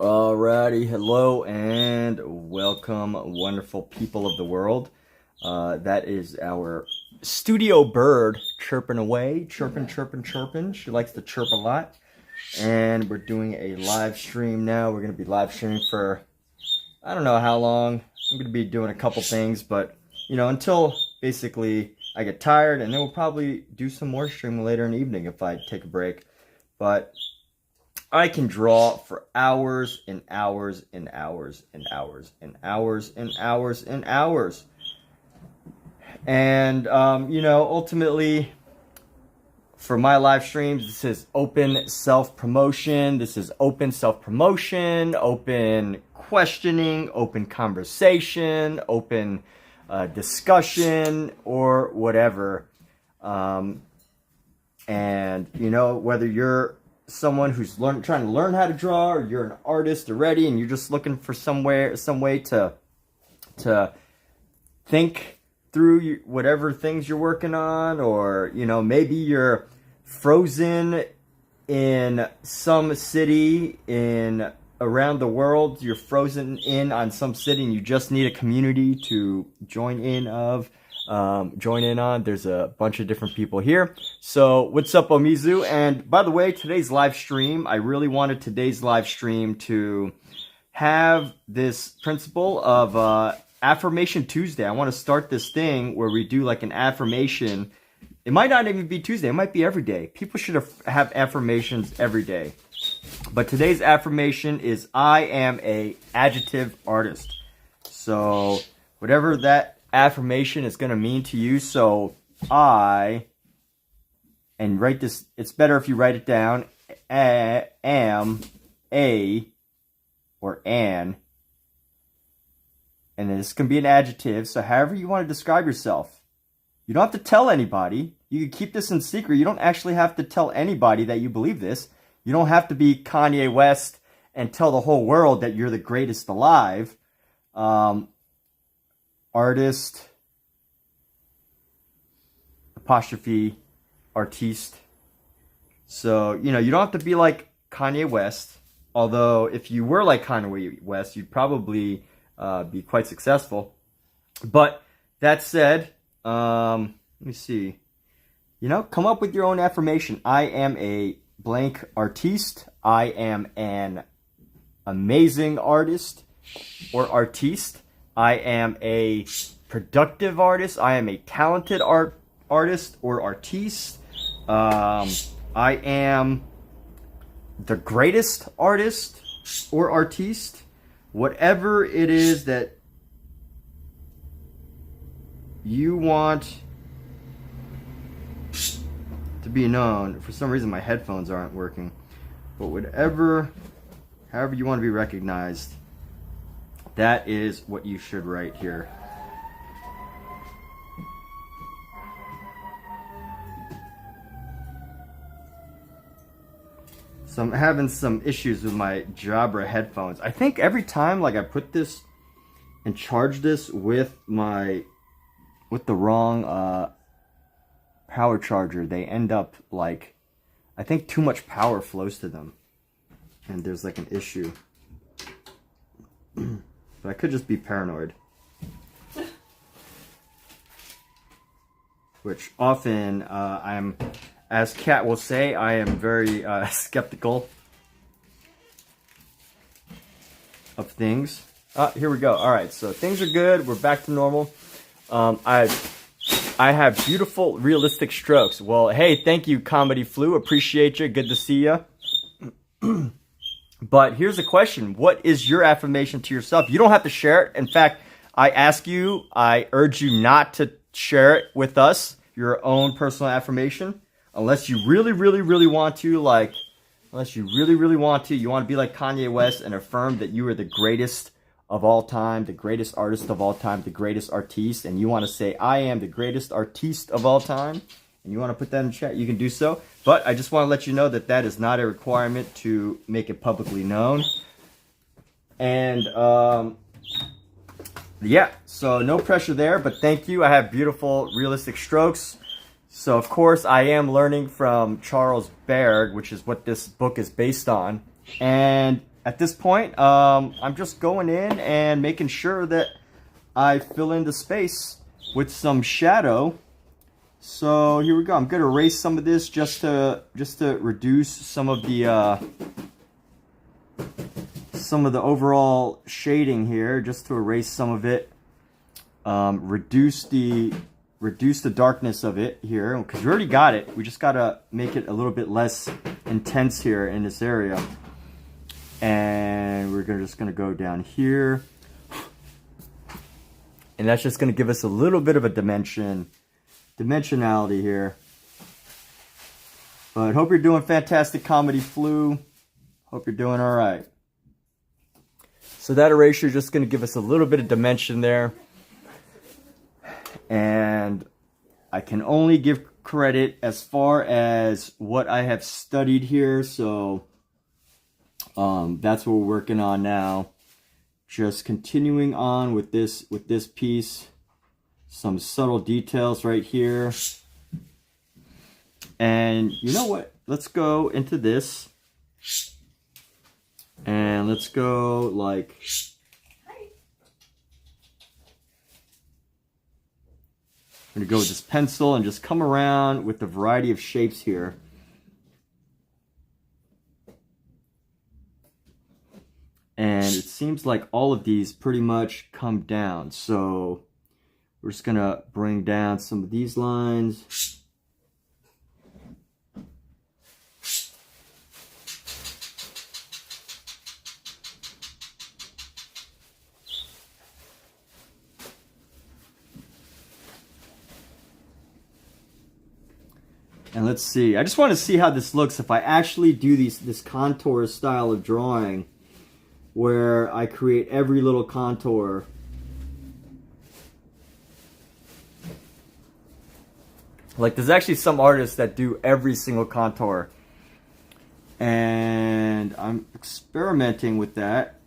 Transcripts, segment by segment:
Alrighty, hello and welcome, wonderful people of the world. That is our studio bird chirping away, chirping. She likes to chirp a lot. And we're doing a live stream now. We're going to be live streaming for, I don't know how long. I'm going to be doing a couple things, but, you know, until basically I get tired, and then we'll probably do some more streaming later in the evening if I take a break. But I can draw for hours and hours and hours and hours and hours and hours and hours. And, you know, ultimately, for my live streams, this is open self-promotion. This is open self-promotion, open questioning, open conversation, open discussion, or whatever. And, you know, whether you're someone who's trying to learn how to draw, or you're an artist already and you're just looking for some way to think through whatever things you're working on, or, you know, maybe you're frozen in some city around the world. You're frozen in on some city and you just need a community to join in on. There's a bunch of different people here. So what's up, Omizu? And by the way, today's live stream, I really wanted today's live stream to have this principle of Affirmation Tuesday. I want to start this thing where we do like an affirmation. It might not even be Tuesday. It might be every day. People should have affirmations every day. But today's affirmation is I am a adjective artist. So whatever that affirmation is going to mean to you. So and write this, it's better if you write it down, am a or an, and then this can be an adjective. So however you want to describe yourself, you don't have to tell anybody. You can keep this in secret. You don't actually have to tell anybody that you believe this. You don't have to be Kanye West and tell the whole world that you're the greatest alive. Artist, apostrophe, artiste. So, you know, you don't have to be like Kanye West. Although, if you were like Kanye West, you'd probably be quite successful. But that said, let me see. You know, come up with your own affirmation. I am a blank artiste. I am an amazing artist or artiste. I am a productive artist. I am a talented artist or artiste. I am the greatest artist or artiste. Whatever it is that you want to be known. For some reason my headphones aren't working. But however you want to be recognized, that is what you should write here. So I'm having some issues with my Jabra headphones. I think every time like I put this and charge this with the wrong power charger, they end up like, I think too much power flows to them. And there's like an issue. But I could just be paranoid. Which often I'm, as Kat will say, I am very skeptical of things. Here we go. All right, so things are good. We're back to normal. I have beautiful, realistic strokes. Well, hey, thank you, Comedy Flu. Appreciate you. Good to see you. But here's the question. What is your affirmation to yourself? You don't have to share it. In fact, I urge you not to share it with us, your own personal affirmation, unless you really, really, really want to, you want to be like Kanye West and affirm that you are the greatest of all time, the greatest artist of all time, the greatest artiste, and you want to say, I am the greatest artiste of all time, and you want to put that in chat, you can do so. But I just want to let you know that that is not a requirement to make it publicly known. And, yeah, so no pressure there, but thank you. I have beautiful, realistic strokes. So, of course, I am learning from Charles Bargue, which is what this book is based on. And at this point, I'm just going in and making sure that I fill in the space with some shadow. So here we go. I'm gonna erase some of this just to reduce some of the overall shading here, just to erase some of it, reduce the darkness of it here, because we already got it. We just gotta make it a little bit less intense here in this area. And we're just gonna go down here, and that's just gonna give us a little bit of a dimensionality here. But hope you're doing fantastic, Comedy Flu. Hope you're doing all right. So that erasure is just going to give us a little bit of dimension there. And I can only give credit as far as what I have studied here. So that's what we're working on now. Just continuing on with this piece. Some subtle details right here. And you know what? Let's go into this. And let's go like... I'm going to go with this pencil and just come around with a variety of shapes here. And it seems like all of these pretty much come down. So we're just going to bring down some of these lines. And let's see. I just want to see how this looks if I actually do this contour style of drawing, where I create every little contour. Like, there's actually some artists that do every single contour. And I'm experimenting with that.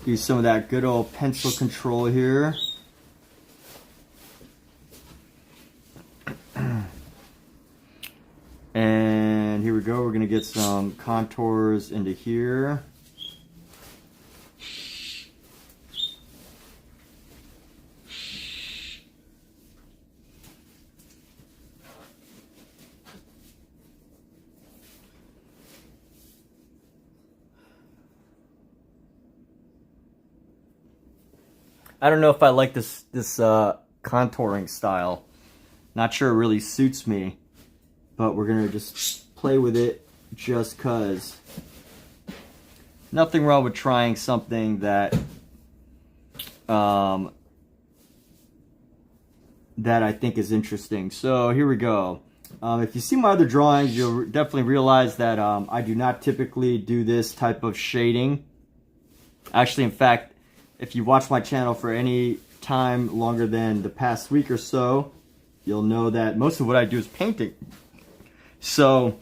Do some of that good old pencil control here. And here we go. We're going to get some contours into here. I don't know if I like this contouring style. Not sure it really suits me, but we're gonna just play with it just cause. Nothing wrong with trying something that that I think is interesting. So here we go. If you see my other drawings, you'll definitely realize that I do not typically do this type of shading. Actually, in fact, if you watch my channel for any time longer than the past week or so, you'll know that most of what I do is painting. So,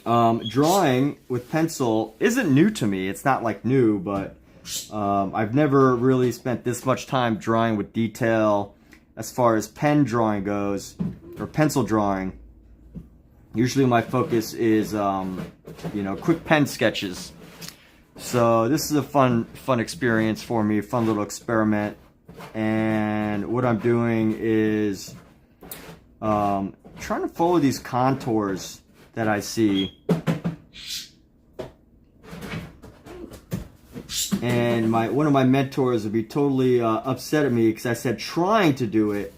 drawing with pencil isn't new to me. It's not like new, but I've never really spent this much time drawing with detail as far as pen drawing goes, or pencil drawing. Usually my focus is, you know, quick pen sketches. So this is a fun experience for me, fun little experiment. And what I'm doing is trying to follow these contours that I see. And one of my mentors would be totally upset at me because I said trying to do it,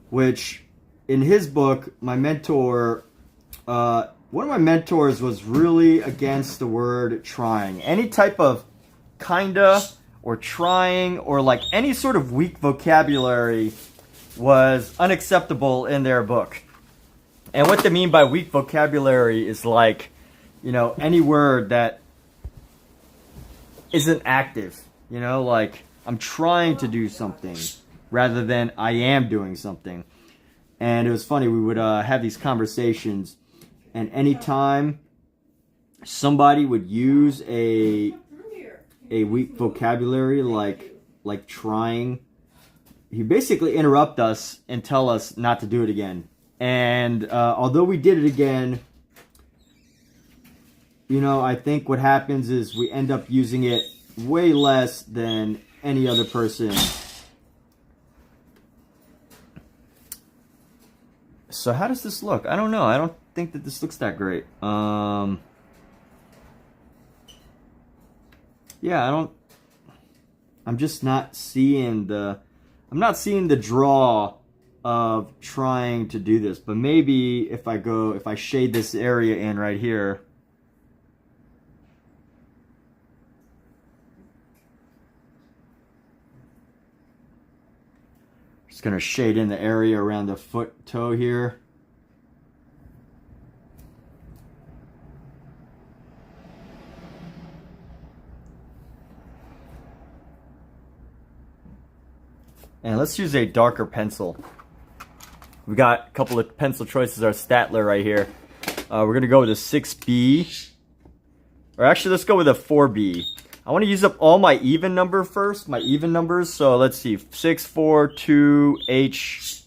which in his book, my mentor... one of my mentors was really against the word trying. Any type of kinda or trying or like any sort of weak vocabulary was unacceptable in their book. And what they mean by weak vocabulary is like, you know, any word that isn't active. You know, like I'm trying to do something rather than I am doing something. And it was funny, we would have these conversations. And anytime somebody would use a weak vocabulary like trying. He basically interrupt us and tell us not to do it again. And although we did it again, you know, I think what happens is we end up using it way less than any other person. So how does this look? I don't know. I don't think that this looks that great. Yeah, I'm just not seeing I'm not seeing the draw of trying to do this. But maybe if I shade this area in right here. Just gonna shade in the area around the foot toe here. And let's use a darker pencil. We got a couple of pencil choices. Our STAEDTLER right here. We're gonna go with a 6B, or actually let's go with a 4B. I want to use up all my even number first, my even numbers. So let's see, 6, 4, 2, H,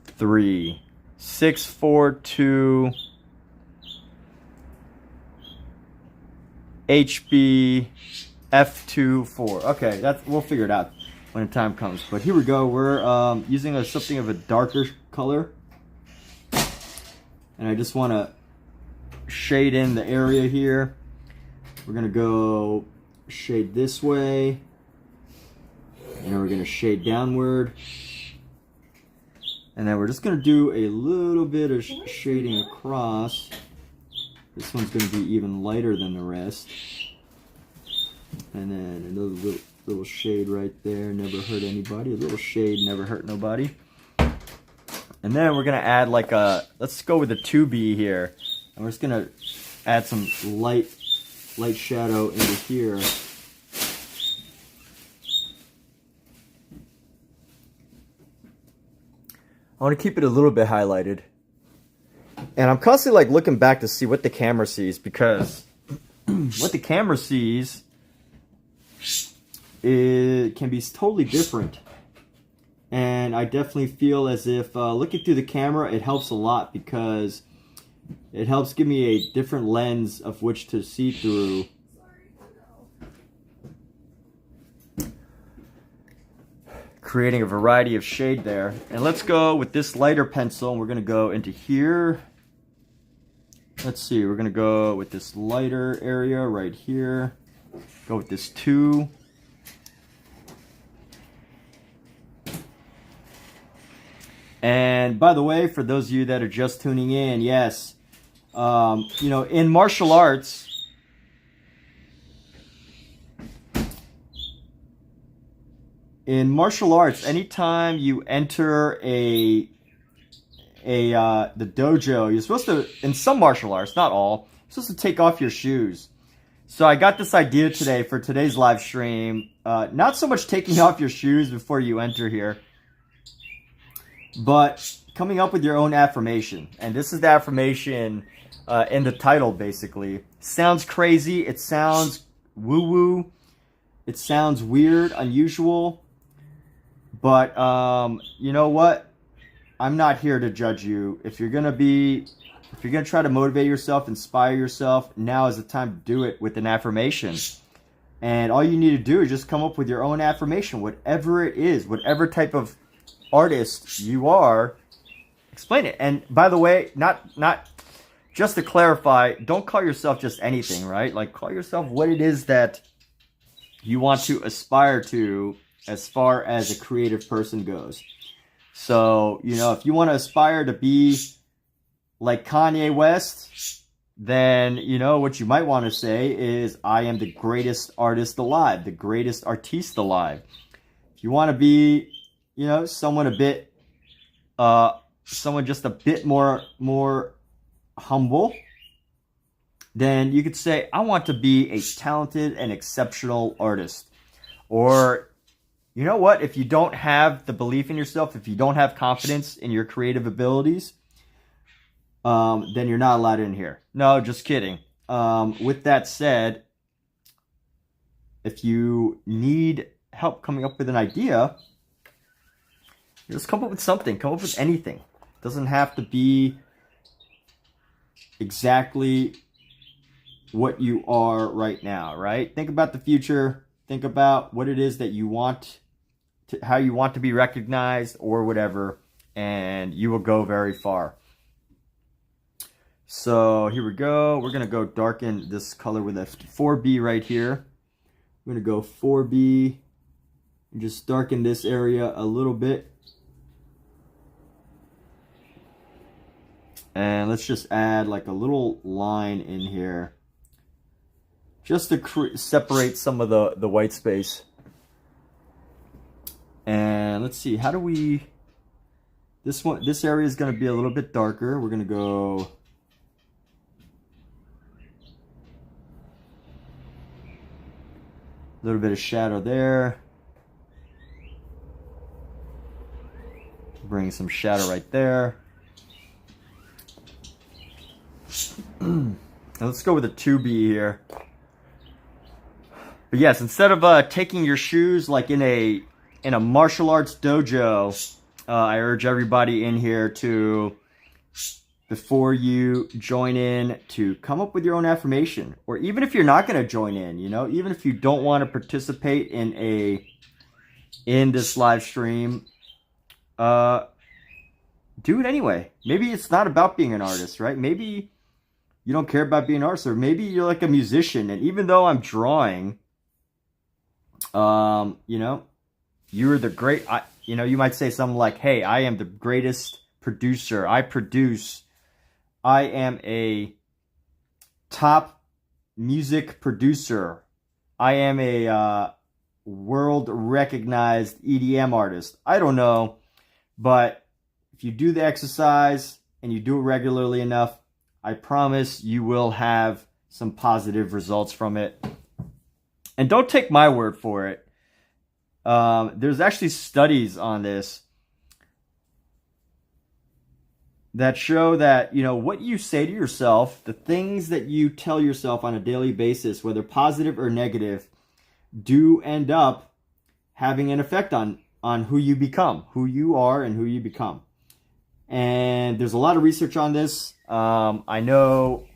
3, 6, 4, 2, HB, F2, 4. Okay, we'll figure it out when the time comes. But here we go. We're using something of a darker color, and I just want to shade in the area here. We're gonna go shade this way, and then we're gonna shade downward, and then we're just gonna do a little bit of shading across. This one's gonna be even lighter than the rest, and then another little shade right there. Never hurt anybody. A little shade never hurt nobody. And then we're gonna add like let's go with a 2B here. And we're just gonna add some light shadow into here. I want to keep it a little bit highlighted. And I'm constantly like looking back to see what the camera sees, because what the camera sees can be totally different. And I definitely feel as if looking through the camera, it helps a lot, because it helps give me a different lens of which to see through. Creating a variety of shade there. And let's go with this lighter pencil, and we're going to go into here. Let's see, we're going to go with this lighter area right here. Go with this 2. And by the way, for those of you that are just tuning in, yes, you know, in martial arts, anytime you enter the dojo, you're supposed to, in some martial arts, not all, you're supposed to take off your shoes. So I got this idea today for today's live stream. Not so much taking off your shoes before you enter here, but coming up with your own affirmation. And this is the affirmation in the title, basically. Sounds crazy. It sounds woo-woo. It sounds weird, unusual. But you know what? I'm not here to judge you. If you're gonna try to motivate yourself, inspire yourself, now is the time to do it with an affirmation. And all you need to do is just come up with your own affirmation, whatever it is, whatever type of artist you are, explain it. And by the way, not just to clarify, don't call yourself just anything, right? Like, call yourself what it is that you want to aspire to as far as a creative person goes. So, you know, if you want to aspire to be like Kanye West, then, you know, what you might want to say is, I am the greatest artist alive, the greatest artiste alive. If you want to be, you know, someone just a bit more humble, then you could say, I want to be a talented and exceptional artist. Or, you know what, if you don't have the belief in yourself, if you don't have confidence in your creative abilities, then you're not allowed in here. No, just kidding. With that said, if you need help coming up with an idea, just come up with something. Come up with anything. It doesn't have to be exactly what you are right now, right? Think about the future. Think about what it is that you want, how you want to be recognized or whatever, and you will go very far. So here we go. We're going to go darken this color with a 4B right here. I'm going to go 4B and just darken this area a little bit. And let's just add like a little line in here just to separate some of the white space. And let's see, how do we, this area is going to be a little bit darker. We're going to go a little bit of shadow there. Bring some shadow right there. Now let's go with a 2B here. But yes, instead of taking your shoes like in a martial arts dojo, I urge everybody in here to, before you join in, to come up with your own affirmation. Or even if you're not going to join in, you know, even if you don't want to participate in this live stream, do it anyway. Maybe it's not about being an artist, right? Maybe you don't care about being an artist, or maybe you're like a musician, and even though I'm drawing, you know, you're the great, you know, you might say something like, hey, I am the greatest producer. I produce. I am a top music producer. I am a world recognized EDM artist. I don't know, but if you do the exercise and you do it regularly enough, I promise you will have some positive results from it. And don't take my word for it. There's actually studies on this that show that, you know, what you say to yourself, the things that you tell yourself on a daily basis, whether positive or negative, do end up having an effect on who you become, who you are and who you become. And there's a lot of research on this. I know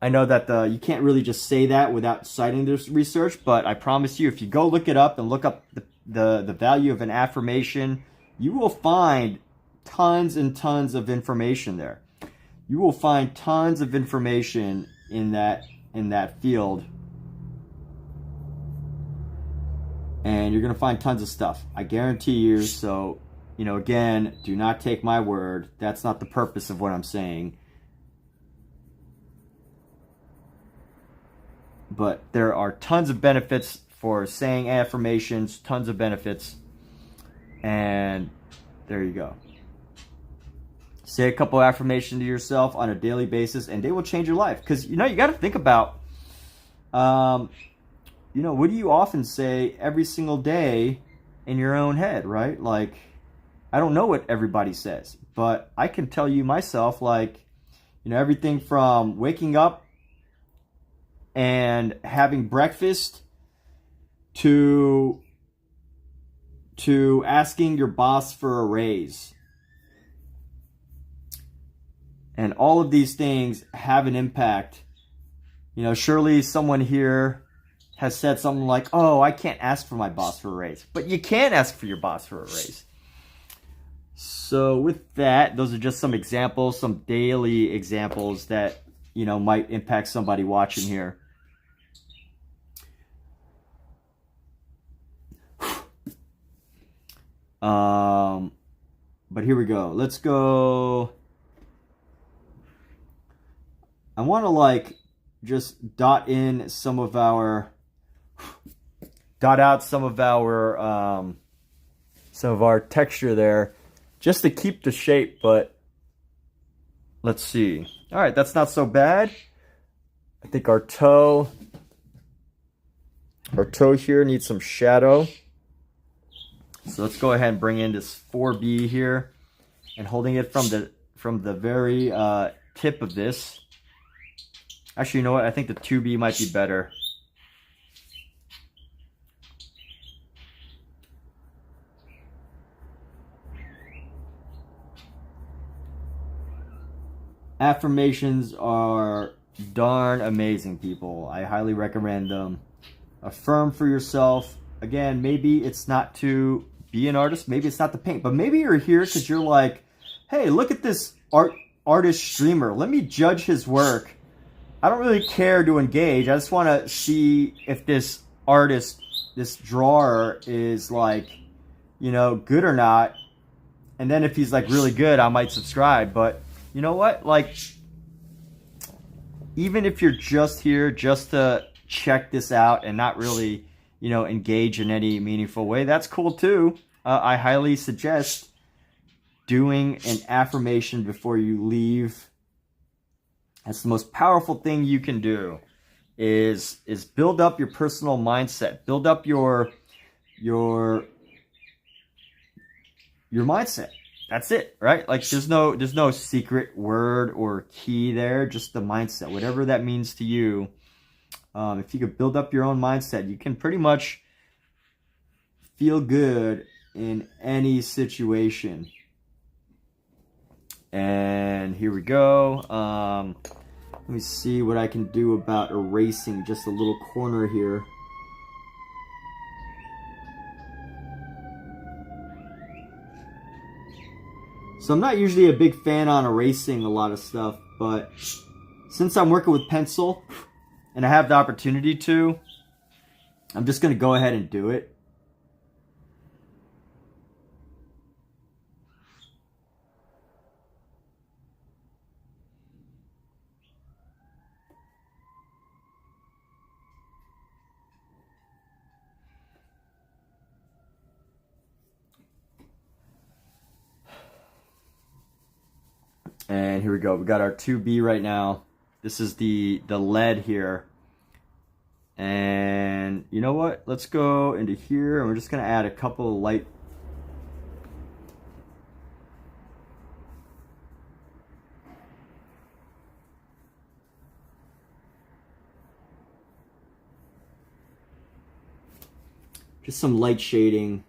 that you can't really just say that without citing this research, but I promise you, if you go look it up and look up the value of an affirmation, you will find tons and tons of information there. You will find tons of information in that field. And you're going to find tons of stuff. I guarantee you. So, you know, again, do not take my word. That's not the purpose of what I'm saying. But there are tons of benefits for saying affirmations, tons of benefits. And there you go. Say a couple affirmations to yourself on a daily basis, and they will change your life. Because, you know, you got to think about, you know, what do you often say every single day in your own head, right? Like, I don't know what everybody says, but I can tell you myself, like, you know, everything from waking up and having breakfast to asking your boss for a raise. And all of these things have an impact. You know, surely someone here has said something like, oh, I can't ask for my boss for a raise. But you can ask for your boss for a raise. So with that, those are just some examples, some daily examples that, you know, might impact somebody watching here. But here we go. Let's go. I want to like just dot out some of our texture there, just to keep the shape. But let's see. All right, that's not so bad. I think our toe here needs some shadow. So let's go ahead and bring in this 4B here, and holding it from from the very tip of this. Actually, you know what? I think the 2B might be better. Affirmations are darn amazing, people. I highly recommend them. Affirm for yourself. Again, maybe it's not to be an artist. Maybe it's not to paint. But maybe you're here because you're like, hey, look at this artist streamer. Let me judge his work. I don't really care to engage. I just want to see if this artist, this drawer is like, you know, good or not. And then if he's like really good, I might subscribe. But you know what? Like, even if you're just here just to check this out and not really, you know, engage in any meaningful way, that's cool too. I highly suggest doing an affirmation before you leave. That's the most powerful thing you can do, is build up your personal mindset, build up your mindset. That's it, right? Like there's no secret word or key there, just the mindset, whatever that means to you. If you could build up your own mindset, you can pretty much feel good in any situation. And here we go. Let me see what I can do about erasing just a little corner here. So I'm not usually a big fan on erasing a lot of stuff, but since I'm working with pencil and I have the opportunity to, I'm just going to go ahead and do it. And here we go. We got our 2B right now. This is the lead here. And you know what? Let's go into here and we're just going to add a couple of light. Just some light shading.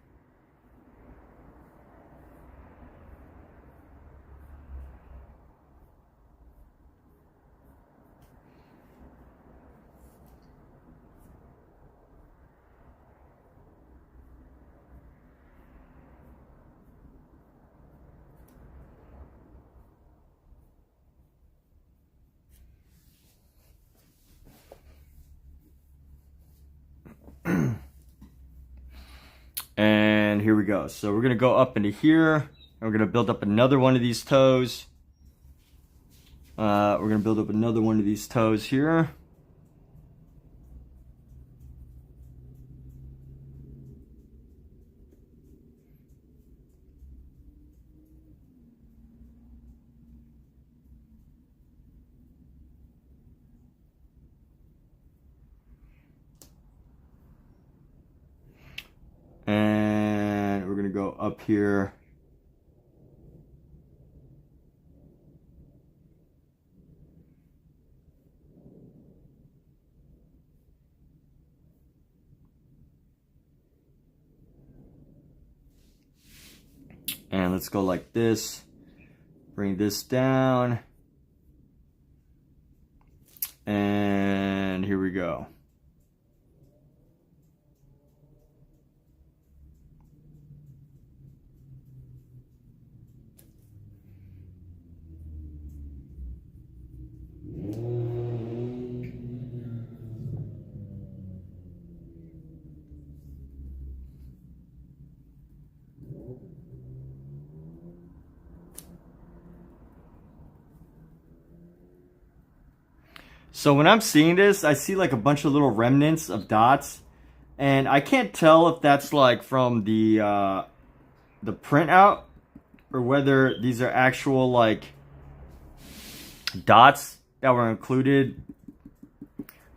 And here we go. So we're going to go up into here. And we're going to build up another one of these toes. We're going to build up another one of these toes here. And we're going to go up here. And let's go like this. Bring this down. And here we go. So when I'm seeing this, I see like a bunch of little remnants of dots, and I can't tell if that's like from the printout or whether these are actual like dots that were included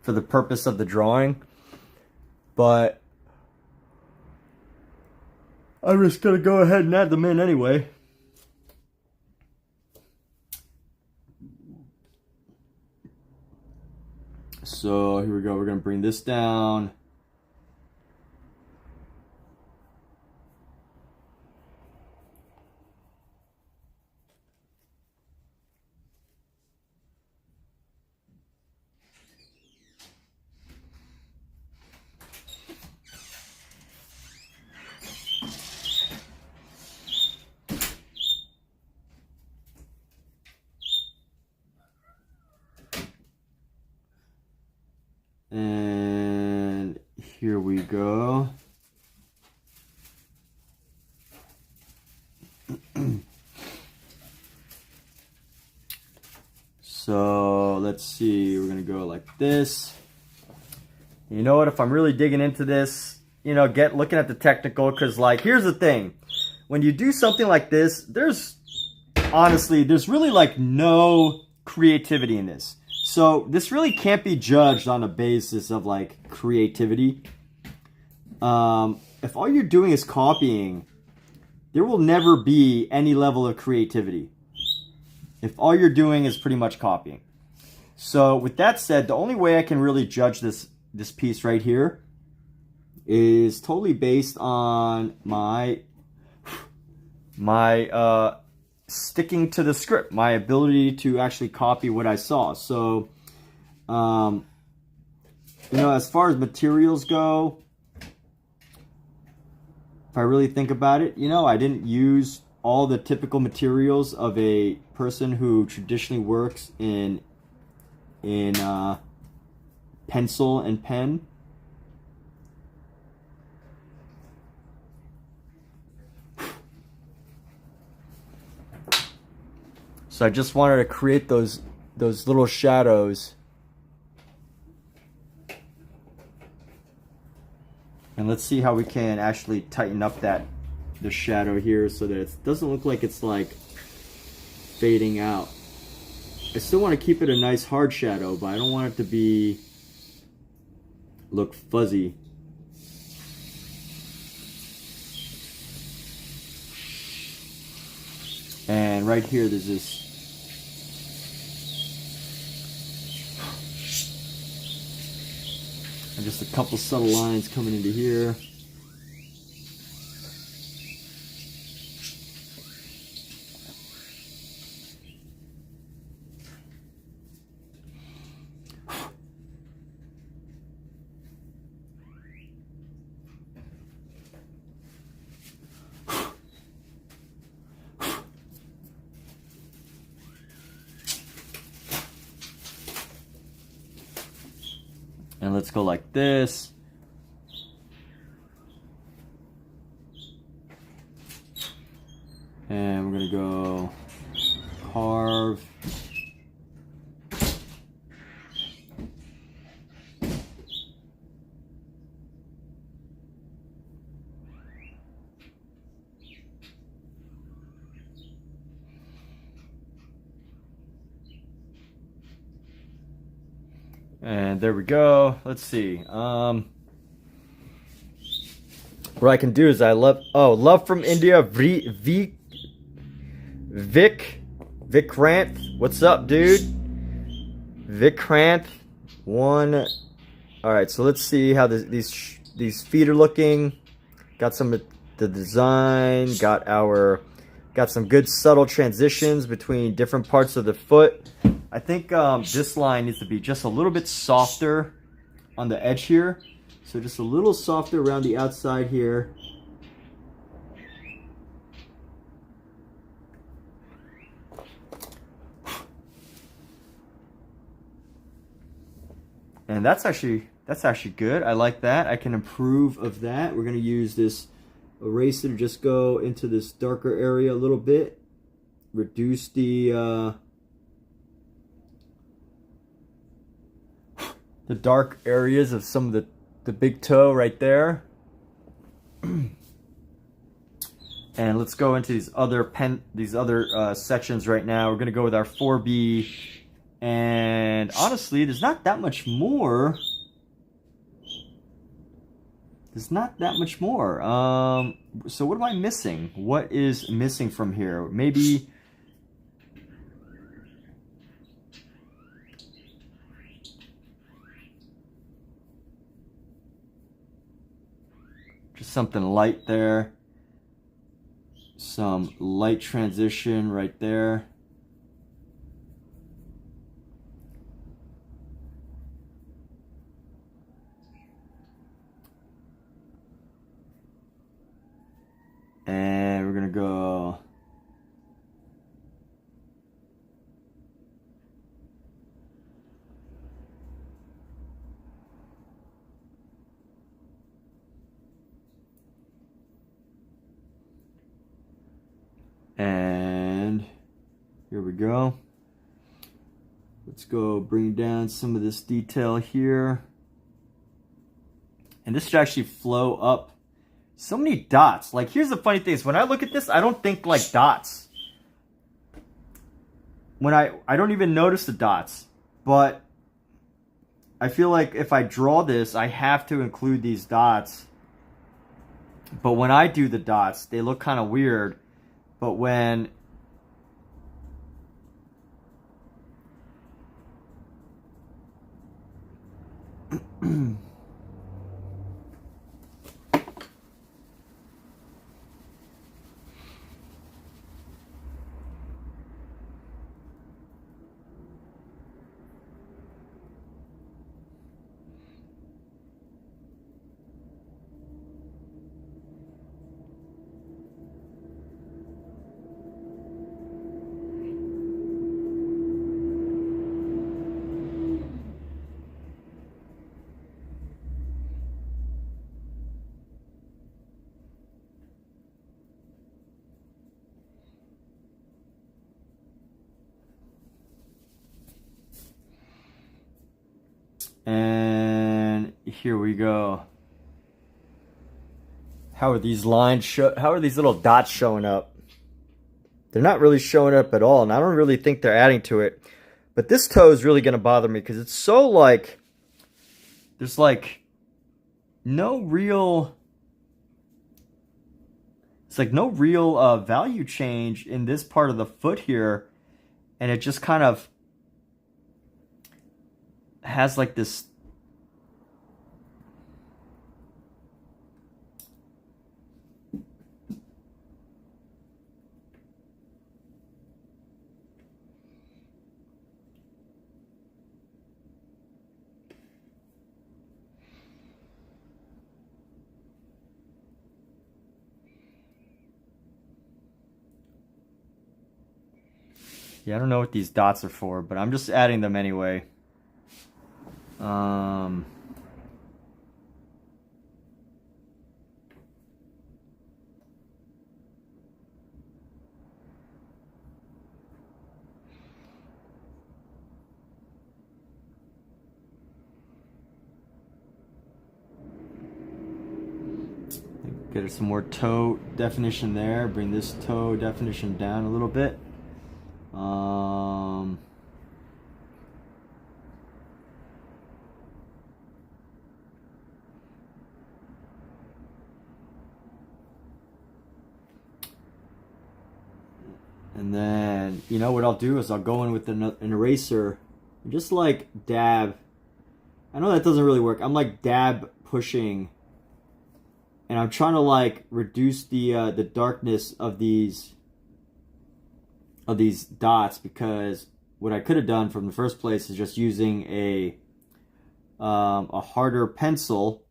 for the purpose of the drawing. But I'm just gonna go ahead and add them in anyway. So here we go. We're going to bring this down. And here we go. So let's see, we're gonna go like this. You know what, if I'm really digging into this, you know, looking at the technical, because like, here's the thing. When you do something like this, honestly, there's really like no creativity in this. So this really can't be judged on a basis of like creativity. If all you're doing is copying, there will never be any level of creativity. If all you're doing is pretty much copying. So with that said, the only way I can really judge this piece right here is totally based on my sticking to the script, my ability to actually copy what I saw. So, you know, as far as materials go, if I really think about it, you know, I didn't use all the typical materials of a person who traditionally works in pencil and pen. So I just wanted to create those little shadows. And let's see how we can actually tighten up the shadow here so that it doesn't look like it's like fading out. I still want to keep it a nice hard shadow, but I don't want it to look fuzzy. And right here there's this and just a couple subtle lines coming into here. And let's go like this. And we're gonna go carve. And there we go. Let's see. What I can do is love from India. Vikrant. What's up, dude? Vikrant. All right, so let's see how these feet are looking. Got some of the design. Got some good subtle transitions between different parts of the foot. I think this line needs to be just a little bit softer on the edge here. So just a little softer around the outside here. And that's actually good. I like that. I can improve of that. We're going to use this eraser to just go into this darker area a little bit. Reduce the dark areas of some of the big toe right there. And let's go into these other sections right now. We're gonna go with our 4B, and honestly, there's not that much more. So what am I missing? What is missing from here? Maybe. something light there. Some light transition right there. And we're gonna go and here we go. Let's go bring down some of this detail here. And this should actually flow up. So many dots. Like, here's the funny thing is when I look at this, I don't think like dots. When I don't even notice the dots. But I feel like if I draw this, I have to include these dots. But when I do the dots, they look kind of weird. But when and here we go. How are these lines how are these little dots showing up? They're not really showing up at all, and I don't really think they're adding to it. But this toe is really going to bother me because it's so like there's like no real value change in this part of the foot here, and it just kind of has like this I don't know what these dots are for, but I'm just adding them anyway. Get some more toe definition there. Bring this toe definition down a little bit. And then, you know what I'll do is I'll go in with an eraser and just like dab. I know that doesn't really work. I'm like dab pushing, and I'm trying to like reduce the darkness of these dots, because what I could have done from the first place is just using a harder pencil,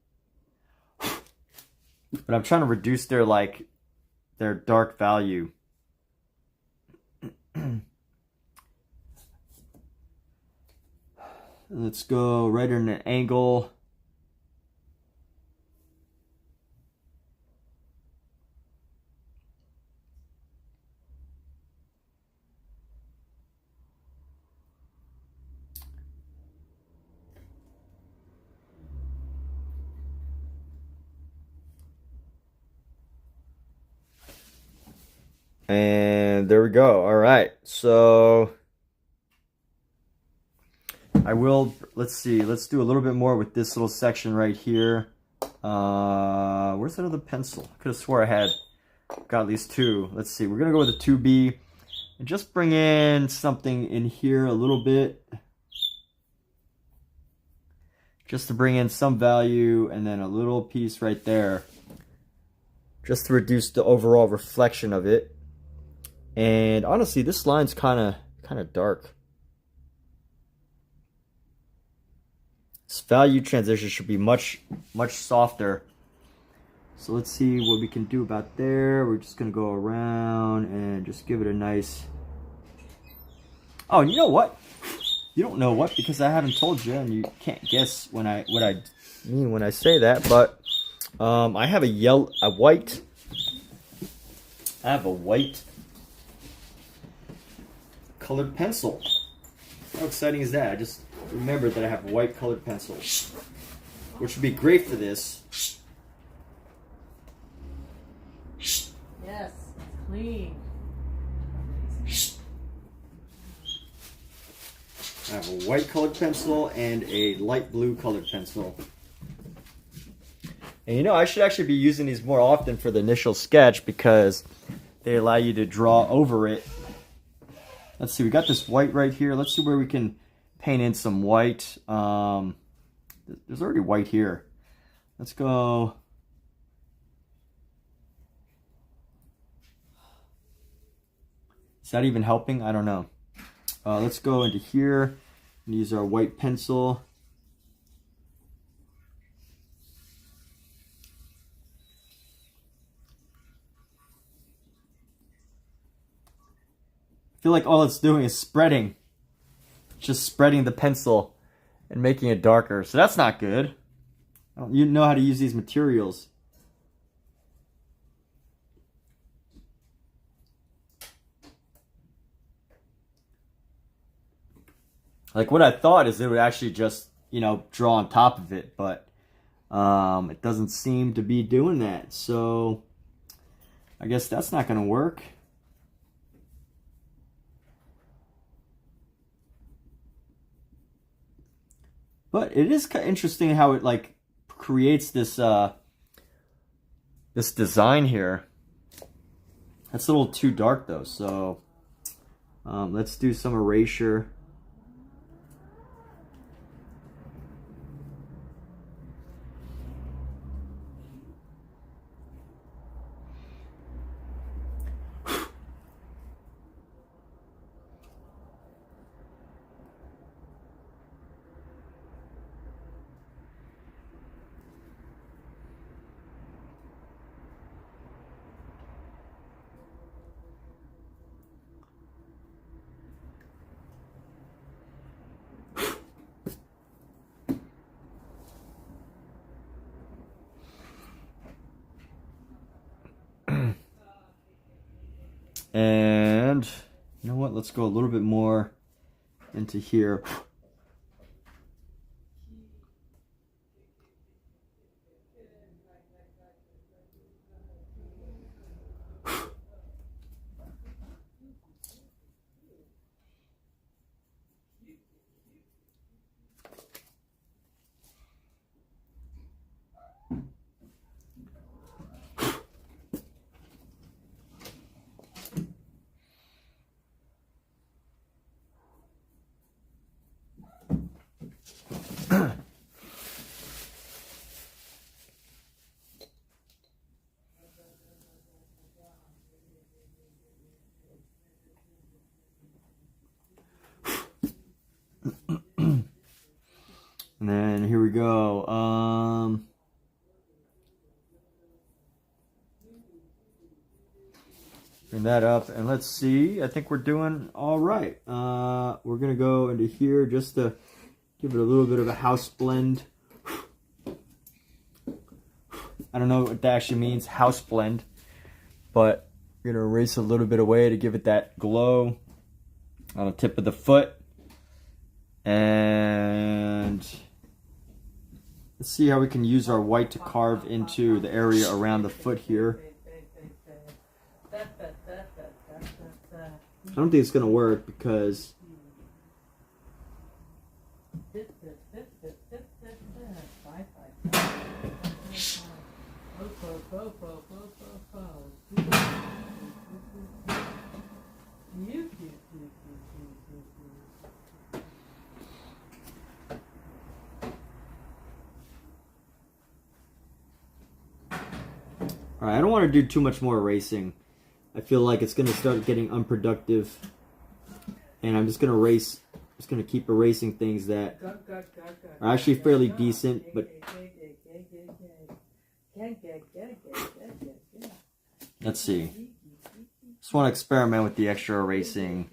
but I'm trying to reduce their dark value. Let's go right in an angle. And there we go. All right. So I will, let's see, let's do a little bit more with this little section right here. Where's that other pencil? I could have swore I had got at least two. Let's see, we're gonna go with a 2B and just bring in something in here a little bit, just to bring in some value, and then a little piece right there. just to reduce the overall reflection of it. And honestly, this line's kind of dark. This value transition should be much softer. So let's see what we can do about there. We're just gonna go around and just give it a nice. Oh, and you know what? You don't know what, because I haven't told you, and you can't guess what I mean when I say that. But I have a white colored pencil. How exciting is that? I just remembered that I have a white colored pencil, which would be great for this. Yes, it's clean. I have a white colored pencil and a light blue colored pencil. And you know, I should actually be using these more often for the initial sketch because they allow you to draw over it. Let's see, we got this white right here. Let's see where we can paint in some white. There's already white here. Let's go. Is that even helping? I don't know. Let's go into here and use our white pencil. I feel like all it's doing is spreading. Just spreading the pencil and making it darker. So that's not good. You know how to use these materials. Like, what I thought is it would actually just, you know, draw on top of it, but it doesn't seem to be doing that. So I guess that's not going to work. But it is kind of interesting how it like creates this this design here. That's a little too dark though, so let's do some erasure. And you know what? Let's go a little bit more into here. And then here we go. Bring that up and let's see. I think we're doing all right. We're gonna go into here just to give it a little bit of a house blend. I don't know what that actually means, house blend, but we're gonna erase a little bit away to give it that glow on the tip of the foot. And let's see how we can use our white to carve into the area around the foot here. I don't think it's going to work because All right, I don't want to do too much more erasing. I feel like it's going to start getting unproductive. And I'm just going to erase, just going to keep erasing things that are actually fairly decent, but let's see. Just want to experiment with the extra erasing.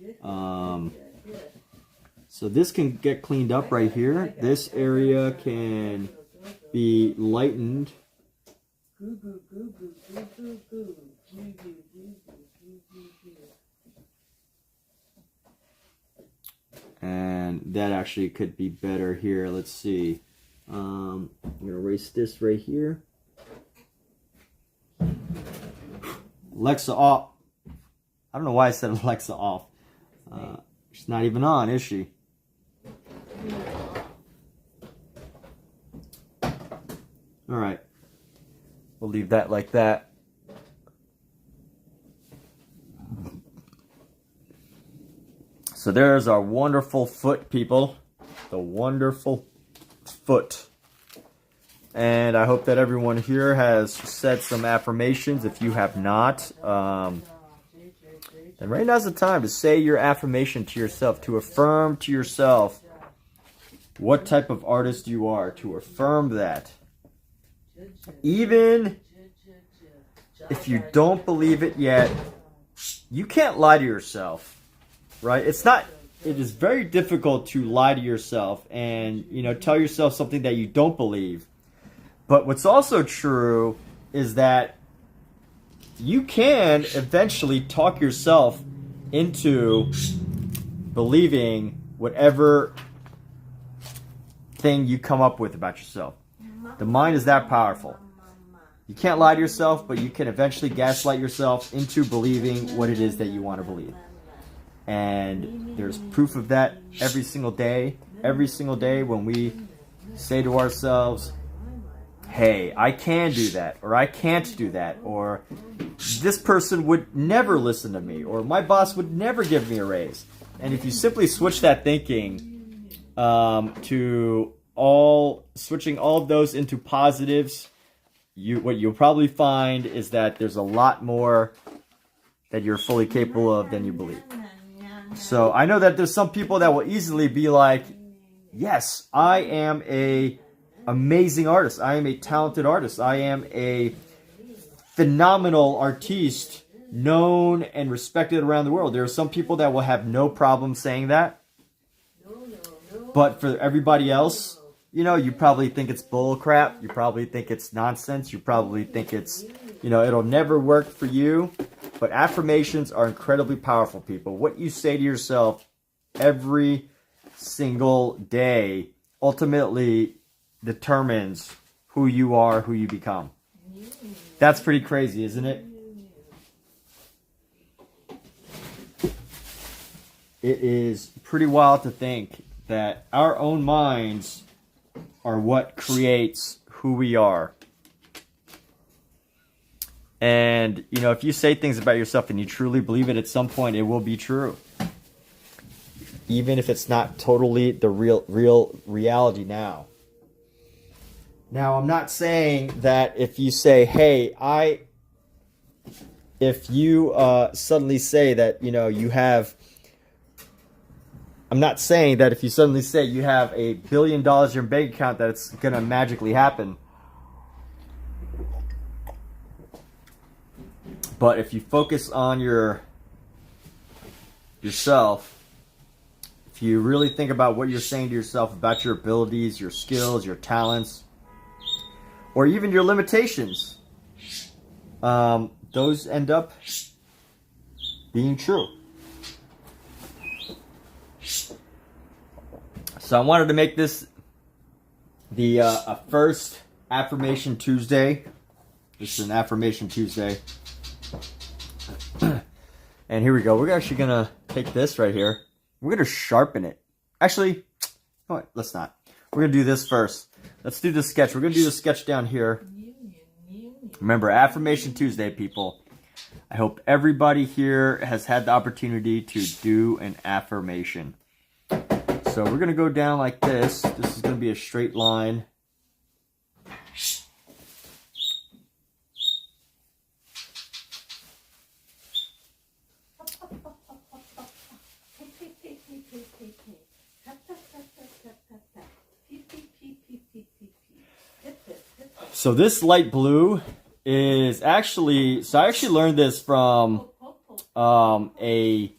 So this can get cleaned up right here. This area can be lightened. And that actually could be better here. Let's see. I'm going to erase this right here. Alexa off. I don't know why I said Alexa off. She's not even on, is she? Alright. We'll leave that like that. So there's our wonderful foot, people. The wonderful foot. And I hope that everyone here has said some affirmations. If you have not, then right now's the time to say your affirmation to yourself, to affirm to yourself what type of artist you are, to affirm that. Even if you don't believe it yet, you can't lie to yourself. Right? It is very difficult to lie to yourself and, tell yourself something that you don't believe. But what's also true is that you can eventually talk yourself into believing whatever thing you come up with about yourself. The mind is that powerful. You can't lie to yourself, but you can eventually gaslight yourself into believing what it is that you want to believe. And there's proof of that every single day. Every single day when we say to ourselves, hey, I can do that, or I can't do that, or this person would never listen to me, or my boss would never give me a raise. And if you simply switch that thinking to switching all of those into positives, what you'll probably find is that there's a lot more that you're fully capable of than you believe. So I know that there's some people that will easily be like, yes, I am a amazing artist. I am a talented artist. I am a phenomenal artiste, known and respected around the world. There are some people that will have no problem saying that. But for everybody else, you probably think it's bull crap. You probably think it's nonsense. You probably think it's, it'll never work for you. But affirmations are incredibly powerful, people. What you say to yourself every single day ultimately determines who you are, who you become. That's pretty crazy, isn't it? It is pretty wild to think that our own minds are what creates who we are. And, if you say things about yourself and you truly believe it, at some point it will be true. Even if it's not totally the real reality now. Now, I'm not saying that if you say, hey, if you suddenly say that, you have, I'm not saying that if you suddenly say you have $1 billion in your bank account that it's going to magically happen. But if you focus on yourself, if you really think about what you're saying to yourself about your abilities, your skills, your talents, or even your limitations, those end up being true. So I wanted to make this the first Affirmation Tuesday. This is an Affirmation Tuesday. And here we go. We're actually going to take this right here. We're going to sharpen it. Actually, let's not. We're going to do this first. Let's do the sketch. We're going to do the sketch down here. Remember, Affirmation Tuesday, people. I hope everybody here has had the opportunity to do an affirmation. So we're going to go down like this. This is going to be a straight line. So this light blue is actually, so I actually learned this from a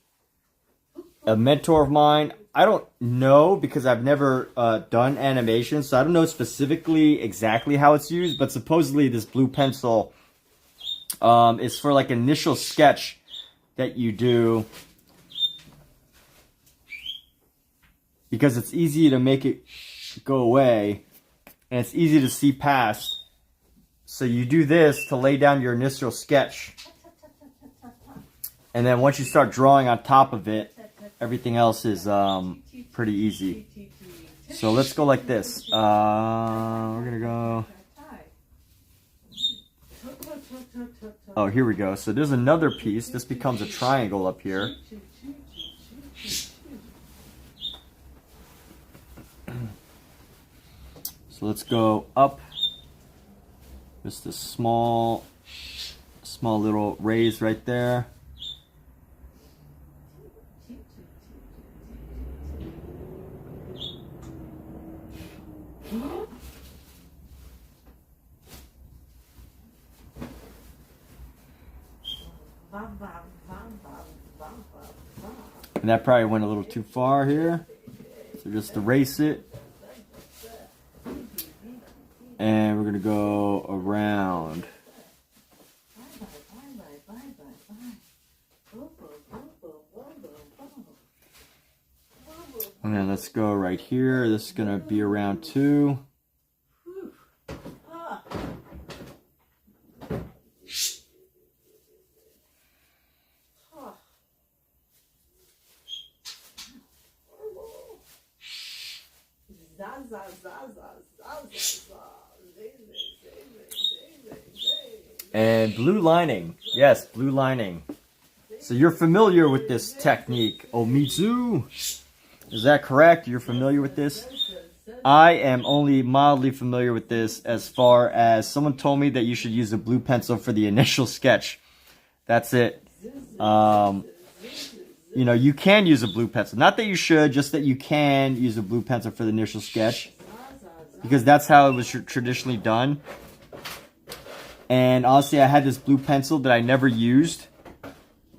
mentor of mine. I don't know because I've never done animation, so I don't know specifically exactly how it's used, but supposedly this blue pencil is for like initial sketch that you do because it's easy to make it go away and it's easy to see past. So you do this to lay down your initial sketch. And then once you start drawing on top of it, everything else is pretty easy. So let's go like this. We're going to go... Oh, here we go. So there's another piece. This becomes a triangle up here. So let's go up. Just a small little raise right there. And that probably went a little too far here. So just erase it. And we're going to go around. And then let's go right here. This is going to be around too. And blue lining. Yes, blue lining. So you're familiar with this technique, Omitsu. Is that correct? You're familiar with this? I am only mildly familiar with this as far as someone told me that you should use a blue pencil for the initial sketch. That's it. You know, you can use a blue pencil. Not that you should, just that you can use a blue pencil for the initial sketch. Because that's how it was traditionally done. And honestly, I had this blue pencil that I never used.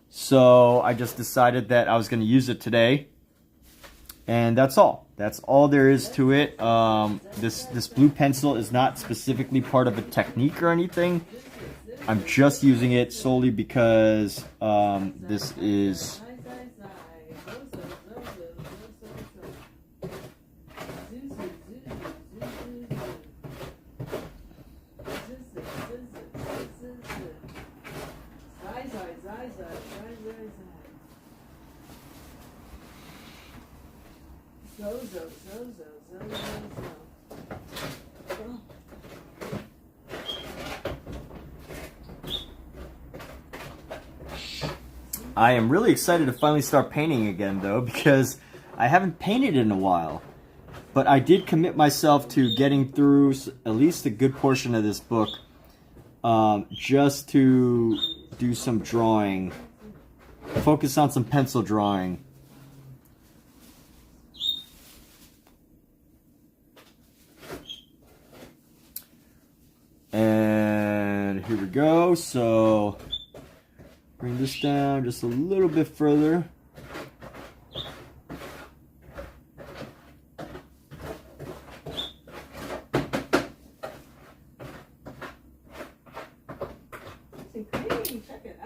So I just decided that I was going to use it today. And that's all. That's all there is to it. This blue pencil is not specifically part of a technique or anything. I'm just using it solely because this is... I am really excited to finally start painting again though, because I haven't painted in a while. But I did commit myself to getting through at least a good portion of this book just to do some drawing. Focus on some pencil drawing. And here we go. So bring this down just a little bit further.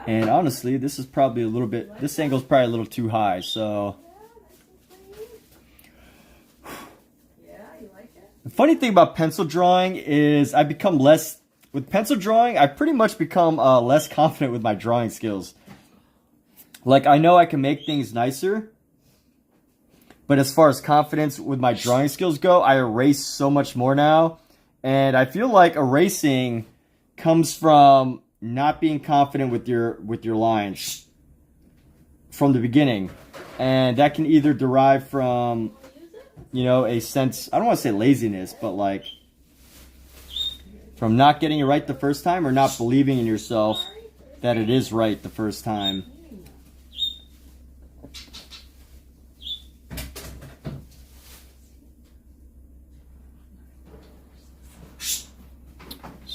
And honestly, this is probably a little bit, this angle is probably a little too high, so. The funny thing about pencil drawing is I become less, with pencil drawing, I pretty much become less confident with my drawing skills. Like, I know I can make things nicer, but as far as confidence with my drawing skills go, I erase so much more now. And I feel like erasing comes from not being confident with your lines from the beginning. And that can either derive from, you know, a sense, I don't want to say laziness, but like from not getting it right the first time or not believing in yourself that it is right the first time.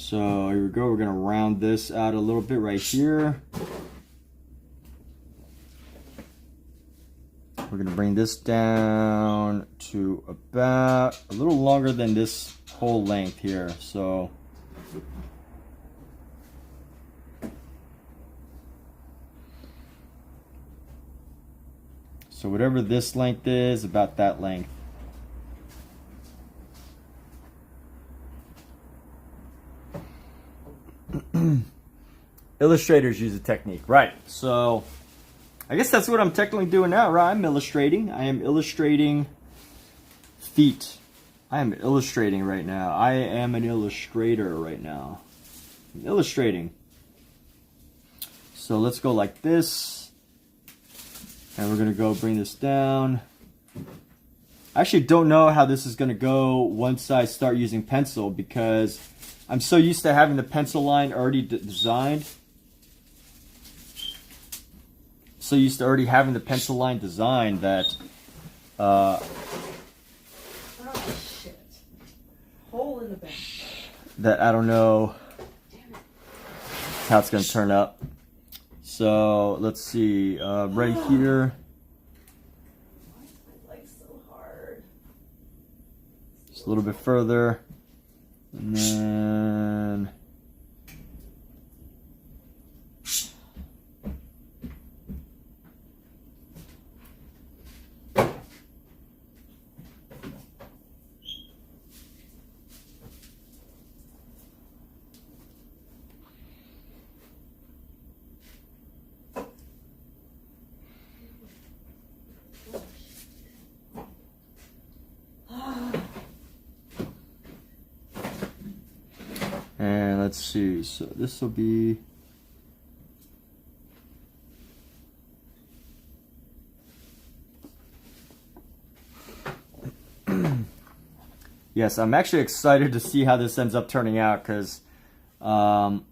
So here we go. We're going to round this out a little bit right here. We're going to bring this down to about a little longer than this whole length here. So whatever this length is, about that length. Illustrators use a technique, right? So I guess that's what I'm technically doing now, right? I'm illustrating. I am illustrating feet. I am illustrating right now. I am an illustrator right now. I'm illustrating. So let's go like this. And we're going to go bring this down. I actually don't know how this is going to go once I start using pencil, because I'm so used to having the pencil line already designed. So used to already having the pencil line designed that oh shit. Hole in the bank. That I don't know how it's going to turn up. So let's see, right here. Why is my leg so hard? Just a little bit further. And then let's see, so this will be yes, I'm actually excited to see how this ends up turning out, because you know,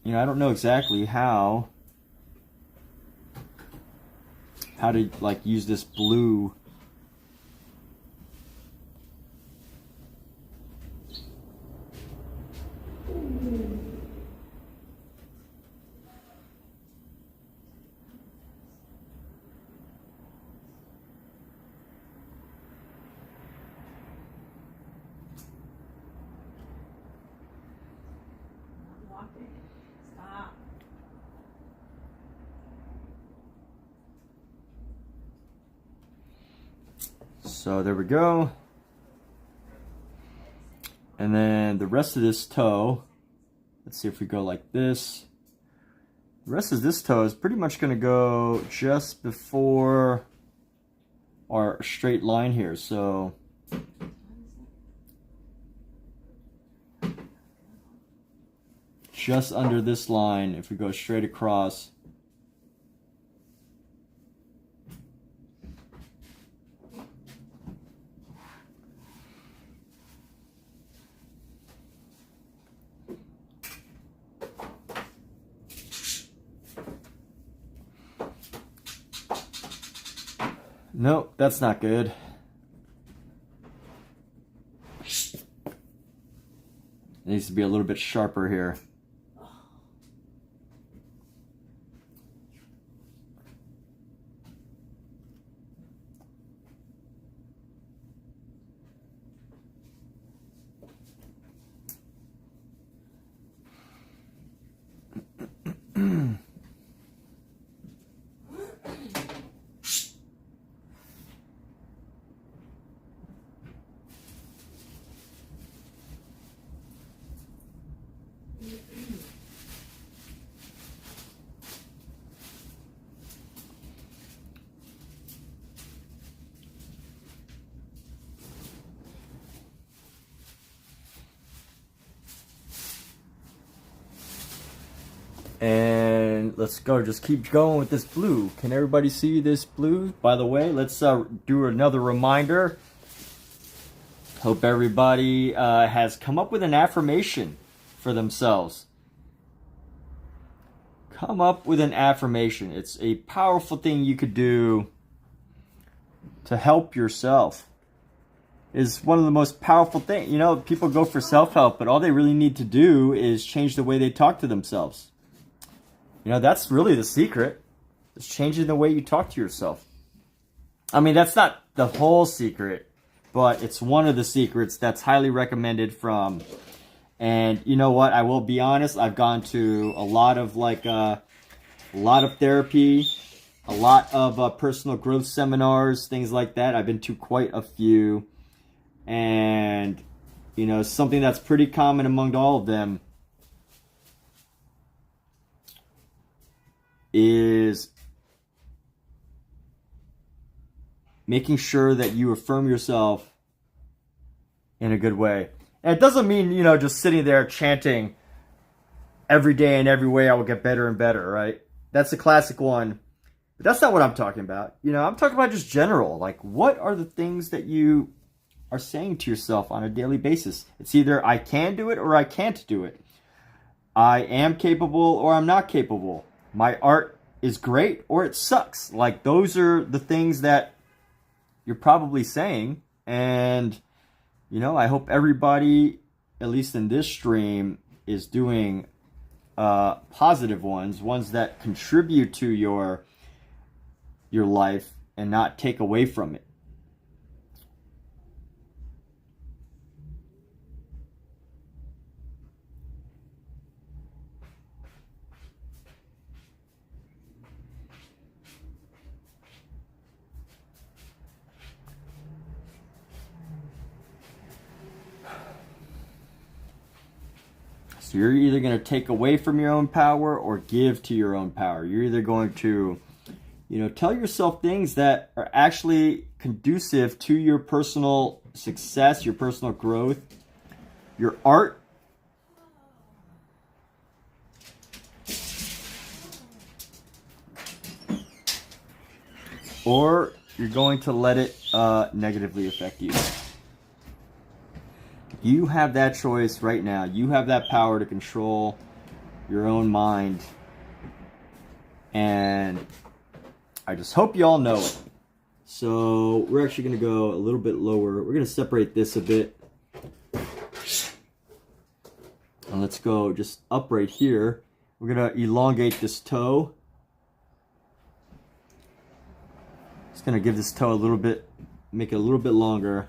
I don't know exactly how to like use this blue. Stop. So there we go. And then the rest of this toe, let's see if we go like this. The rest of this toe is pretty much going to go just before our straight line here. So just under this line, if we go straight across. Nope, that's not good. It needs to be a little bit sharper here. And let's go, just keep going with this blue. Can everybody see this blue? By the way, let's do another reminder. Hope everybody has come up with an affirmation for themselves. Come up with an affirmation. It's a powerful thing you could do to help yourself. is one of the most powerful things. You know, people go for self-help, but all they really need to do is change the way they talk to themselves. You know, that's really the secret. It's changing the way you talk to yourself. I mean, that's not the whole secret, but it's one of the secrets that's highly recommended from. And you know what? I will be honest. I've gone to a lot of therapy, a lot of personal growth seminars, things like that. I've been to quite a few. And, you know, something that's pretty common among all of them is making sure that you affirm yourself in a good way. And it doesn't mean, you know, just sitting there chanting every day and every way I will get better and better, right? That's a classic one. But that's not what I'm talking about. You know, I'm talking about just general. Like, what are the things that you are saying to yourself on a daily basis? It's either I can do it or I can't do it. I am capable or I'm not capable. My art is great or it sucks. Like, those are the things that you're probably saying. And, you know, I hope everybody, at least in this stream, is doing positive ones that contribute to your life and not take away from it. So you're either going to take away from your own power or give to your own power. You're either going to, you know, tell yourself things that are actually conducive to your personal success, your personal growth, your art. Or you're going to let it negatively affect you. You have that choice right now. You have that power to control your own mind. And I just hope you all know it. So we're actually going to go a little bit lower. We're going to separate this a bit. And let's go just up right here. We're going to elongate this toe. Just going to give this toe a little bit, make it a little bit longer.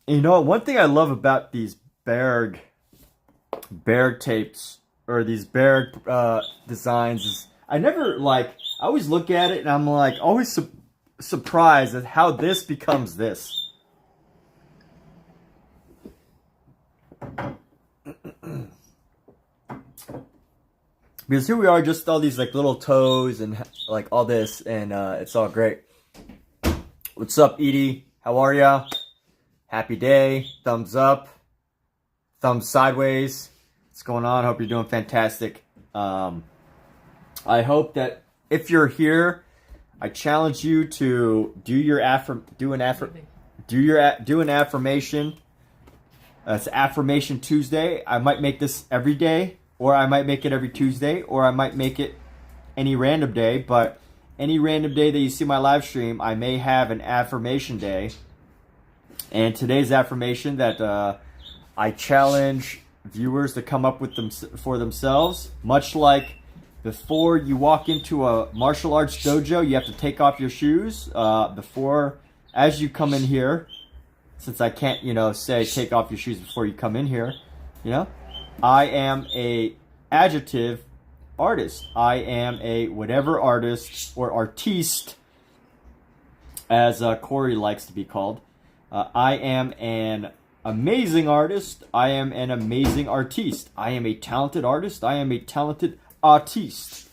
You know, one thing I love about these Bargue tapes, or these Bargue designs, is I always look at it and I'm like, always surprised at how this becomes this. Because here we are, just all these like little toes and like all this, and it's all great. What's up, Edie? How are ya? Happy day. Thumbs up. Thumbs sideways. What's going on? Hope you're doing fantastic. I hope that if you're here, I challenge you to do an affirmation. It's Affirmation Tuesday. I might make this every day, or I might make it every Tuesday, or I might make it any random day. But any random day that you see my live stream, I may have an affirmation day. And today's affirmation that I challenge viewers to come up with them for themselves, much like before you walk into a martial arts dojo, you have to take off your shoes as you come in here. Since I can't, you know, say take off your shoes before you come in here, you know, I am a adjective artist. I am a whatever artist or artiste, as Corey likes to be called. I am an amazing artist. I am an amazing artiste. I am a talented artist. I am a talented artiste.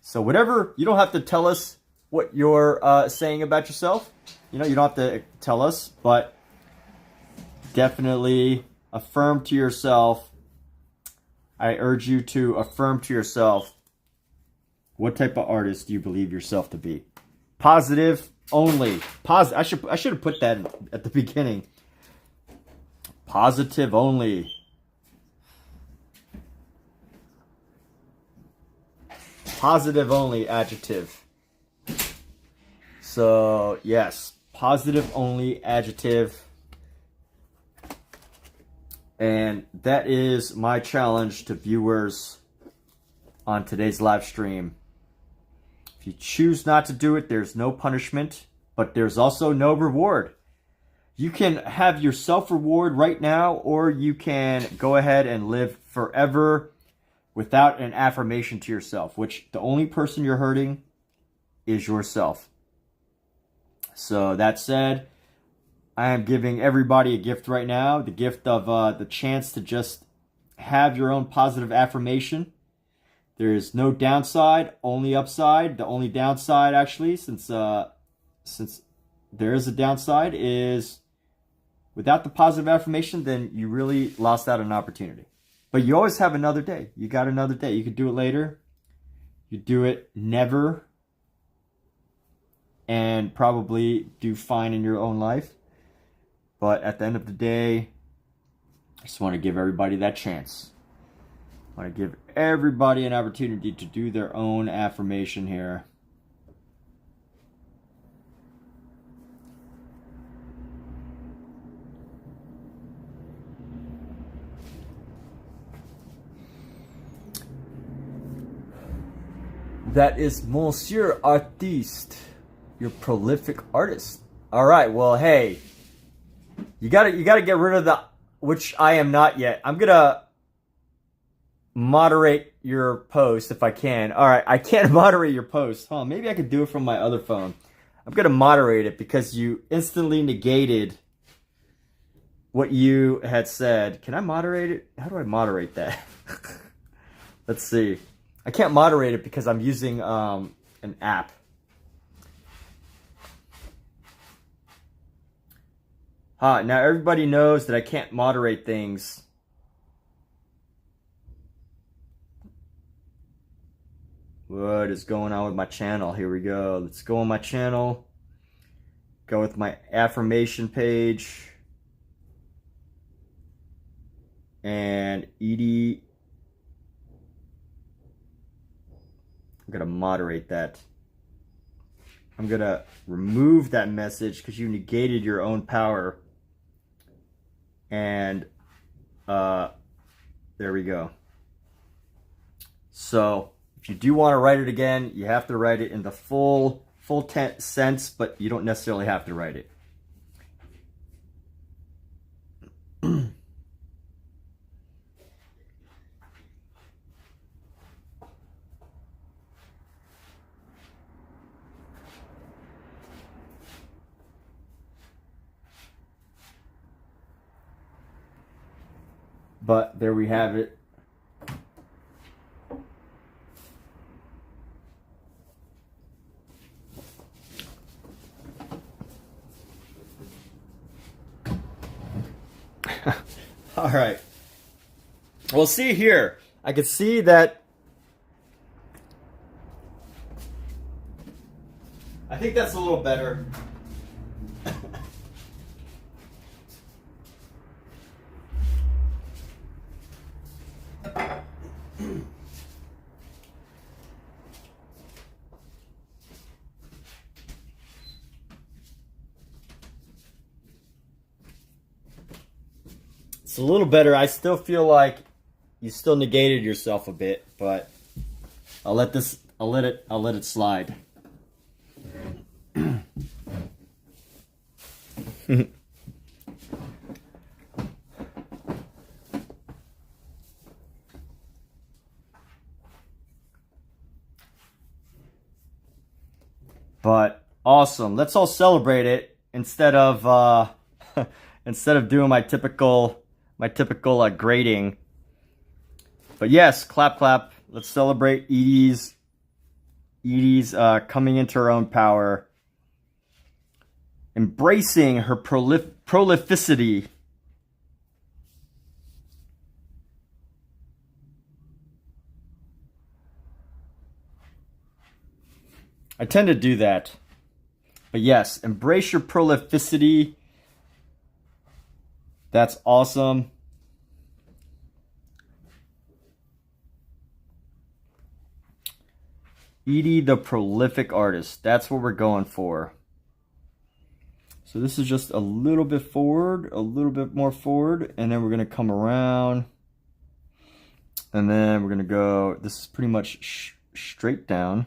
So whatever, you don't have to tell us what you're saying about yourself. You know, you don't have to tell us, but definitely affirm to yourself. I urge you to affirm to yourself what type of artist you believe yourself to be. Positive only. I should have put that at the beginning. Positive only. Positive only adjective. So, yes, positive only adjective. And that is my challenge to viewers on today's live stream. If you choose not to do it, there's no punishment, but there's also no reward. You can have your self-reward right now, or you can go ahead and live forever without an affirmation to yourself, which the only person you're hurting is yourself. So that said, I am giving everybody a gift right now, the gift of the chance to just have your own positive affirmation. There is no downside, only upside. The only downside, actually, since there is a downside, is without the positive affirmation, then you really lost out on an opportunity. But you always have another day. You got another day. You could do it later. You do it never. And probably do fine in your own life. But at the end of the day, I just want to give everybody that chance. I want to give everybody an opportunity to do their own affirmation here. That is Monsieur Artiste, your prolific artist. All right, well, hey, you gotta get rid of the, which I am not yet. I'm gonna moderate your post if I can. All right, I can't moderate your post. Huh? Maybe I could do it from my other phone. I'm gonna moderate it because you instantly negated what you had said. Can I moderate it? How do I moderate that? Let's see. I can't moderate it because I'm using an app. Now everybody knows that I can't moderate things. What is going on with my channel? Here we go. Let's go on my channel. Go with my affirmation page. And Edie. I'm going to moderate that. I'm going to remove that message because you negated your own power. And there we go. So if you do want to write it again, you have to write it in the full sense, but you don't necessarily have to write it. But there we have it. All right. Well, see here. I can see that. I think that's a little better. It's a little better. I still feel like you still negated yourself a bit, but I'll let it slide. But awesome. Let's all celebrate it instead of instead of doing my typical grading. But yes, clap clap. Let's celebrate Edie's coming into her own power, embracing her prolificity. I tend to do that. But yes, embrace your prolificity. That's awesome. Edie the prolific artist. That's what we're going for. So this is just a little bit forward, a little bit more forward, and then we're going to come around. And then we're going to go, this is pretty much straight down.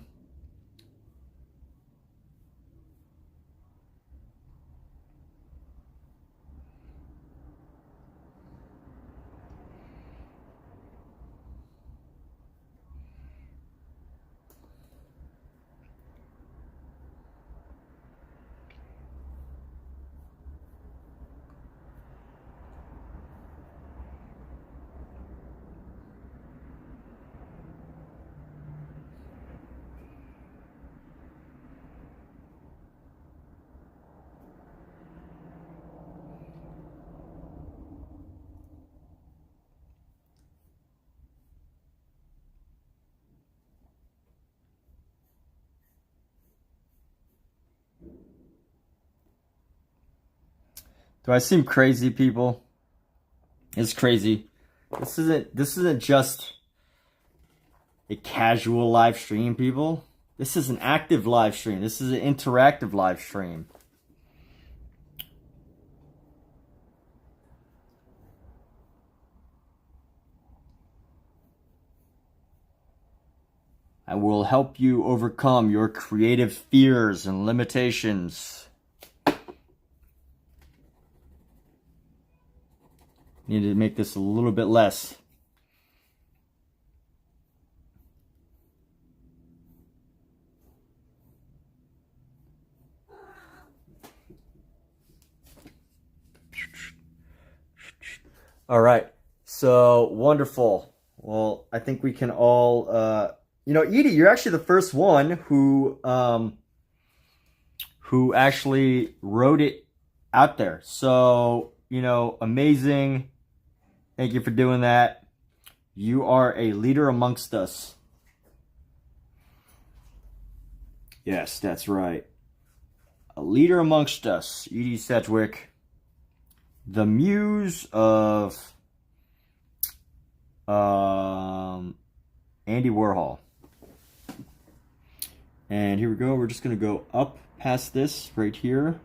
Do I seem crazy, people? It's crazy. This isn't just a casual live stream, people. This is an active live stream. This is an interactive live stream. I will help you overcome your creative fears and limitations. Need to make this a little bit less. All right, so wonderful. Well, I think we can all, you know, Edie, you're actually the first one who actually wrote it out there. So, you know, amazing. Thank you for doing that. You are a leader amongst us. Yes, that's right. A leader amongst us, Edie Sedgwick, the muse of Andy Warhol. And here we go. We're just going to go up past this right here.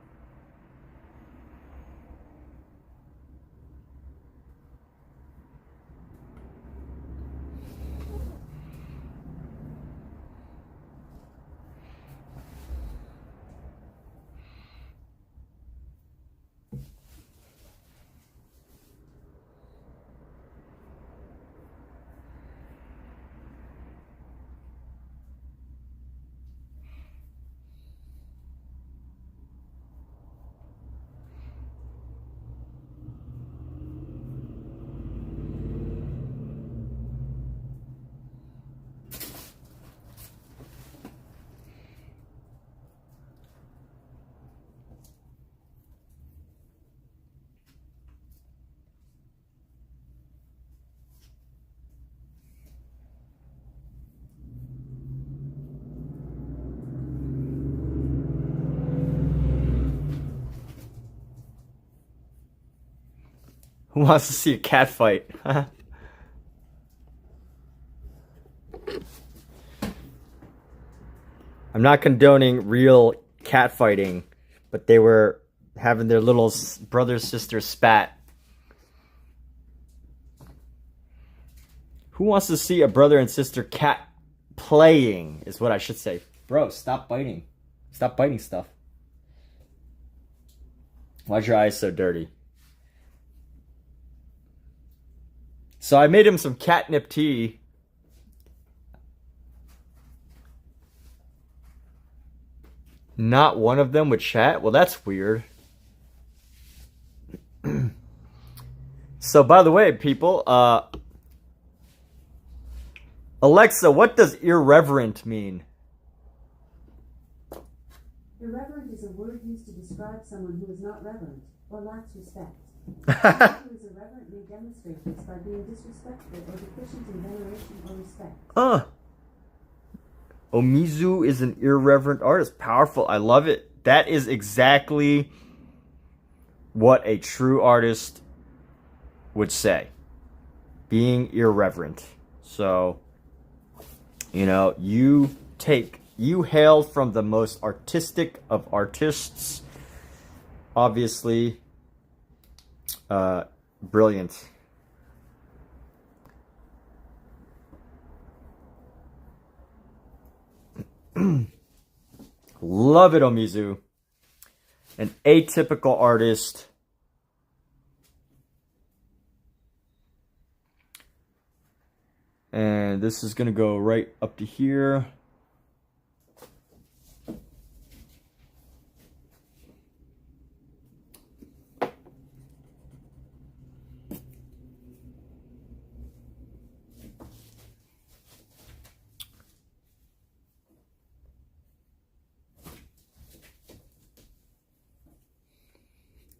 Who wants to see a cat fight? I'm not condoning real cat fighting, but they were having their little brother-sister spat. Who wants to see a brother and sister cat playing, is what I should say. Bro, stop biting. Stop biting stuff. Why's your eyes so dirty? So I made him some catnip tea. Not one of them would chat? Well, that's weird. So, by the way, people, Alexa, what does irreverent mean? Irreverent is a word used to describe someone who is not reverent or lacks respect. Someone who is irreverent may demonstrate this by being disrespectful or deficient in veneration or respect. Omizu is an irreverent artist. Powerful. I love it. That is exactly what a true artist would say. Being irreverent. So, you know, you hail from the most artistic of artists. Obviously, brilliant. Love it, Omizu. An atypical artist. And this is going to go right up to here.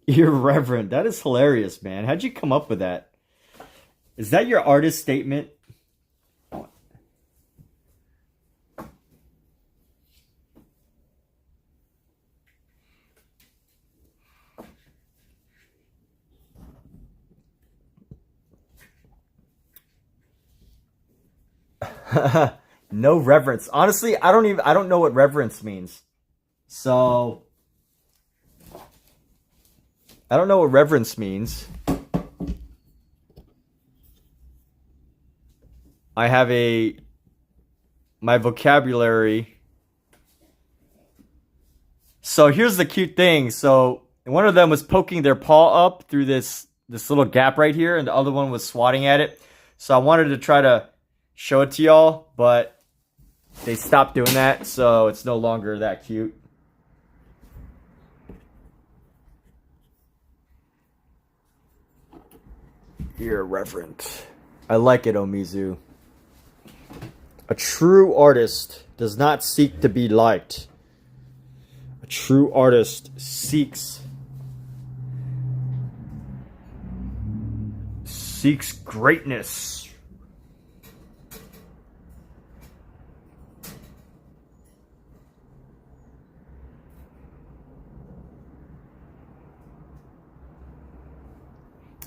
Irreverent. That is hilarious, man. How'd you come up with that? Is that your artist statement? No reverence. Honestly, I don't know what reverence means. So I don't know what reverence means. I have my vocabulary. So here's the cute thing. So one of them was poking their paw up through this little gap right here, and the other one was swatting at it. So I wanted to try to show it to y'all, but they stopped doing that, so it's no longer that cute. Irreverent. I like it, Omizu. A true artist does not seek to be liked. A true artist seeks greatness.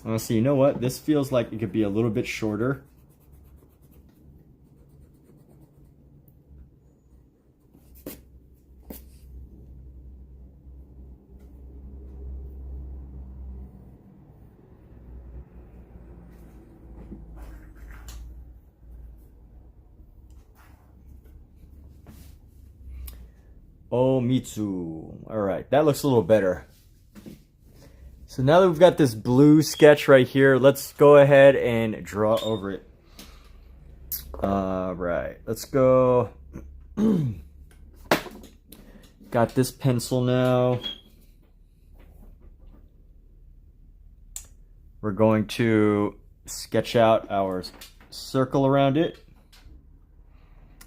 Honestly, you know what? This feels like it could be a little bit shorter. Oh, Mitsu. All right, that looks a little better. So now that we've got this blue sketch right here, let's go ahead and draw over it. All right, let's go. Got this pencil now. We're going to sketch out our circle around it.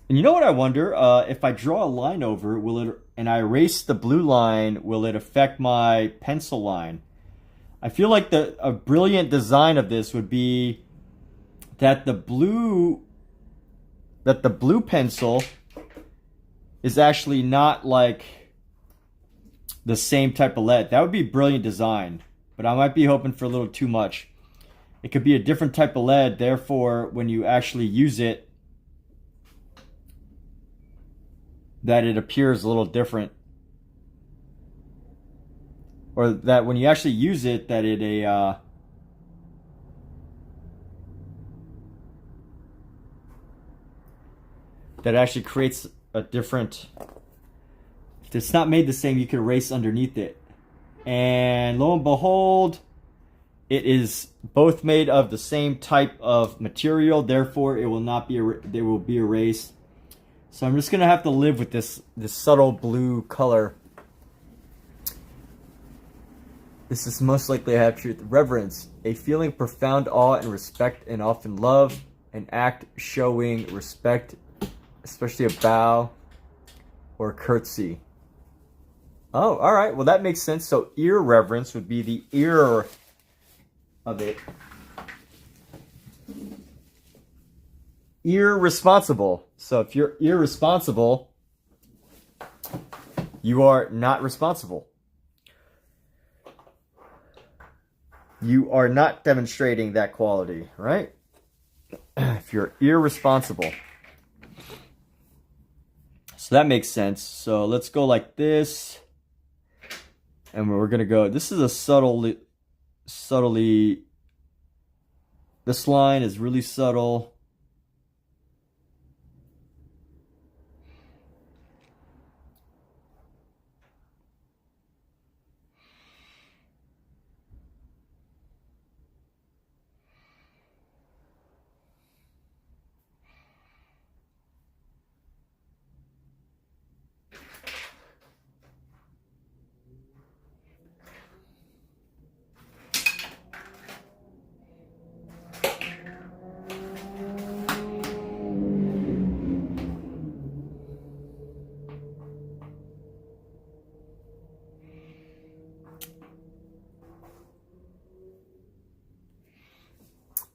And you know what I wonder? If I draw a line over it, and I erase the blue line, will it affect my pencil line? I feel like a brilliant design of this would be that the blue pencil is actually not like the same type of lead. That would be brilliant design, but I might be hoping for a little too much. It could be a different type of lead, therefore when you actually use it, that it appears a little different. Or that when you actually use it, that that actually creates a different. If it's not made the same, you can erase underneath it. And lo and behold, it is both made of the same type of material. Therefore, it will not be. They will be erased. So I'm just gonna have to live with this subtle blue color. This is most likely I have truth. Reverence, a feeling of profound awe and respect and often love, an act showing respect, especially a bow or curtsy. Oh, all right. Well, that makes sense. So irreverence would be the ear of it. Irresponsible. So if you're irresponsible, you are not responsible. you are not demonstrating that quality, right? If you're irresponsible. So that makes sense. So let's go like this. And we're going to go, this is a subtly, this line is really subtle.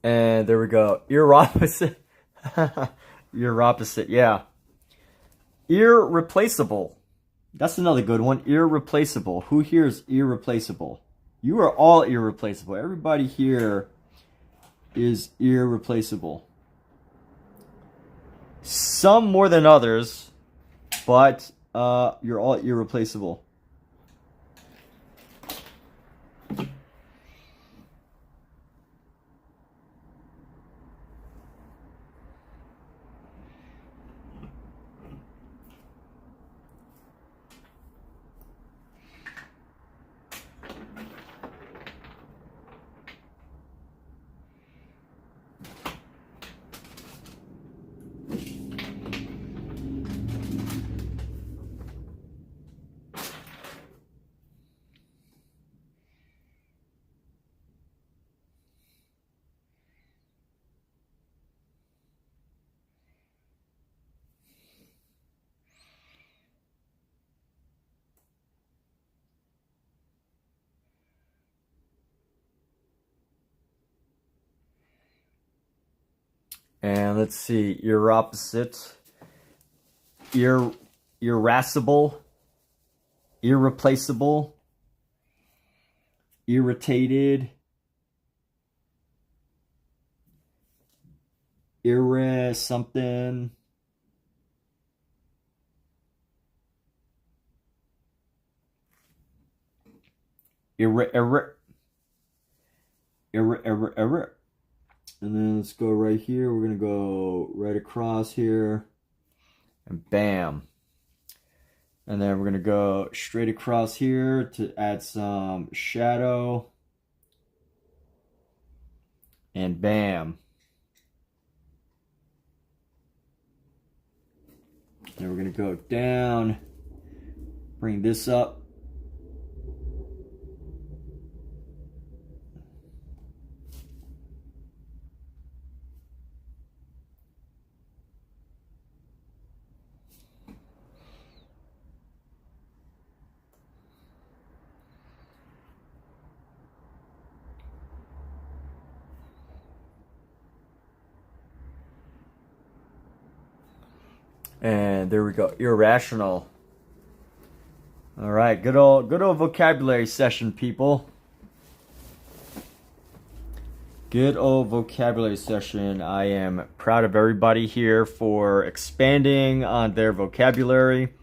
And there we go. Ear opposite. Ear opposite, yeah. Irreplaceable. That's another good one. Irreplaceable. Who here is irreplaceable? You are all irreplaceable. Everybody here is irreplaceable. Some more than others, but you're all irreplaceable. And let's see, your opposite, irascible, irreplaceable, irritated, something, and then let's go right here. We're going to go right across here. And bam. And then we're going to go straight across here to add some shadow. And bam. Then we're going to go down. Bring this up. And there we go. Irrational. All right, good old vocabulary session, people. Good old vocabulary session. I am proud of everybody here for expanding on their vocabulary.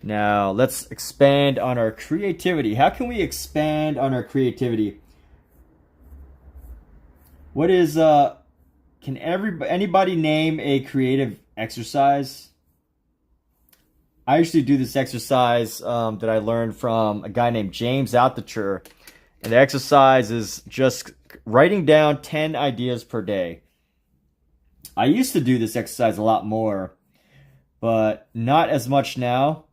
Now, let's expand on our creativity. How can we expand on our creativity? What is can anybody name a creative exercise? I usually do this exercise that I learned from a guy named James Altucher. And the exercise is just writing down 10 ideas per day. I used to do this exercise a lot more, but not as much now.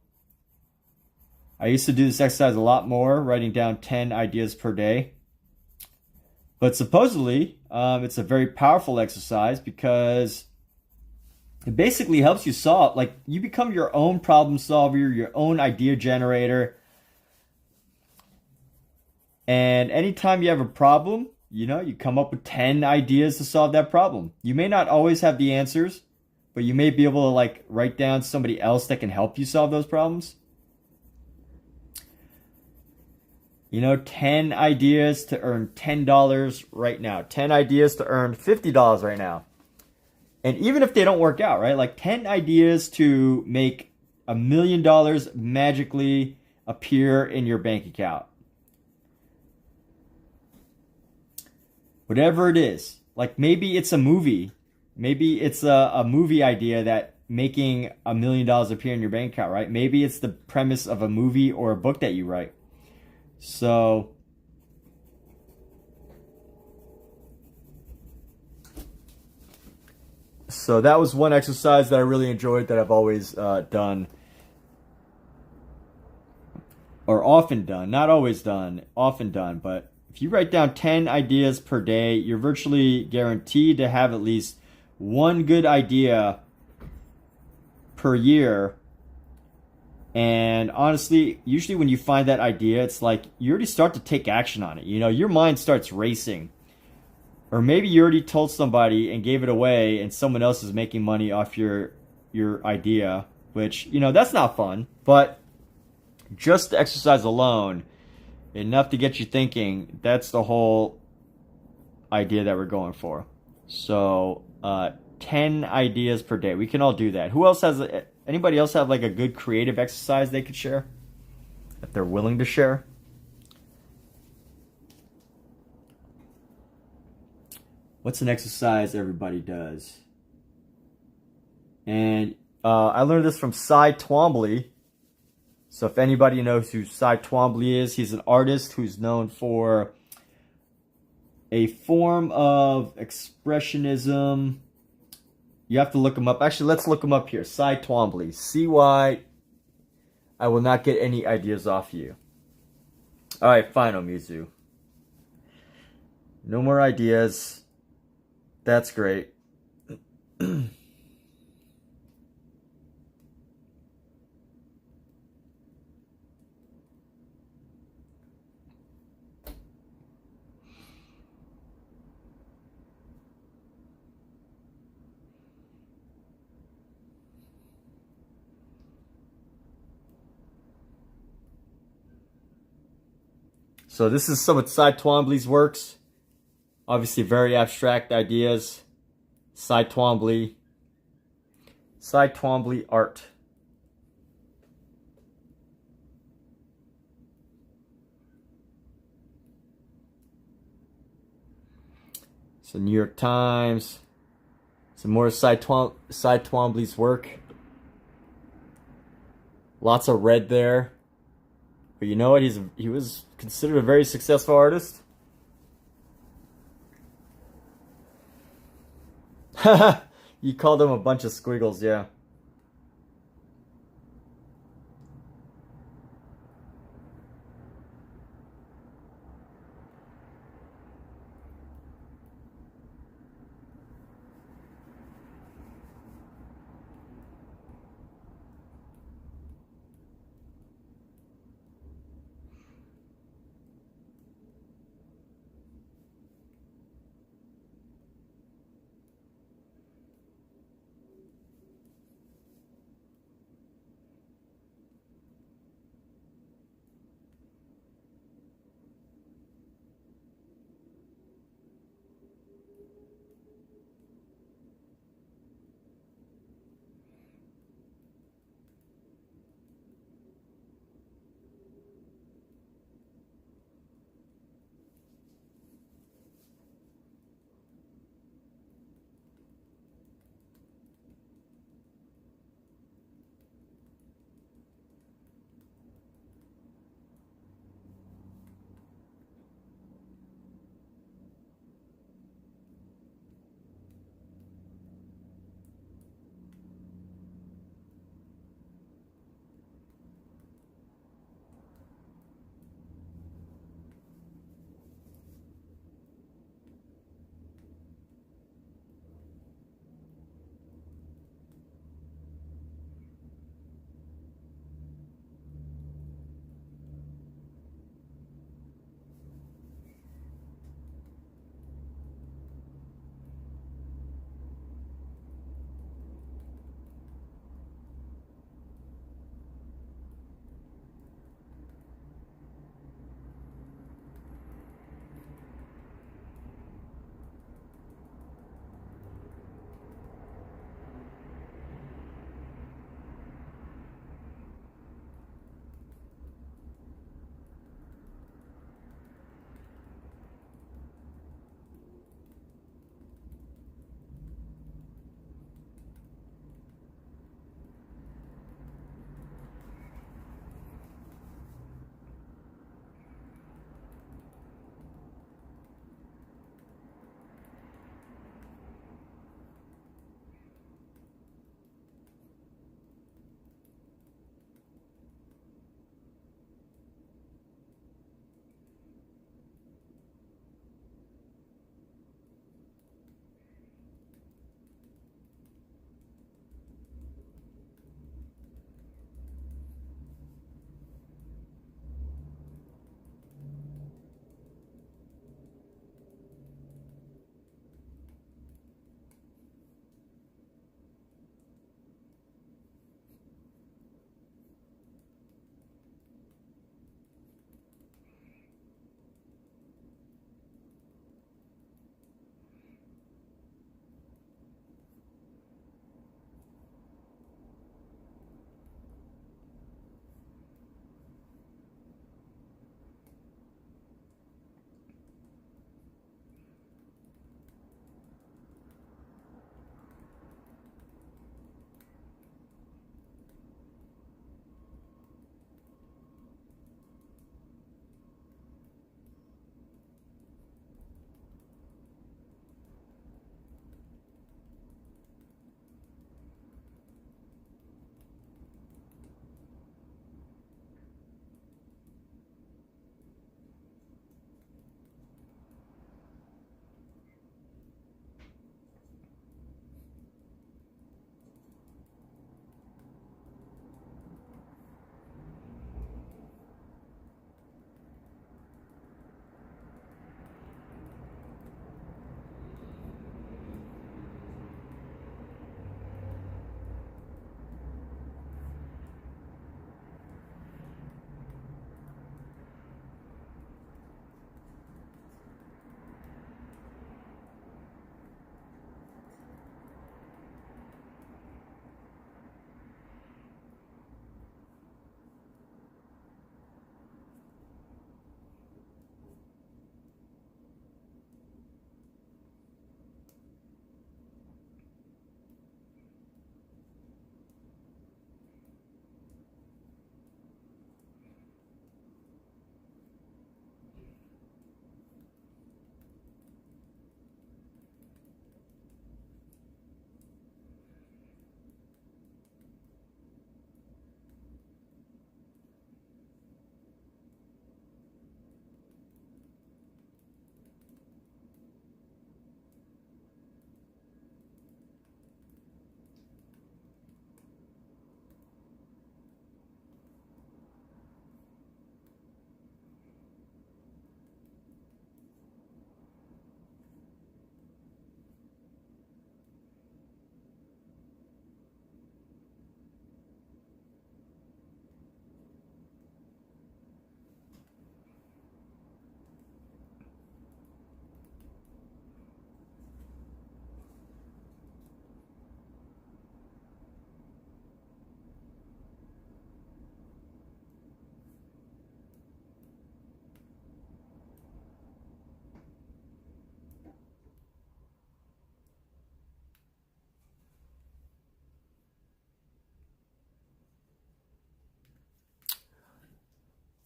I used to do this exercise a lot more, writing down 10 ideas per day. But supposedly, it's a very powerful exercise because it basically helps you solve, like you become your own problem solver, your own idea generator. And anytime you have a problem, you come up with 10 ideas to solve that problem. You may not always have the answers, but you may be able to like write down somebody else that can help you solve those problems. You know, 10 ideas to earn $10 right now. 10 ideas to earn $50 right now. And even if they don't work out, right? Like 10 ideas to make $1 million magically appear in your bank account. Whatever it is. Like maybe it's a movie. Maybe it's a movie idea that making $1 million appear in your bank account, right? Maybe it's the premise of a movie or a book that you write. So that was one exercise that I really enjoyed that I've always done. Or often done. Not always done. Often done. But if you write down 10 ideas per day, you're virtually guaranteed to have at least one good idea per year. And honestly, usually when you find that idea, it's like you already start to take action on it. You know, your mind starts racing. Or maybe you already told somebody and gave it away and someone else is making money off your idea, which, you know, that's not fun. But just the exercise alone, enough to get you thinking, that's the whole idea that we're going for. So 10 ideas per day. We can all do that. Who else has, anybody else have like a good creative exercise they could share? If they're willing to share? What's an exercise everybody does? And I learned this from Cy Twombly. So if anybody knows who Cy Twombly is, he's an artist who's known for a form of expressionism. You have to look him up. Actually, let's look him up here. Cy Twombly. CY. I will not get any ideas off you. Alright, fine, Omizu. No more ideas. That's great. So this is some of Cy Twombly's works. Obviously very abstract ideas. Cy Twombly. Cy Twombly art. So New York Times. Some more Cy Twombly's work. Lots of red there. But you know what? He was considered a very successful artist. You called them a bunch of squiggles, yeah.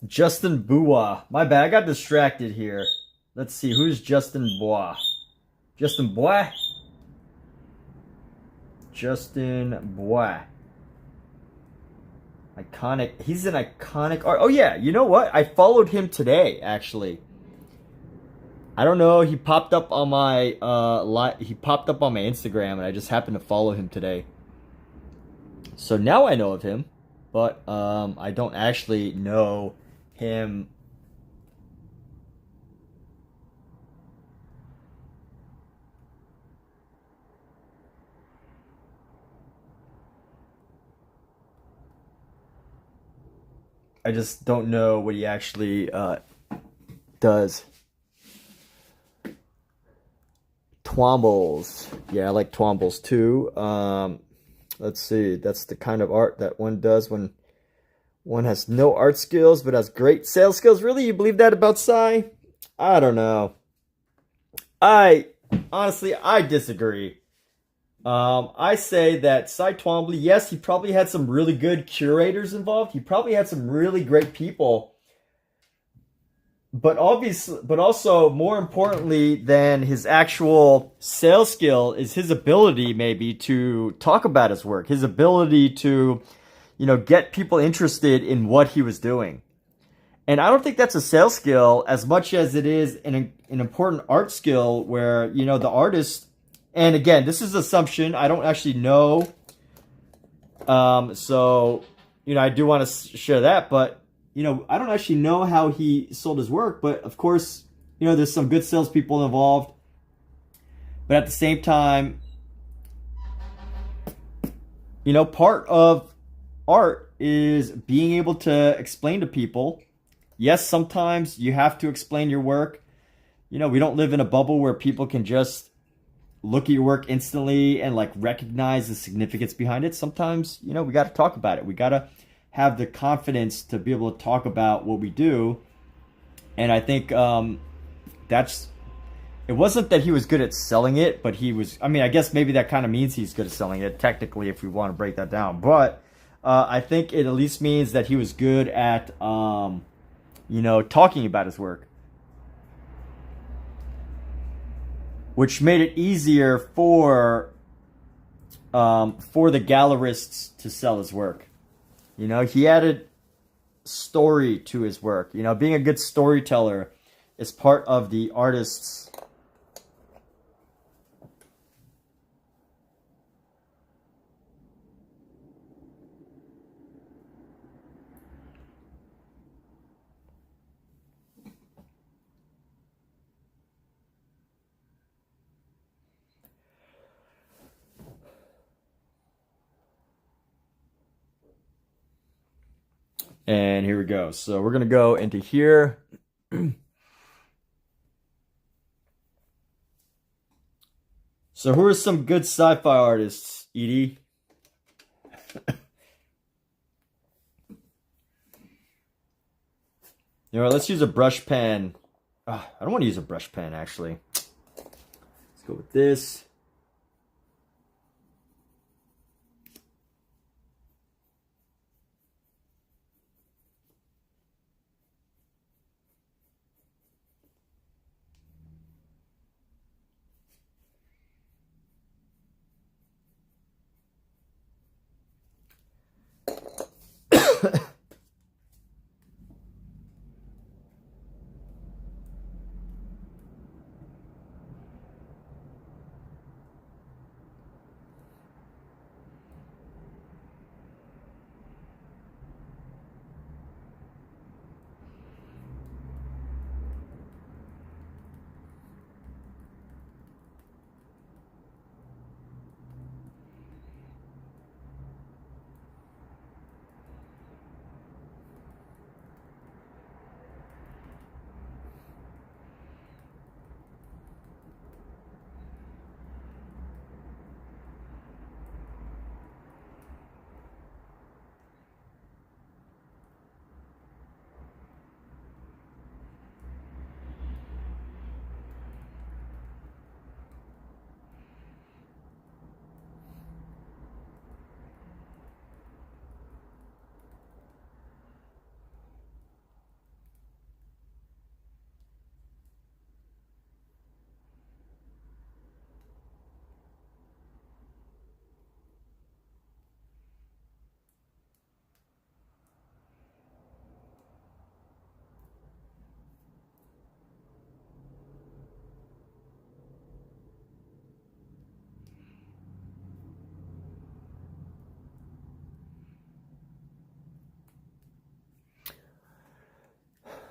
Justin Bois. My bad, I got distracted here. Let's see, who's Justin Bois? Justin Bois? Justin Bois. Iconic. He's an iconic art. Oh yeah, you know what? I followed him today, actually. I don't know, he popped up on my Instagram and I just happened to follow him today. So now I know of him, but I don't actually know him. I just don't know what he actually does. Twombles. Yeah, I like Twombles too. Let's see. That's the kind of art that one does when one has no art skills but has great sales skills. Really? You believe that about Cy? I don't know. Honestly, I disagree. I say that Cy Twombly, yes, he probably had some really good curators involved. He probably had some really great people. But also more importantly than his actual sales skill is his ability maybe to talk about his work, his ability to, get people interested in what he was doing. And I don't think that's a sales skill as much as it is an important art skill where, the artist, and again, this is assumption. I don't actually know. So, I do want to share that, but I don't actually know how he sold his work, but of course, there's some good salespeople involved. But at the same time, part of art is being able to explain to people. Yes, sometimes you have to explain your work. We don't live in a bubble where people can just look at your work instantly and recognize the significance behind it. Sometimes, we got to talk about it. We got to have the confidence to be able to talk about what we do. And I think it wasn't that he was good at selling it, but he was, I guess maybe that kind of means he's good at selling it, technically, if we want to break that down. But I think it at least means that he was good at, talking about his work. Which made it easier for the gallerists to sell his work. He added story to his work. Being a good storyteller is part of the artist's And here we go. So we're going to go into here. So who are some good sci-fi artists, Edie? Let's use a brush pen. I don't want to use a brush pen, actually. Let's go with this.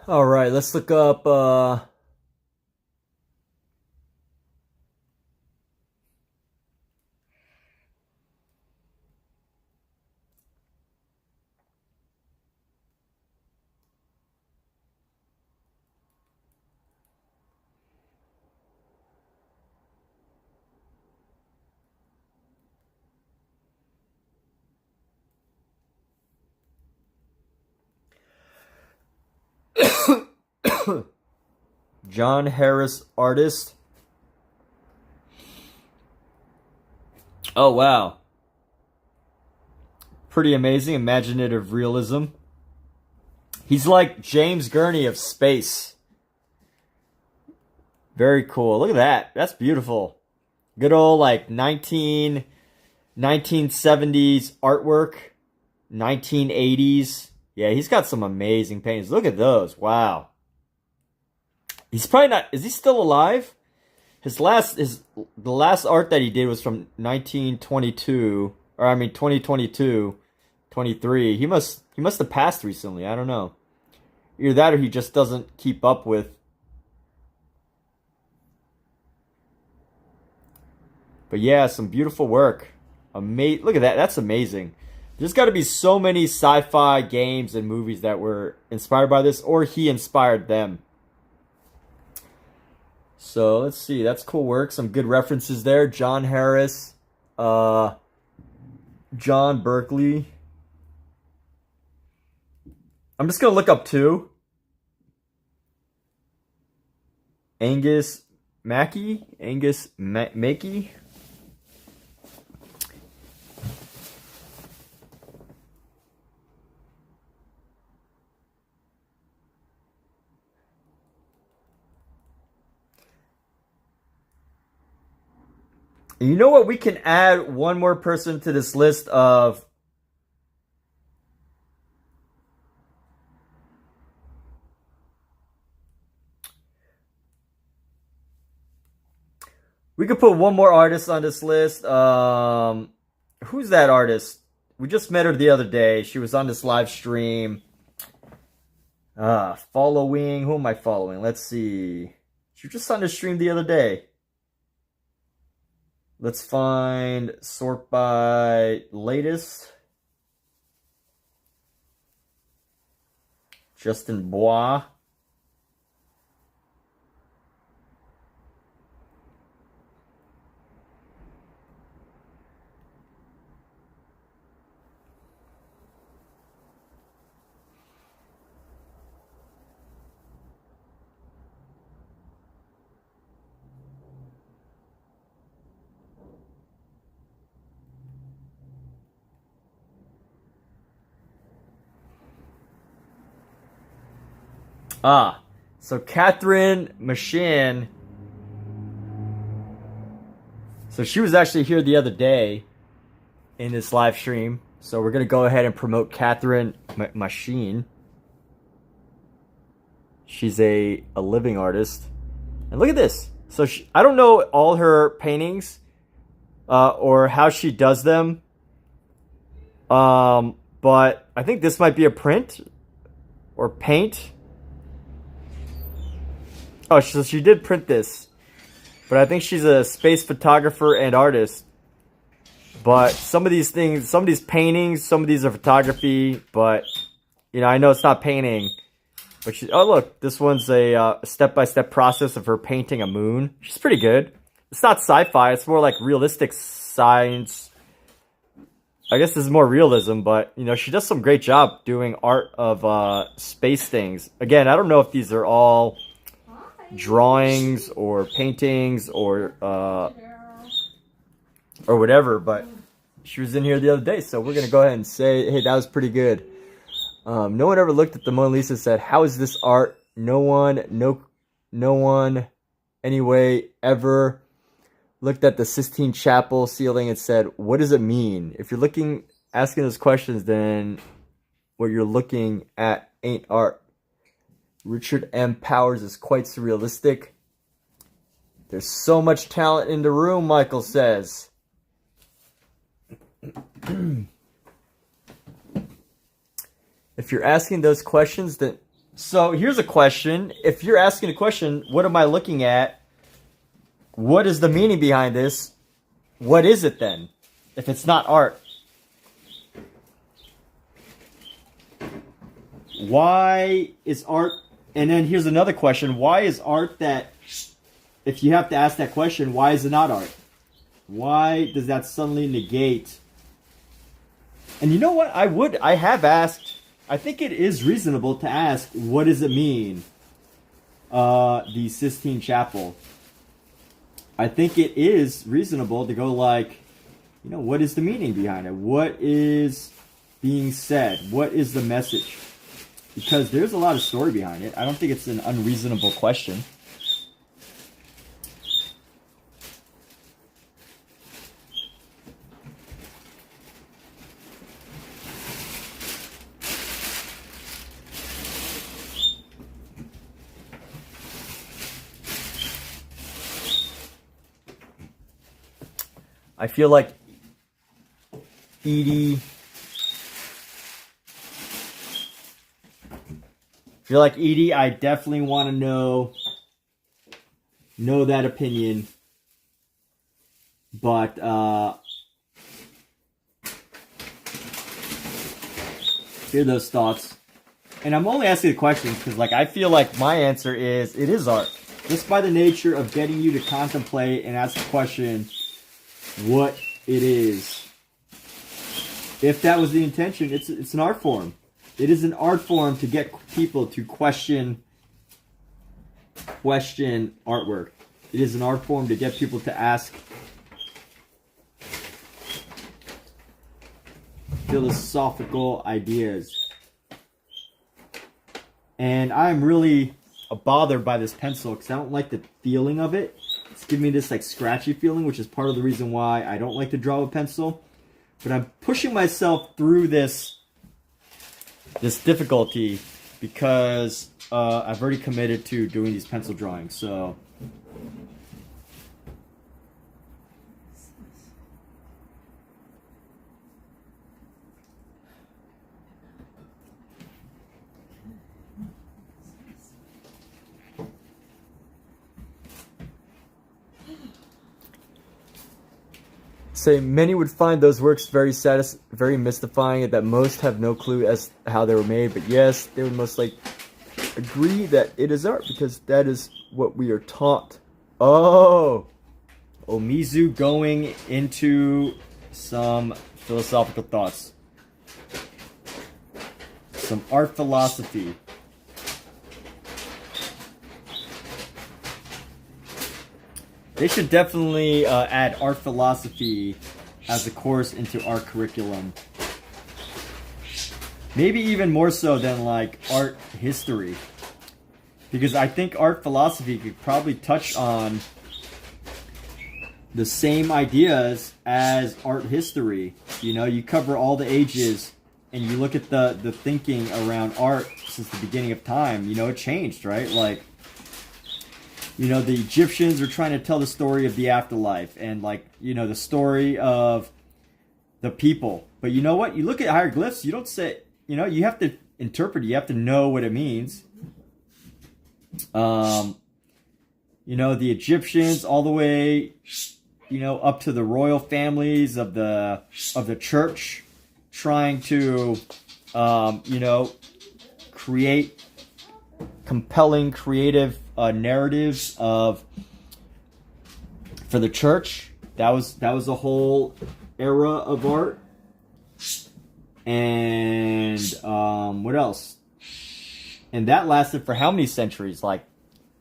All right, let's look up John Harris artist. Oh, wow. Pretty amazing. Imaginative realism. He's like James Gurney of space. Very cool. Look at that. That's beautiful. Good old like 1970s artwork. 1980s. Yeah, he's got some amazing paintings. Look at those. Wow. He's probably not... Is he still alive? The last art that he did was from 1922, or I mean 2022, 23. He must have passed recently. I don't know. Either that or he just doesn't keep up with. But yeah, some beautiful work. Look at that. That's amazing. There's got to be so many sci-fi games and movies that were inspired by this, or he inspired them. So let's see, that's cool work. Some good references there. John Harris, John Berkeley. I'm just gonna look up two. Angus Mackey. You know what? We can add one more person to this list of... We could put one more artist on this list. Who's that artist? We just met her the other day. She was on this live stream. Following. Who am I following? Let's see. She was just on the stream the other day. Let's find, sort by latest. Justin Bois. So Catherine Machin. So she was actually here the other day in this live stream. So we're going to go ahead and promote Catherine Machin. She's a living artist. And look at this. So I don't know all her paintings or how she does them. But I think this might be a print or paint. Oh, so she did print this. But I think she's a space photographer and artist. But some of these things, some of these paintings, some of these are photography. But, you know, I know it's not painting. But oh, look, this one's a step-by-step process of her painting a moon. She's pretty good. It's not sci-fi. It's more like realistic science. I guess this is more realism. But, you know, she does some great job doing art of space things. Again, I don't know if these are all... drawings or paintings or whatever, but she was in here the other day, so we're gonna go ahead and say, hey, that was pretty good. No one ever looked at the Mona Lisa and said, how is this art? No one anyway ever looked at the Sistine Chapel ceiling and said, what does it mean? If you're asking those questions, then what you're looking at ain't art. Richard M. Powers is quite surrealistic. There's so much talent in the room, Michael says. If you're asking those questions, then So here's a question. If you're asking a question, what am I looking at? What is the meaning behind this? What is it then? If it's not art. Why is art? And then here's another question. Why is art that, if you have to ask that question, why is it not art? Why does that suddenly negate? And you know what? I have asked, I think it is reasonable to ask, what does it mean? The Sistine Chapel. I think it is reasonable to go like, you know, what is the meaning behind it? What is being said? What is the message? Because there's a lot of story behind it. I don't think it's an unreasonable question. I feel like Edie. I definitely want to know that opinion, but hear those thoughts. And I'm only asking the questions because, like, I feel like my answer is it is art, just by the nature of getting you to contemplate and ask the question what it is. If that was the intention, it's an art form. It is an art form to get people to question artwork. It is an art form to get people to ask philosophical ideas. And I'm really bothered by this pencil because I don't like the feeling of it. It's giving me this like scratchy feeling, which is part of the reason why I don't like to draw with pencil. But I'm pushing myself through this difficulty because I've already committed to doing these pencil drawings. So say many would find those works very mystifying, and that most have no clue as how they were made. But yes, they would most like agree that it is art because that is what we are taught. Oh, Omizu going into some philosophical thoughts, some art philosophy. They should definitely add art philosophy as a course into our curriculum. Maybe even more so than like art history. Because I think art philosophy could probably touch on the same ideas as art history. You know, you cover all the ages and you look at the thinking around art since the beginning of time. You know, it changed, right? Like, you know, the Egyptians were trying to tell the story of the afterlife and, like, you know, the story of the people. But you know what? You look at hieroglyphs, you don't say, you know, you have to interpret it. You have to know what it means. You know, the Egyptians all the way, you know, up to the royal families of the church trying to, you know, create compelling, creative narratives for the church. That was a whole era of art. And what else? And that lasted for how many centuries? Like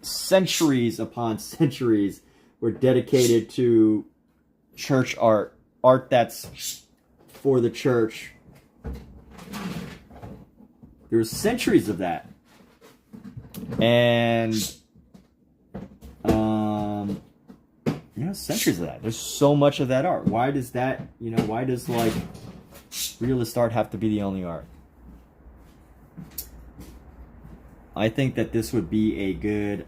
centuries upon centuries were dedicated to church art that's for the church. There's centuries of that. And you know, centuries of that. There's so much of that art. Why does that, you know, why does like realist art have to be the only art? I think that this would be a good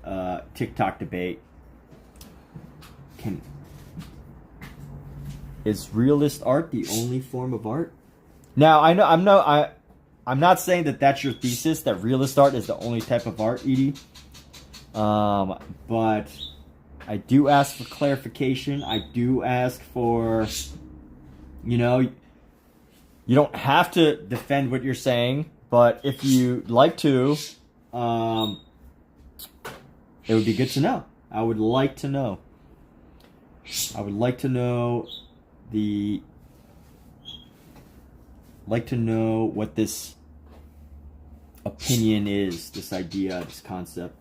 TikTok debate. Is realist art the only form of art? Now, I know I'm not saying that that's your thesis, that realist art is the only type of art, Edie. But I do ask for clarification. I do ask for, you know, you don't have to defend what you're saying, but if you'd like to, it would be good to know. I would like to know. I would like to know what this opinion is, this idea, this concept.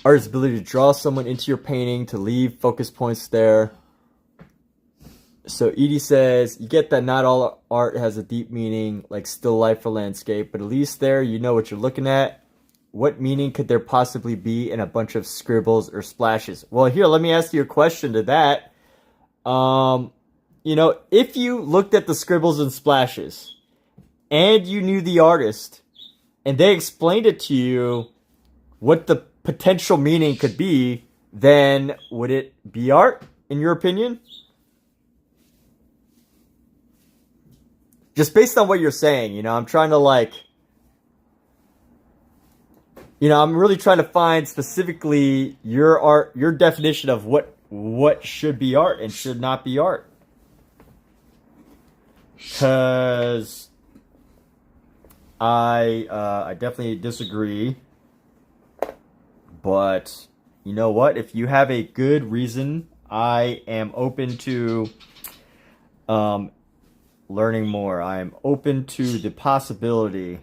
Artist's ability to draw someone into your painting, to leave focus points there. So Edie says, you get that not all art has a deep meaning, like still life or landscape, but at least there you know what you're looking at. What meaning could there possibly be in a bunch of scribbles or splashes? Well, here, let me ask you a question to that. You know, if you looked at the scribbles and splashes, and you knew the artist, and they explained it to you, what the potential meaning could be, then would it be art, in your opinion? Just based on what you're saying, you know, I'm trying to I'm really trying to find specifically your definition of what should be art and should not be art. Because I definitely disagree. But you know what? If you have a good reason, I am open to learning more. I am open to the possibility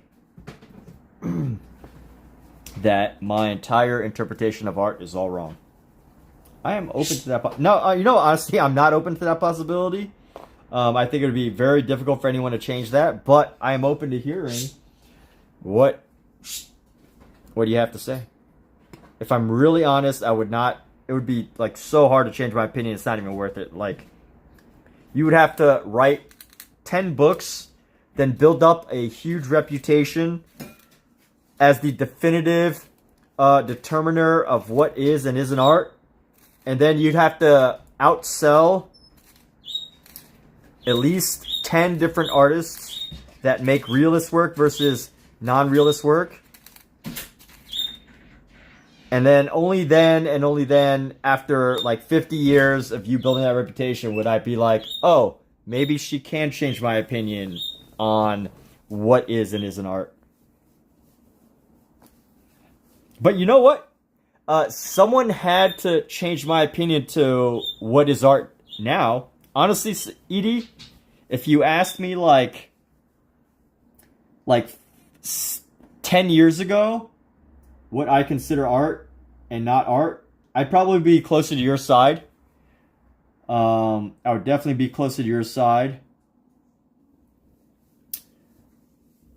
that my entire interpretation of art is all wrong. I am open to that. No, you know, honestly, I'm not open to that possibility. I think it would be very difficult for anyone to change that. But I am open to hearing what do you have to say. If I'm really honest, I would not. It would be like so hard to change my opinion. It's not even worth it. Like, you would have to write 10 books, then build up a huge reputation as the definitive determiner of what is and isn't art. And then you'd have to outsell at least 10 different artists that make realist work versus non-realist work. And then only then, after like 50 years of you building that reputation, would I be like, oh, maybe she can change my opinion on what is and isn't art. But you know what? Someone had to change my opinion to what is art now. Honestly, Edie, if you asked me like 10 years ago what I consider art and not art, I'd probably be closer to your side. I would definitely be closer to your side.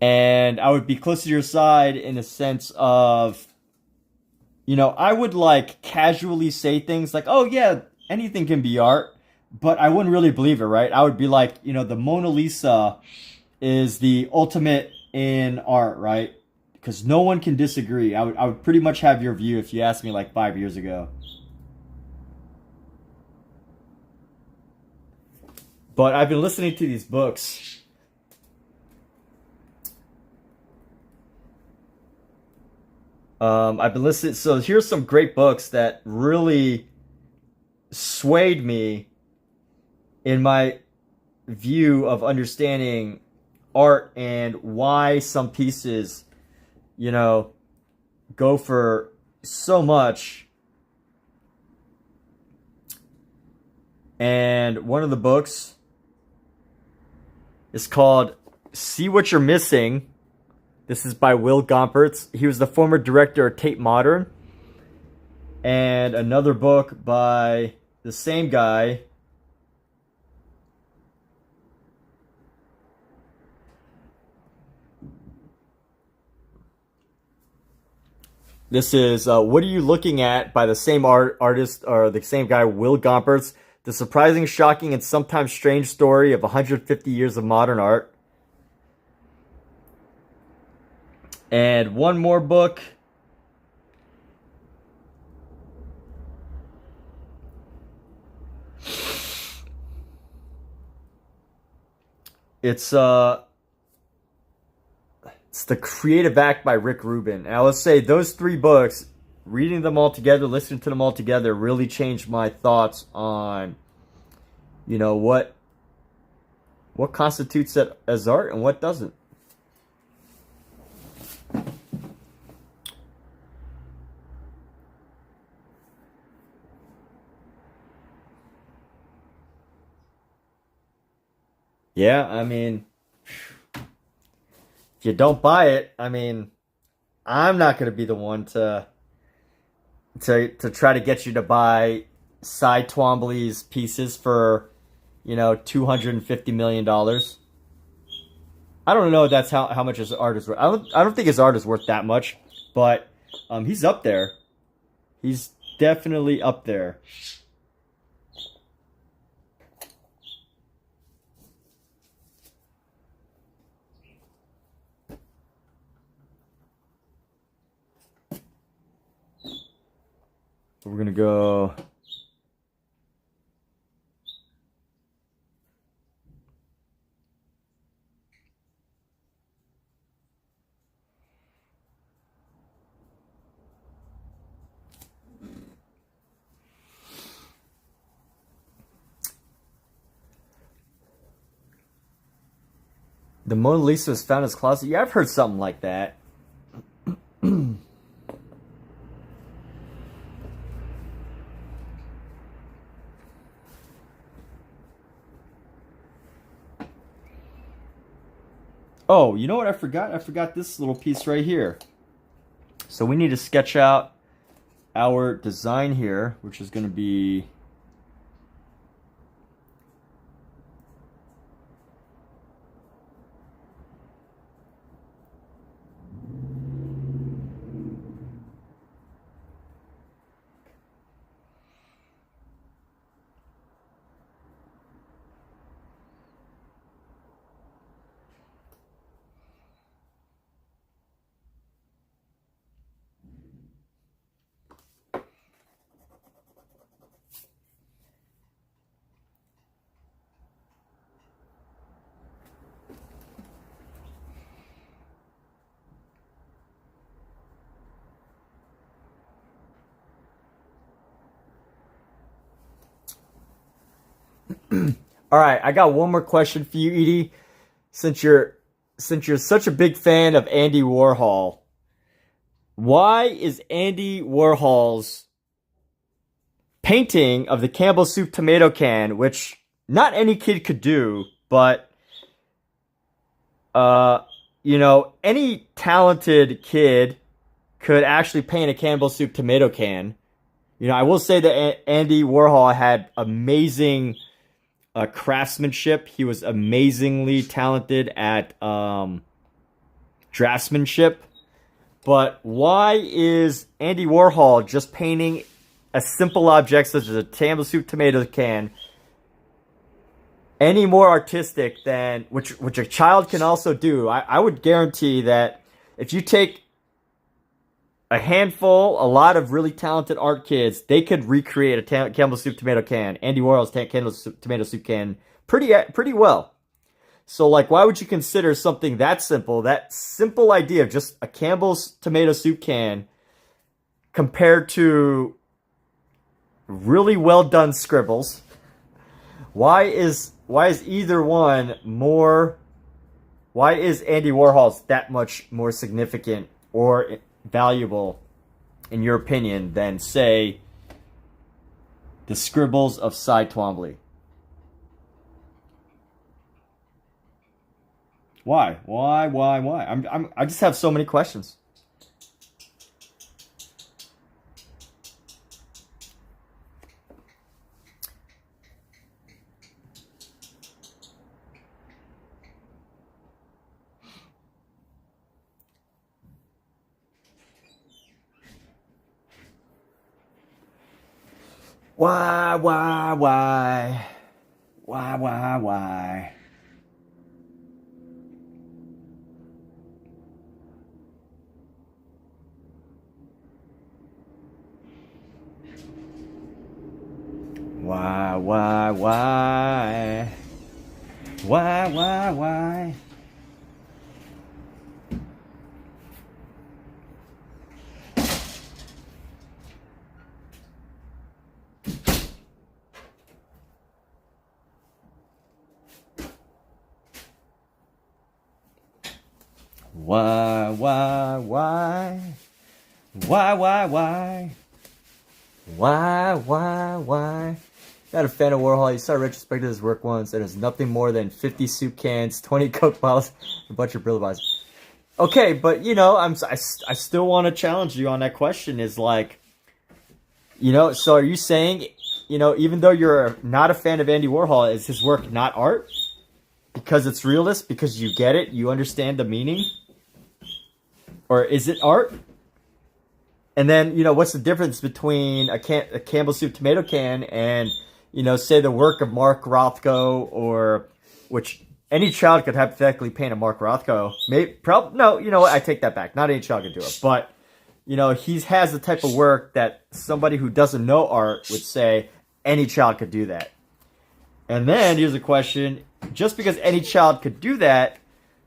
And I would be closer to your side in the sense of, you know, I would like casually say things like, oh yeah, anything can be art, but I wouldn't really believe it, right? I would be like, you know, the Mona Lisa is the ultimate in art, right? Because no one can disagree. I would pretty much have your view if you asked me like 5 years ago. But I've been listening to these books. I've been listening. So here's some great books that really swayed me in my view of understanding art and why some pieces, you know, go for so much. And one of the books is called See What You're Missing. This is by Will Gompertz. He was the former director of Tate Modern. And another book by the same guy. This is What Are You Looking At by the same artist, or the same guy, Will Gompertz. The surprising, shocking, and sometimes strange story of 150 years of modern art. And one more book. It's The Creative Act by Rick Rubin. And I would say those 3 books, reading them all together, listening to them all together, really changed my thoughts on, what constitutes it as art and what doesn't. Yeah, I mean, if you don't buy it, I mean, I'm not going to be the one to try to get you to buy Cy Twombly's pieces for, $250 million. I don't know if that's how much his art is worth. I don't think his art is worth that much, but he's up there. He's definitely up there. We're going to go... The Mona Lisa was found in his closet. Yeah, I've heard something like that. Oh, you know what I forgot? I forgot this little piece right here. So we need to sketch out our design here, which is going to be... All right, I got one more question for you, Edie. Since you're such a big fan of Andy Warhol, why is Andy Warhol's painting of the Campbell Soup tomato can, which not any kid could do, but any talented kid could actually paint a Campbell Soup tomato can. I will say that Andy Warhol had amazing craftsmanship. He was amazingly talented at draftsmanship. But why is Andy Warhol just painting a simple object such as a Campbell Soup tomato can any more artistic than which a child can also do? I would guarantee that if you take a lot of really talented art kids, they could recreate a Campbell Soup tomato can, Andy Warhol's Campbell tomato soup can, pretty well. So, why would you consider something that simple idea of just a Campbell's tomato soup can compared to really well done scribbles? Why is either one more? Why is Andy Warhol's that much more significant or valuable, in your opinion, than, say, the scribbles of Cy Twombly? Why? I just have so many questions. Why? Why? Why? Why? Why? Why? Why? Why, why, why? Why, why, why? Why? Not a fan of Warhol. He saw a retrospective of his work once, and it's nothing more than 50 soup cans, 20 Coke bottles, a bunch of Brillo bottles. Okay, but you know, I still want to challenge you on that question. Is like, you know, so are you saying, you know, even though you're not a fan of Andy Warhol, is his work not art? Because it's realist? Because you get it? You understand the meaning? Or is it art? And then, you know, what's the difference between a Campbell Soup tomato can and, you know, say the work of Mark Rothko, or which any child could hypothetically paint a Mark Rothko. No, you know what? I take that back. Not any child could do it. But, you know, he has the type of work that somebody who doesn't know art would say any child could do that. And then here's a question. Just because any child could do that,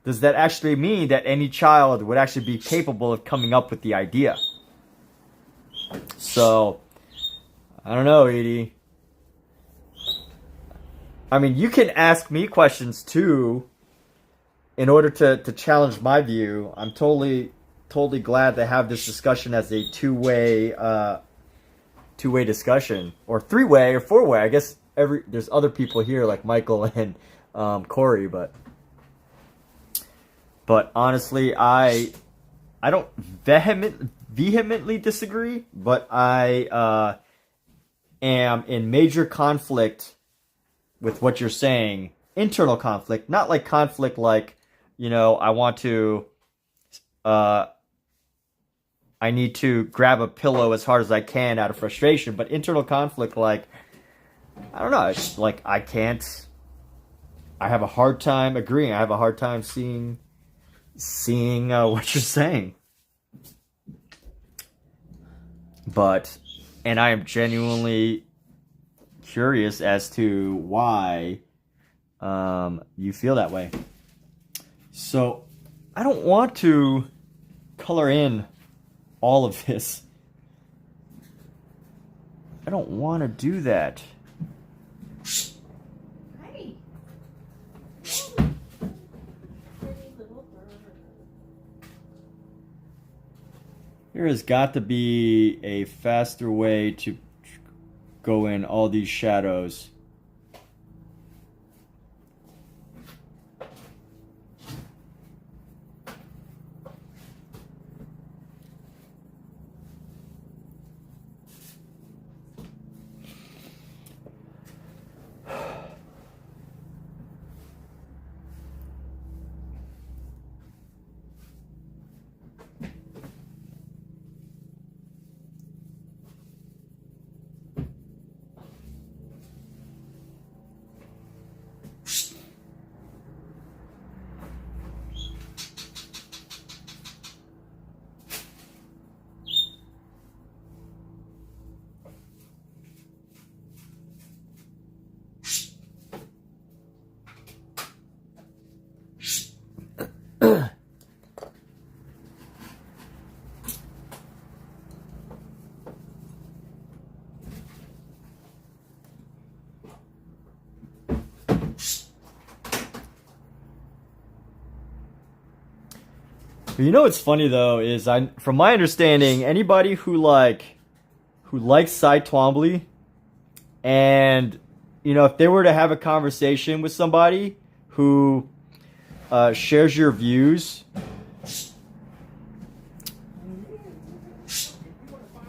does that actually mean that any child would actually be capable of coming up with the idea? So, I don't know, Edie. I mean, you can ask me questions too in order to challenge my view. I'm totally glad to have this discussion as a two-way discussion, or three-way or four-way. I guess there's other people here like Michael and Corey, but honestly, I don't vehemently disagree, but I am in major conflict with what you're saying. Internal conflict, not like conflict like, you know, I need to grab a pillow as hard as I can out of frustration, but internal conflict like, I don't know, it's like I have a hard time agreeing. I have a hard time seeing what you're saying. And I am genuinely curious as to why you feel that way. So I don't want to color in all of this. I don't want to do that. Hi. Pretty little bird. There has got to be a faster way to go in all these shadows. You know what's funny though is from my understanding, anybody who likes Cy Twombly, and you know, if they were to have a conversation with somebody who shares your views,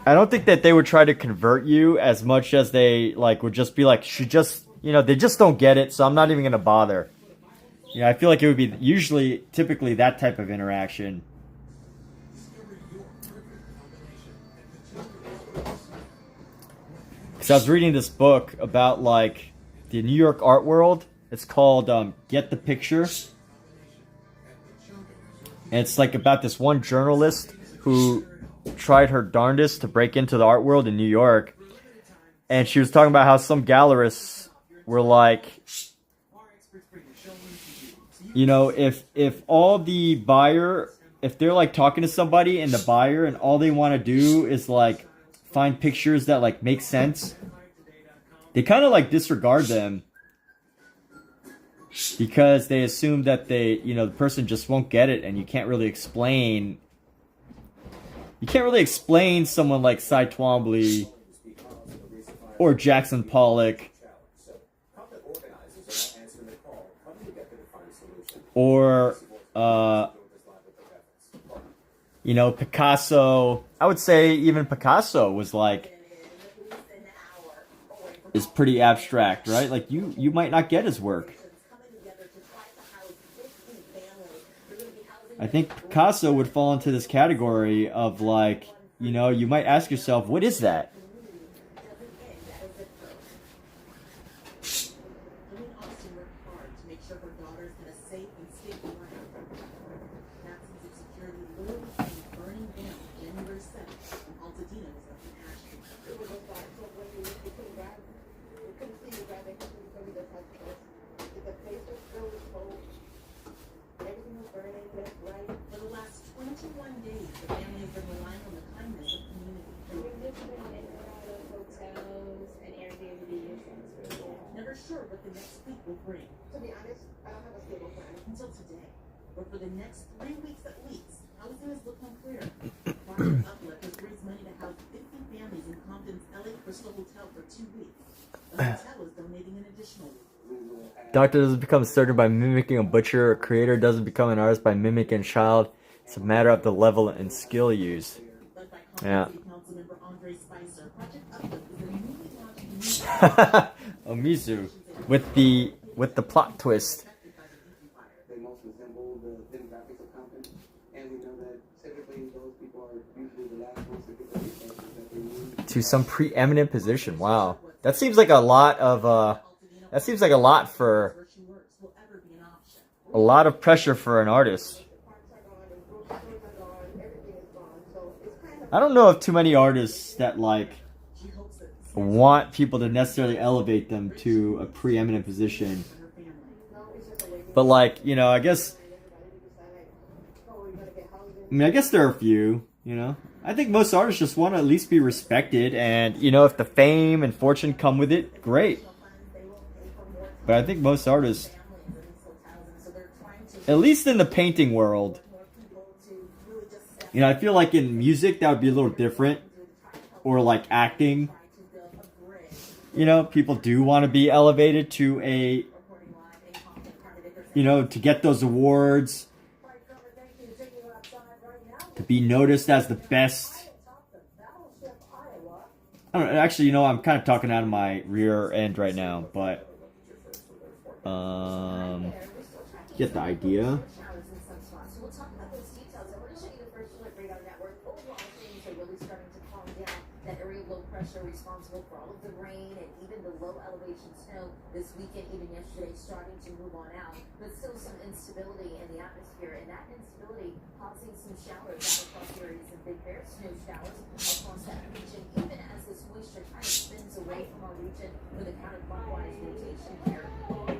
I don't think that they would try to convert you as much as they would just be like, they just don't get it, so I'm not even gonna bother. Yeah, I feel like it would be typically that type of interaction. Because I was reading this book about the New York art world. It's called Get the Picture. And it's about this one journalist who tried her darndest to break into the art world in New York. and she was talking about how some gallerists were like, you know, if all the buyer, if they're like talking to somebody and the buyer and all they want to do is like find pictures that like make sense, they kind of like disregard them because they assume that they, you know, the person just won't get it, and you can't really explain someone like Cy Twombly or Jackson Pollock or you know, Picasso. I would say even Picasso was like, is pretty abstract, right? Like you might not get his work. I think Picasso would fall into this category of like, you know, you might ask yourself, what is that? Sure what the next week will bring. To be honest, I don't have a stable plan until today. But for the next 3 weeks at least, housing is looking clear. Project Uplift has raised money to house 50 families in Compton's LA Crystal Hotel for 2 weeks. The hotel is donating an additional week. Doctor doesn't become a surgeon by mimicking a butcher. A creator doesn't become an artist by mimicking a child. It's a matter of the level and skill used. Yeah. Omizu with the plot twist. They most resemble the demographics of Compton, and we know that typically those people are usually the last ones to get the resources that they need. To some preeminent position. Wow, that seems like a lot of that seems like a lot for a lot of pressure for an artist. I don't know of too many artists that like want people to necessarily elevate them to a preeminent position. But like, you know, I guess there are a few, you know. I think most artists just want to at least be respected, and you know, if the fame and fortune come with it, great. But I think most artists, at least in the painting world, you know, I feel like in music that would be a little different, or like acting. You know, people do want to be elevated to a, you know, to get those awards, to be noticed as the best. I don't know, actually, you know, I'm kind of talking out of my rear end right now, but get the idea. Responsible for all of the rain and even the low elevation snow this weekend, even yesterday, starting to move on out, but still some instability in the atmosphere, and that instability causing some showers out across areas of Big Bear, snow showers across that region, even as this moisture kind of spins away from our region with a counterclockwise rotation here.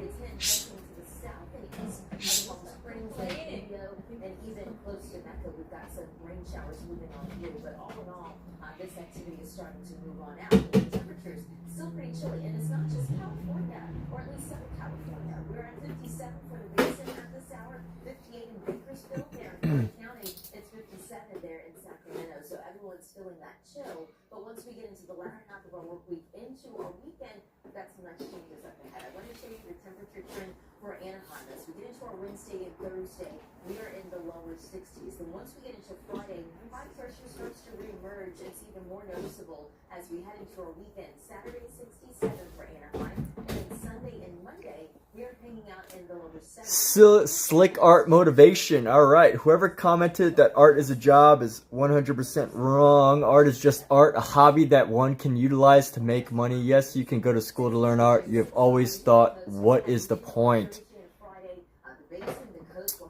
It's then heading to the south and east of Palm Springs, Lake Indio, and even close to Mecca. We've got some rain showers moving on through, but all in all, this activity is starting to move on out. The temperatures still pretty chilly, and it's not just California, or at least Southern California. We're at 57 for the basin at this hour, 58 in Bakersfield there in Orange County. It's 57 there in Sacramento, so everyone's feeling that chill. But once we get into the latter half of our work week, into our weekend, we've got some nice changes up ahead. I want to show you the temperature trend for Anaheim. As we get into our Wednesday and Thursday, we are in the lower 60s. Then once we get into Friday, high pressure starts to reemerge. It's even more noticeable as we head into our weekend. Saturday, 67 for Anaheim. And then Sunday and Monday, we are hanging out in the lower 70s. Slick art motivation. All right. Whoever commented that art is a job is 100% wrong. Art is just art, a hobby that one can utilize to make money. Yes, you can go to school to learn art. You have always thought, what is the point?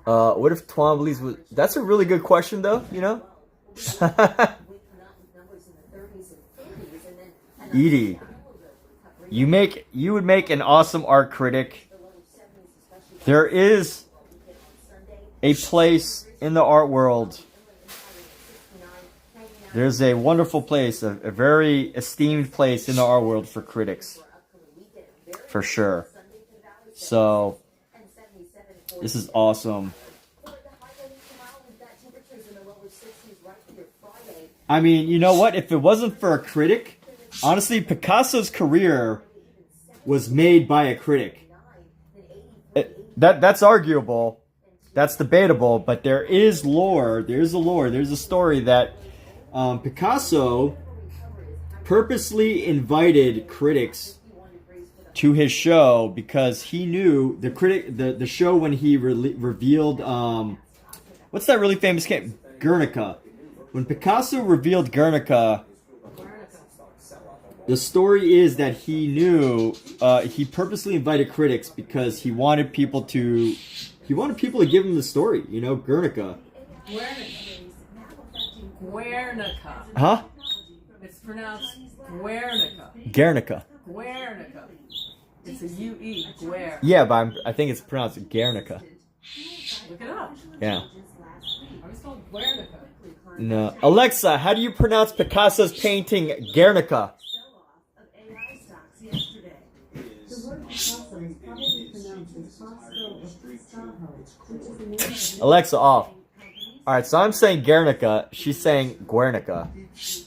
What if Twombly's was... That's a really good question, though, you know? Edie. You would make an awesome art critic. There is a place in the art world. There's a wonderful place, a very esteemed place in the art world for critics. For sure. So, this is awesome. I mean, you know what? If it wasn't for a critic, honestly, Picasso's career was made by a critic. That's arguable. That's debatable. But there is lore. There's a story that Picasso purposely invited critics to his show because he knew the show when he revealed what's that really famous game? Guernica. When Picasso revealed Guernica, the story is that he knew he purposely invited critics because he wanted people to give him the story. You know, Guernica. Guernica. Huh? It's pronounced Guernica. Guernica. Guernica. It's a U-E. Guer. Yeah, but I think it's pronounced Guernica. Look it up. Yeah. I was told Guernica. No. Alexa, how do you pronounce Picasso's painting Guernica? The word Picasso is probably pronounced as Fosco or Pistaho, which is the name of the Alexa, off. Alright, so I'm saying Guernica. She's saying Guernica.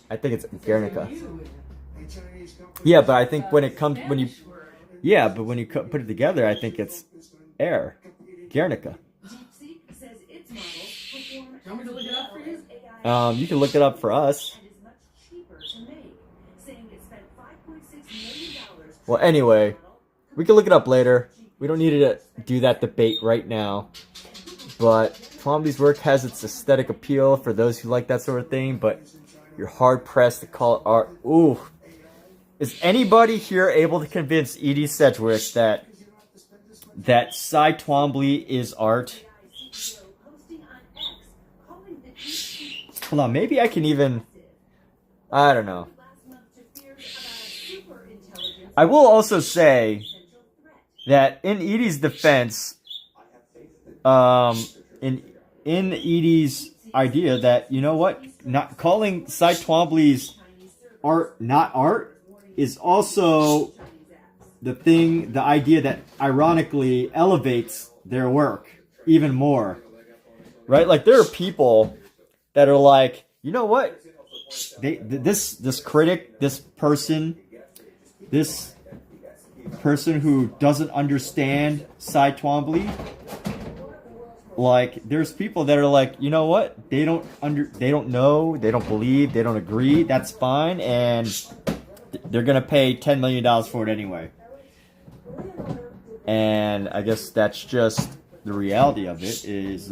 I think it's Guernica. Yeah, but I think when you put it together, I think it's air. Guernica. DeepSeek says its models perform Do you want me to look it up for you? You can look it up for us. and is much cheaper to make, saying it spent $5.6 million. Well, anyway, we can look it up later. We don't need to do that debate right now. But Twombly's work has its aesthetic appeal for those who like that sort of thing, but you're hard-pressed to call it art. Ooh. Is anybody here able to convince Edie Sedgwick that Cy Twombly is art? Hold on, maybe I can even... I don't know. I will also say that in Edie's defense, in Edie's idea that, you know what, not calling Cy Twombly's art not art is also the idea that ironically elevates their work even more, right? Like there are people that are like, you know what, this critic, this person who doesn't understand Cy Twombly, like there's people that are like, you know what, they don't know, they don't believe, they don't agree, that's fine, and they're gonna pay $10 million for it anyway. And I guess that's just the reality of it is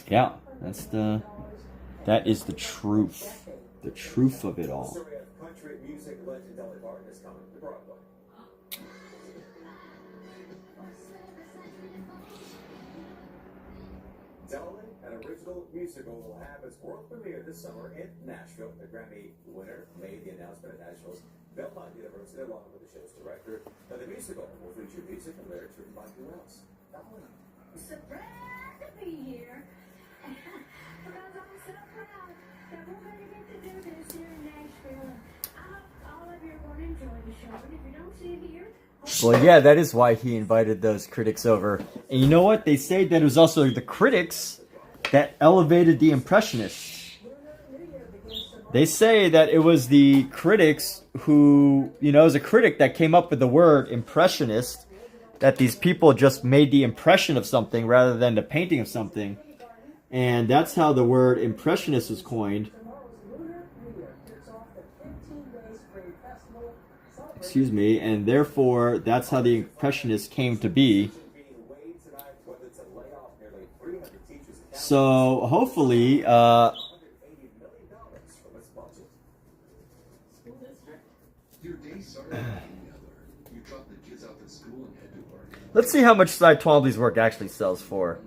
yeah, that is the truth of it all. Gentlemen, an original musical will have its world premiere this summer in Nashville. The Grammy winner made the announcement at Nashville's Belmont University along with the show's director. Now, the musical will feature music and lyrics written by who else? Surprised to be here. Because I'm so proud that we're going to get to do this here in Nashville. I hope all of you are going to enjoy the show. And if you don't see it here, Well, yeah, that is why he invited those critics over. And you know what? They say that it was also the critics that elevated the Impressionists. They say that it was the critics who, you know, it was a critic that came up with the word impressionist, that these people just made the impression of something rather than the painting of something. And that's how the word impressionist was coined. Excuse me, and therefore that's how the Impressionists came to be. So hopefully, let's see how much Cy Twombly's work actually sells for.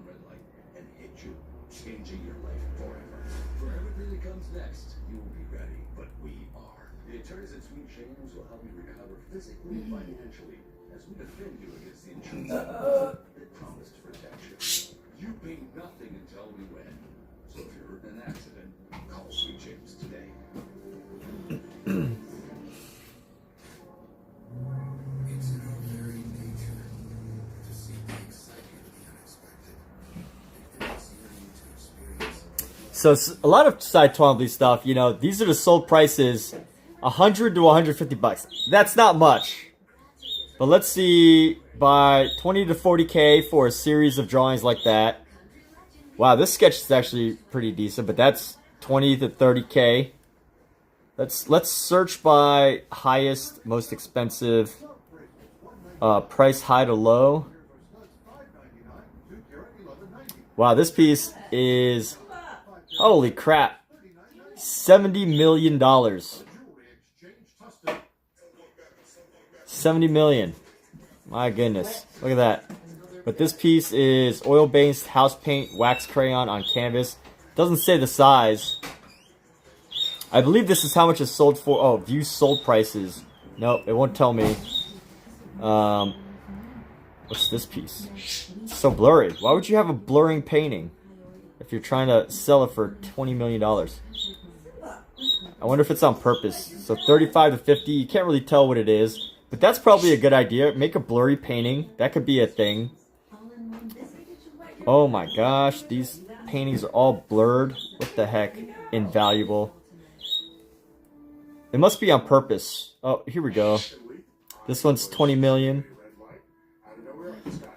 physically and financially, as we defend you against the insurance companies that promise to protect you. You pay nothing until we win. So if you're in an accident, call Sweet James today. It's in our very nature to seek the excitement of the unexpected. It is yearning to experience. So a lot of Cy Twombly stuff, you know, these are the sold prices, 100 to 150 bucks. That's not much. But let's see, by 20 to 40K for a series of drawings like that. Wow, this sketch is actually pretty decent, but that's 20 to 30K. Let's search by highest, most expensive, price high to low. Wow, this piece is, holy crap, $70 million. 70 million. My goodness, look at that. But this piece is oil-based house paint wax crayon on canvas. Doesn't say the size. I believe this is how much it's sold for. Oh, view sold prices. Nope, it won't tell me. What's this piece? It's so blurry. Why would you have a blurring painting if you're trying to sell it for $20 million? I wonder if it's on purpose. So 35 to 50, you can't really tell what it is. But that's probably a good idea. Make a blurry painting. That could be a thing. Oh my gosh, these paintings are all blurred. What the heck? Invaluable. It must be on purpose. Oh, here we go. This one's 20 million. Out of nowhere, I just got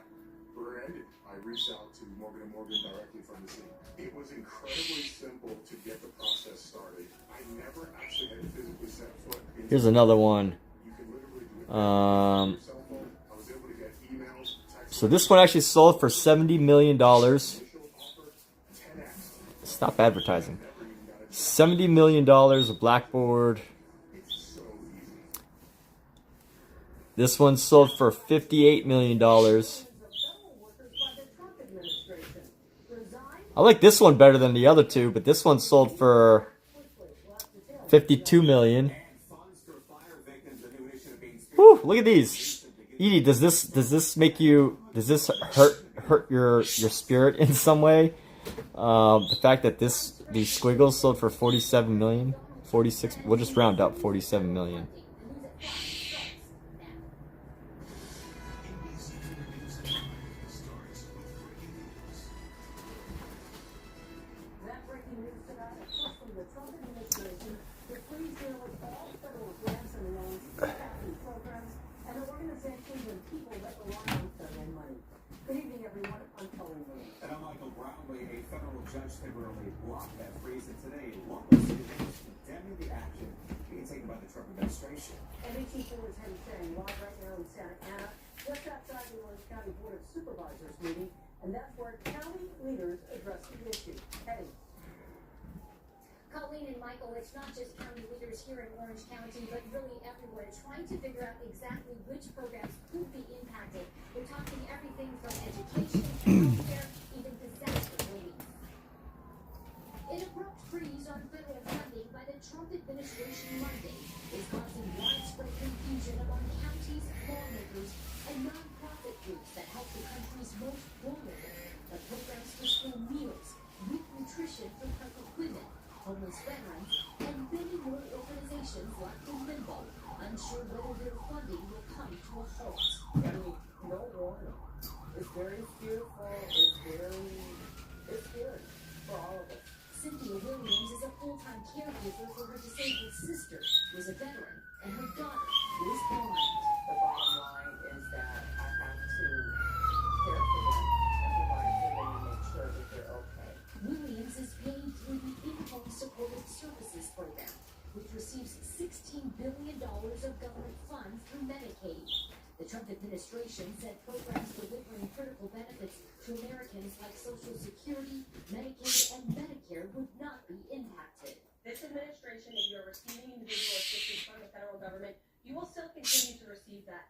branded. I reached out to Morgan & Morgan directly from the scene. It was incredibly simple to get the process started. I never actually had to physically set foot in. Here's another one. You can literally do it on your cell phone. I was able to get emails, text. So this one actually sold for $70 million. Stop advertising. $70 million, a blackboard. This one sold for $58 million. I like this one better than the other two, but this one sold for $52 million. Whew, look at these. Edie, does this make you, does this hurt your spirit in some way? The fact that these squiggles sold for 47 million, 46, we'll just round up, 47 million. That breaking news tonight, a push from the Trump administration to freeze nearly all federal grants and loans, capital programs, and organizations and people that rely on federal money. Good evening, everyone. I'm Colleen Williams. And I'm Michael Brownlee. A federal judge temporarily blocked that freeze, and today local citizens condemning the action being taken by the Trump administration. NBC4 is heading live right now in Santa Ana, just outside the Orange County Board of Supervisors meeting, and that's where county leaders address the issue. Hey. Colleen and Michael, it's not just county leaders here in Orange County, but really everywhere, trying to figure out exactly which programs could be impacted. We're talking everything from education, healthcare, even disaster relief. An abrupt freeze on federal funding by the Trump administration Monday is causing widespread confusion among counties, lawmakers, and nonprofit groups that help the country's most vulnerable. The programs for school meals, youth nutrition for health equipment, homeless veterans, and many more organizations left in limbo, unsure whether their funding will come to a halt. I mean, no warning. It's very fearful. It's scary for all of us. Cynthia Williams is a full-time caregiver for her disabled sister, who is a veteran, and her daughter, who is blind. The bottom line is that I have to care for them and provide for them and make sure that they're okay. Williams is paid through the In-Home Supportive Services Program, which receives $16 billion of government funds through Medicaid. The Trump administration said programs delivering critical benefits to Americans like Social Security, Medicaid, and Medicare would not be impacted. This administration, if you are receiving individual assistance from the federal government, you will still continue to receive that.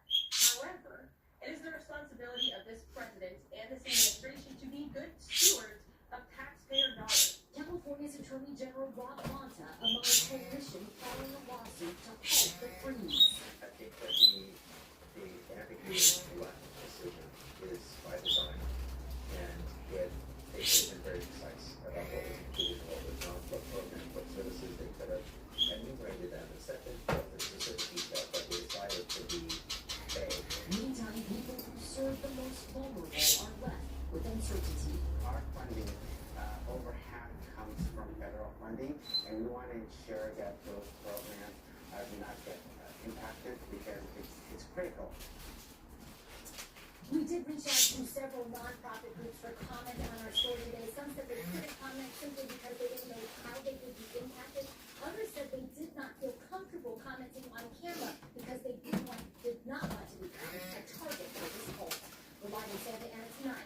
However, it is the responsibility of this president and this administration to be good stewards of taxpayer dollars. California's Attorney General Rob Bonta among a coalition filing a lawsuit to halt the freeze. I think that the sure that those programs do not get impacted because it's critical. We did reach out to several nonprofit groups for comment on our story today. Some said they couldn't comment simply because they didn't know how they would be impacted. Others said they did not feel comfortable commenting on camera because they did not want to become a target for this poll. We're live in Santa Ana tonight.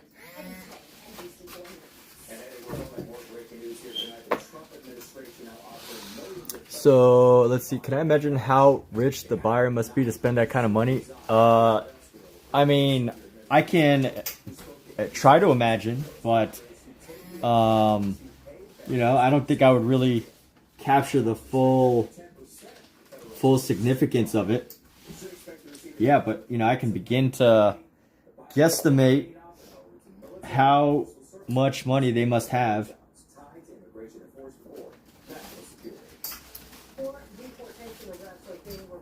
NBC4 News. And we're looking at more breaking news here tonight. The Trump administration now offering millions of So let's see. Can I imagine how rich the buyer must be to spend that kind of money? I mean, I can try to imagine, but you know, I don't think I would really capture the full significance of it. Yeah, but you know, I can begin to guesstimate how much money they must have.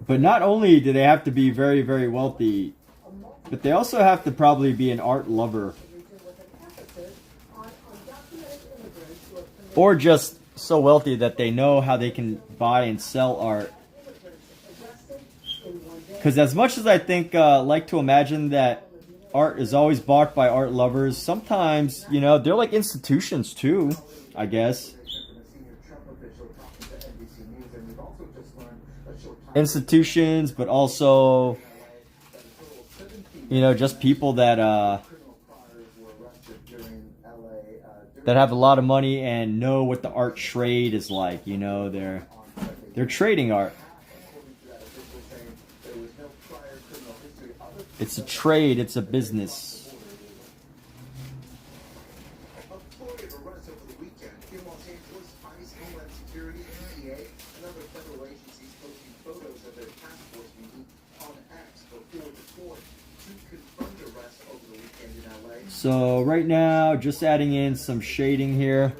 But not only do they have to be very, very wealthy, but they also have to probably be an art lover. Or just so wealthy that they know how they can buy and sell art. Because as much as I think, like to imagine that art is always bought by art lovers, sometimes, you know, they're like institutions too, I guess. Institutions, but also, you know, just people that that have a lot of money and know what the art trade is like. You know, they're trading art. It's a trade. It's a business. So right now, just adding in some shading here.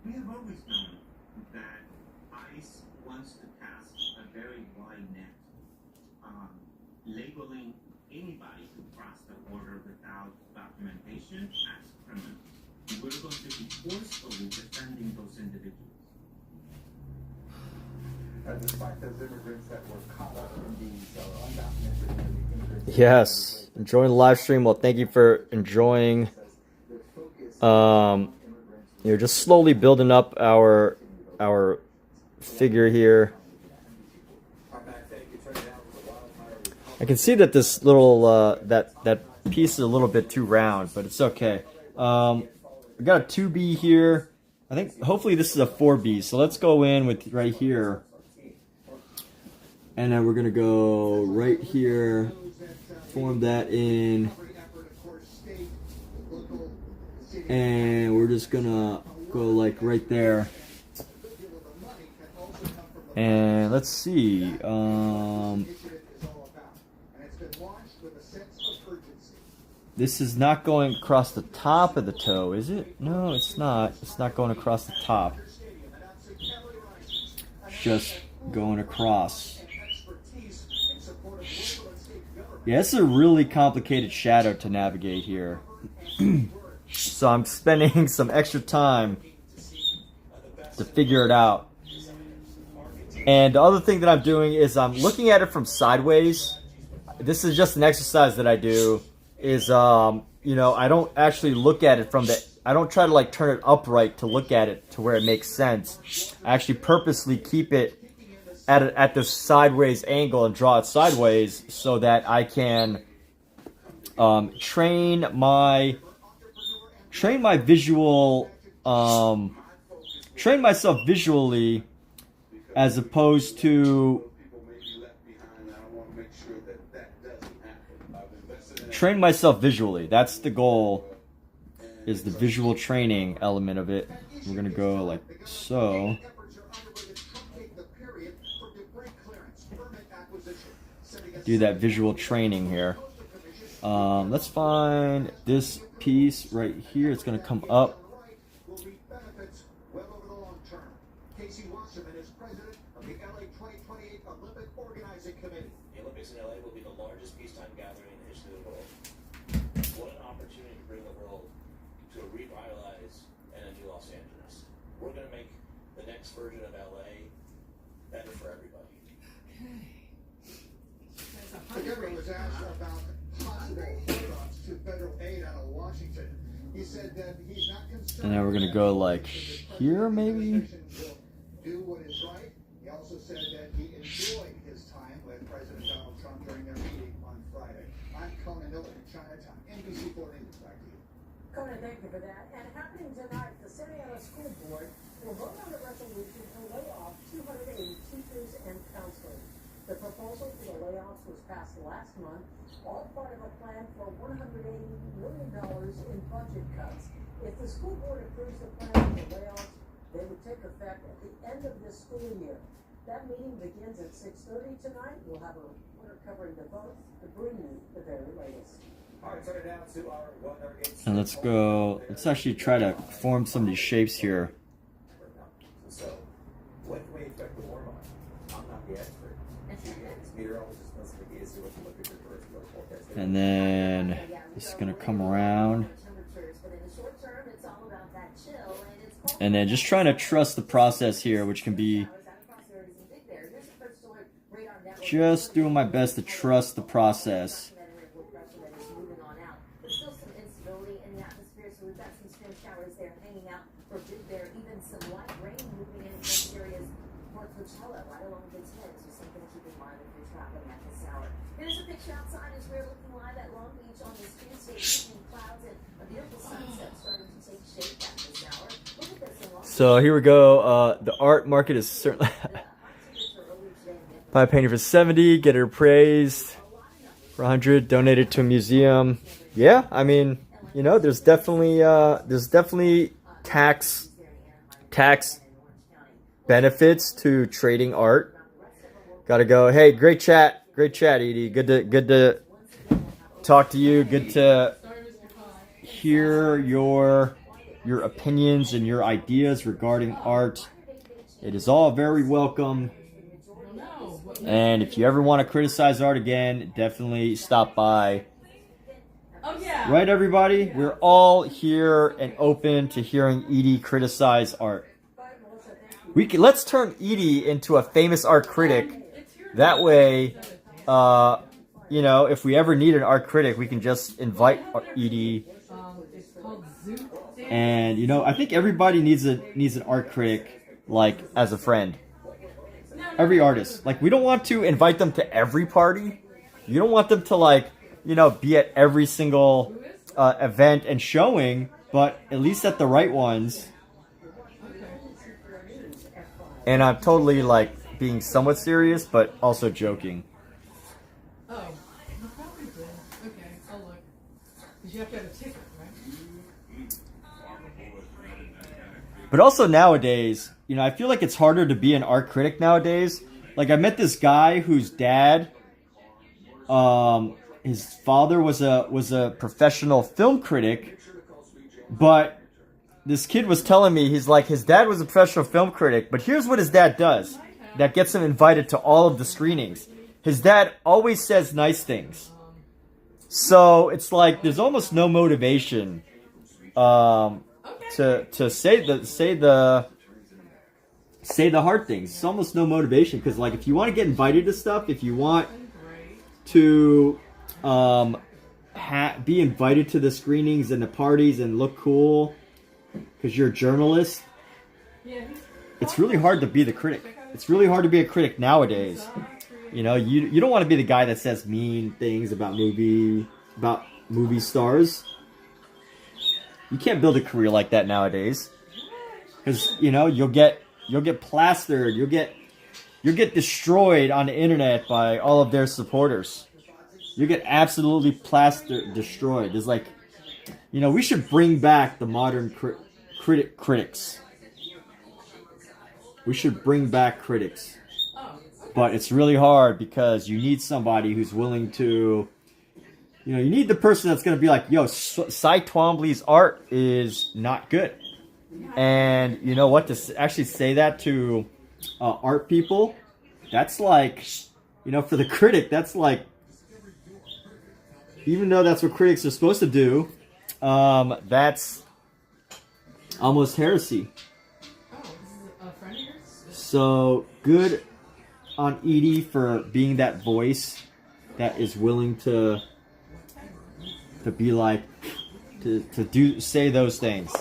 We have always known that ICE wants to cast a very wide net, labeling anybody who crossed the border without documentation as criminals. We're going to be forcefully defending those individuals. Despite those immigrants that were caught up in these undocumented immigrants. Yes, enjoying the live stream. Well, thank you for enjoying. You're just slowly building up our figure here. I can see that this little that piece is a little bit too round, but it's okay. We got a 2B here. I think hopefully this is a 4B. So let's go in with right here, and then we're gonna go right here, form that in. And we're just gonna go like right there. And let's see. This is not going across the top of the toe, is it? No, it's not. It's not going across the top. It's just going across. Yeah, it's a really complicated shadow to navigate here. So I'm spending some extra time to figure it out. And the other thing that I'm doing is I'm looking at it from sideways. This is just an exercise that I do. is, you know, I don't actually look at it from the, I don't try to like turn it upright to look at it to where it makes sense. I actually purposely keep it at the sideways angle and draw it sideways so that I can train my visual, train myself visually as opposed to train myself visually. That's the goal, is the visual training element of it. We're gonna go like so. Do that visual training here. Let's find this piece right here. It's gonna come up. The Olympics in LA will be the largest peacetime gathering in the history of the world. What an opportunity to bring the world to a revitalized and a new Los Angeles. We're going to make the next version of LA better for everybody. The governor was asked about possible holdups to federal aid out of Washington. He said that he's not concerned. And then we're gonna go like here, maybe. Do what is right. He also said that he enjoyed his time with President Donald Trump during their meeting on Friday. I'm Conan Miller in Chinatown, NBC 4 News. Back to you. Conan, thank you for that. And happening tonight, the Santa Ana School Board will vote on a resolution to lay off 280 teachers and counselors. The proposal for the layoffs was passed last month, all part of a plan for $180 million in budget cuts. If the school board approves the plan for the layoffs, they would take effect at the end of this school year. That meeting begins at 6:30 tonight. We'll have a reporter covering the vote to bring you the very latest. All right, turn it down to our weather. And let's go. Let's actually try to form some of these shapes here. So, when can we expect the warm up? I'm not the expert. Meteorologist must be easy with the look at your first forecast. And then this is gonna come around. And then just trying to trust the process here, which can be just doing my best to trust the process. Here's a picture outside as we're looking live at Long Beach on this Tuesday evening. Clouds and a beautiful sunset starting to take shape at this hour. Look at this in Long Beach. So here we go. The art market is certainly buy a painting for 70, get it appraised for 100, donate it to a museum. Yeah, I mean, you know, there's definitely tax benefits to trading art. Gotta go. Hey, great chat, Edie. Good to talk to you. Good to hear your opinions and your ideas regarding art. It is all very welcome. And if you ever want to criticize art again, definitely stop by. Right, everybody? We're all here and open to hearing Edie criticize art. Let's turn Edie into a famous art critic. That way, you know, if we ever need an art critic, we can just invite Edie. And you know, I think everybody needs an art critic, like, as a friend. Every artist. Like, we don't want to invite them to every party. You don't want them to, like, you know, be at every single event and showing, but at least at the right ones. And I'm totally, like, being somewhat serious, but also joking. Oh, you probably did. Okay, I'll look. Because you have to have a ticket, right? But also nowadays, you know, I feel like it's harder to be an art critic nowadays. Like, I met this guy whose dad, his father was a professional film critic, but this kid was telling me, he's like, his dad was a professional film critic, but here's what his dad does that gets him invited to all of the screenings. His dad always says nice things. So it's like there's almost no motivation to say the hard things. It's almost no motivation, because, like, if you want to get invited to stuff, if you want to be invited to the screenings and the parties and look cool because you're a journalist. It's really hard to be the critic. It's really hard to be a critic nowadays. You know, you don't want to be the guy that says mean things about movie stars. You can't build a career like that nowadays, because you know you'll get plastered. You'll get destroyed on the internet by all of their supporters. You get absolutely destroyed. There's like, you know, we should bring back the modern critics. We should bring back critics. But it's really hard because you need somebody who's willing to, you know, you need the person that's going to be like, yo, Cy Twombly's art is not good. And you know what, to actually say that to art people, that's like, you know, for the critic, that's like, even though that's what critics are supposed to do, that's almost heresy. So good on Edie for being that voice that is willing to be like, to say those things.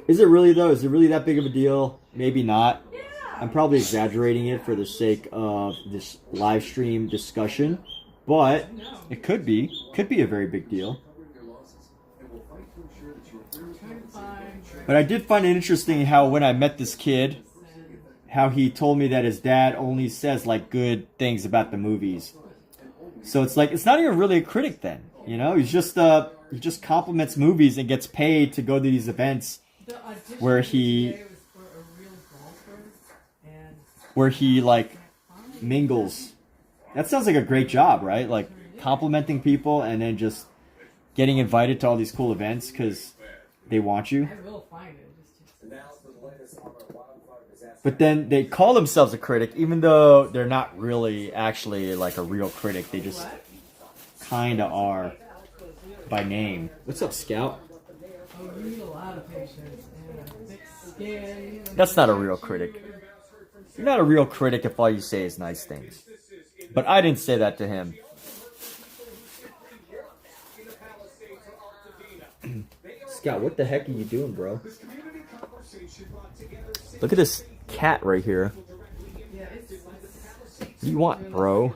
Is it really though? Is it really that big of a deal? Maybe not. I'm probably exaggerating it for the sake of this live stream discussion, but it could be a very big deal. But I did find it interesting how when I met this kid, how he told me that his dad only says like good things about the movies. So it's like, it's not even really a critic then, you know? He just compliments movies and gets paid to go to these events where he like mingles. That sounds like a great job, right? Like complimenting people and then just getting invited to all these cool events because they want you. But then they call themselves a critic, even though they're not really actually like a real critic. They just kind of are by name. What's up, Scout? That's not a real critic. You're not a real critic if all you say is nice things. But I didn't say that to him. Scout, what the heck are you doing, bro? Look at this cat right here. What do you want, bro?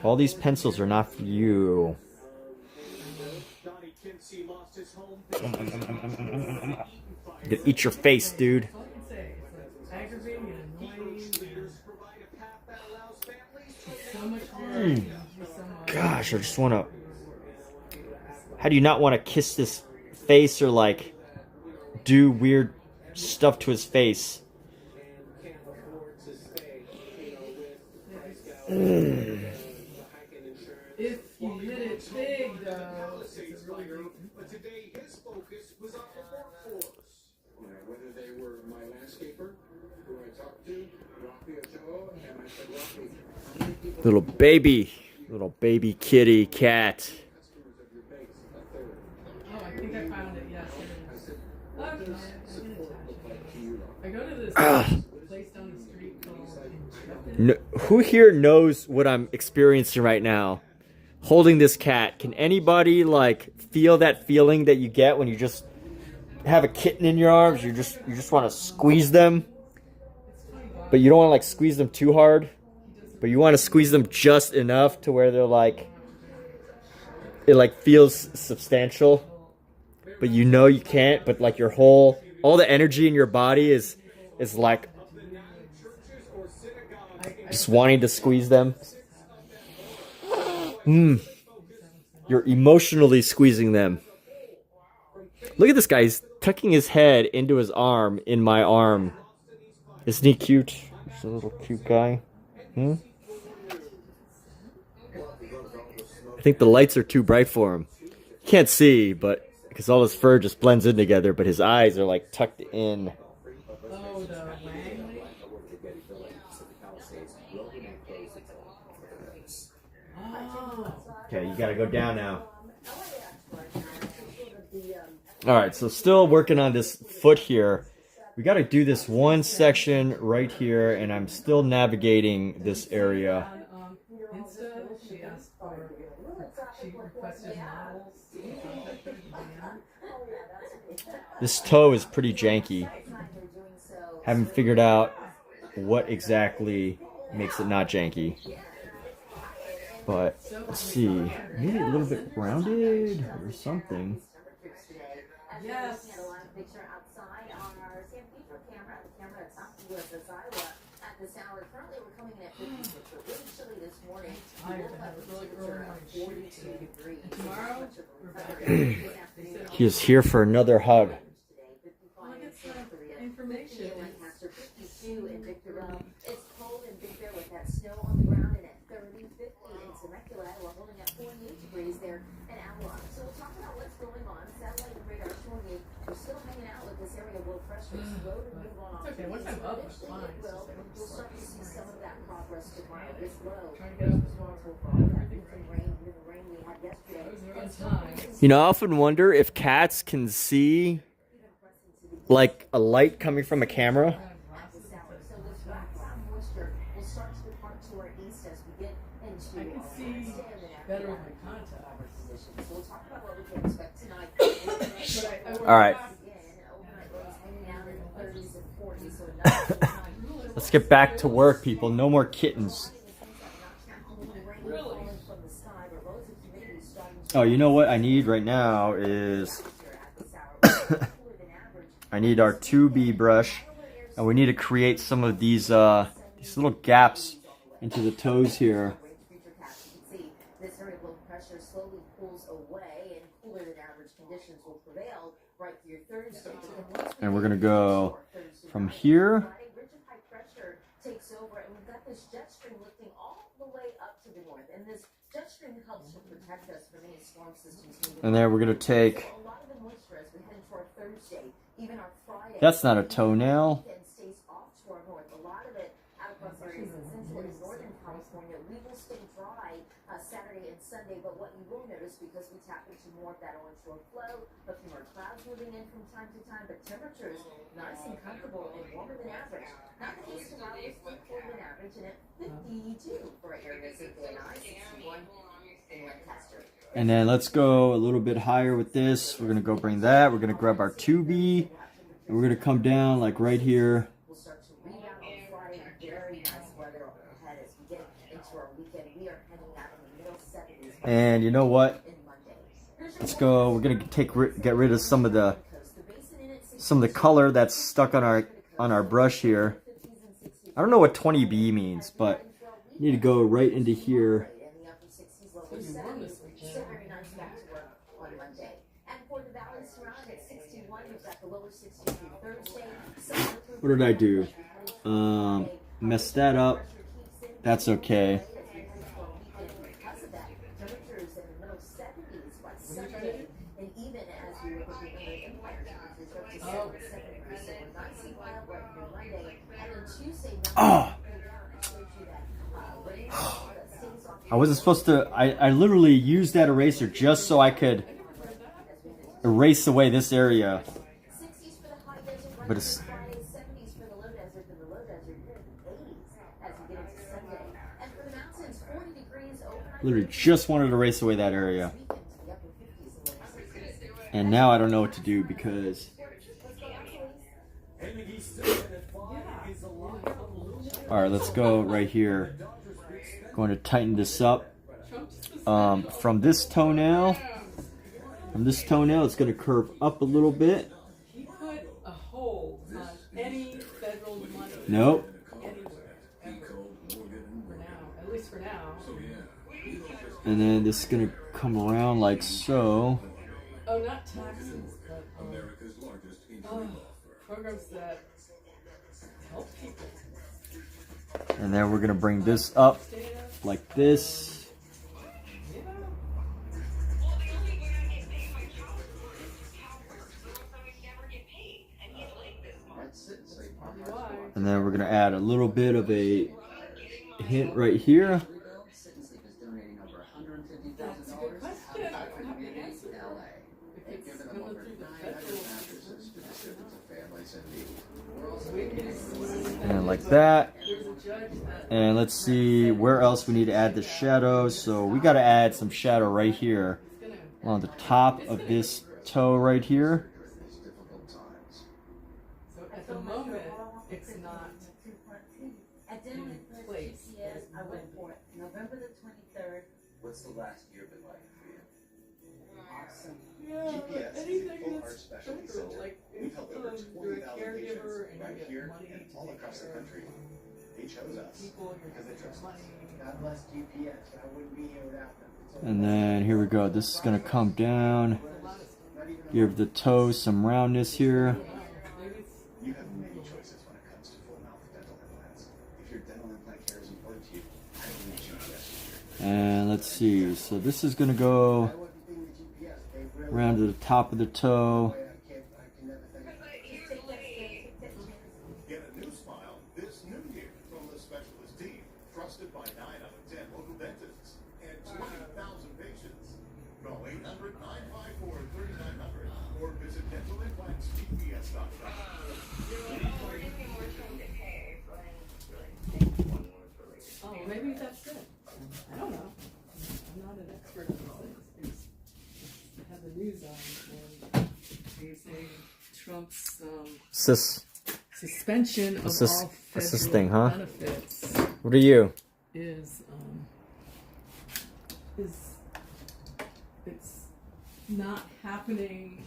All these pencils are not for you. You can eat your face, dude. Gosh, I just want to... How do you not want to kiss this face or like do weird stuff to his face? If you hit it big, though, it's really big. But today his focus was on the workforce. Whether they were my landscaper, who I talked to, Rocky Ochoa, and I said, Rocky, Little baby kitty cat. Oh, I think I found it. Yes, it is. Okay, I go to this place down the street called... No, who here knows what I'm experiencing right now? Holding this cat. Can anybody like feel that feeling that you get when you just have a kitten in your arms? You just want to squeeze them, but you don't want to like squeeze them too hard. But you want to squeeze them just enough to where they're like, it like feels substantial, but you know you can't. But like all the energy in your body is like just wanting to squeeze them. You're emotionally squeezing them. Look at this guy. He's tucking his head into his arm in my arm. Isn't he cute? He's a little cute guy. I think the lights are too bright for him. Can't see, but because all his fur just blends in together, but his eyes are like tucked in. Oh, the Langley? Oh. Okay, you gotta go down now. Alright, so still working on this foot here. We got to do this one section right here, and I'm still navigating this area. On Insta, she asked for, she requested models to contact them again. This toe is pretty janky. Haven't figured out what exactly makes it not janky. But let's see, maybe a little bit rounded or something. Yes. Tomorrow, He is here for another hug. information. It's cold in Big Bear with that snow on the ground and at 30, 50 in Temecula. We're holding at 48 degrees there in Avalon. So we'll talk about what's going on. Satellite and radar showing you we're still hanging out with this area of low pressure. Slow to move on. It's okay. Once I'm up, it's fine. We'll start to see some of that progress tomorrow. This low Trying to get up as well. the rain we had yesterday. Those are on time. You know, I often wonder if cats can see like a light coming from a camera. I can see better with my contacts. So we'll talk about what we can expect tonight. All right. Let's get back to work, people. No more kittens. Oh, you know what I need right now is I need our 2B brush, and we need to create some of these little gaps into the toes here. This area of low pressure slowly pulls away, and cooler than average conditions will prevail right through Thursday. And we're gonna go from here. Rigid high pressure takes over, and we've got this jet stream lifting all the way up to the north, and this jet stream helps to protect us from any storm systems. And then we're gonna take. A lot of the moisture as we head into our Thursday, even our Friday. That's not a toenail. Stays off to our north. A lot of it out across areas in Central and Northern California. We will stay dry Saturday and Sunday, but what you will notice, because we tap into more of that orange shore flow, a few more clouds moving in from time to time, but temperatures nice and comfortable and warmer than average. Not the case tomorrow, it's colder than average, and at 52 for areas of Van Nuys, 61 in Lancaster. And then let's go a little bit higher with this. We're gonna go bring that. We're gonna grab our 2B, and we're gonna come down like right here. We'll start to rebound on Friday. Very nice weather ahead as we get into our weekend. We are heading out in the middle 70s. And you know what? Let's go. We're gonna get rid of some of the color that's stuck on our brush here. I don't know what 20B means, but you need to go right into here. What did I do? Messed that up. That's okay. Oh. I wasn't supposed to. I literally used that eraser just so I could erase away this area. But it's literally just wanted to erase away that area. And now I don't know what to do because alright, let's go right here. Going to tighten this up. From this toenail, it's going to curve up a little bit. He put a hold on any federal money. Nope. For now, at least for now. And then this is going to come around like so. Oh, not taxes, but programs that help people. And then we're going to bring this up like this. And then we're going to add a little bit of a hint right here. That's a good question. I have the answer. If it's giving them coming over through the 900 federal mattresses to distribute to families in need. We're also And like that. there's a judge that And let's see where else we need to add the shadow. So we got to add some shadow right here on the top of this toe right here. during these difficult times. so at the moment it's not At dinner with First place. GPS, I went for it, November the 23rd. What's the last year been like for you? Awesome. Yeah, GPS is a anything full that's art specialty central, center. like We've if helped over you're a 20,000 caregiver patients and right you here get money and to all take across the care of country. They chose us people, you're because they getting trust us. money. God bless GPS. I wouldn't be here without them. And then here we go. This is going to come down. A lot of stuff. Give the toe some roundness here. Maybe it's You have many choices when it comes to full mouth dental implants. If your dental implant care is important to you, I believe GPS is here. And let's see. So this is going to go around to the top of the toe. Get a new smile this new year from the specialist team, trusted by 9 out of 10 local dentists and 20,000 patients. Call 800-954-3900 or visit dentalimplantsgps.com. oh, maybe that's it. I don't know. I'm not an expert in these things. I have the news on and they say Trump's suspension of What's this- all what's this federal thing, huh? benefits What are you? is it's not happening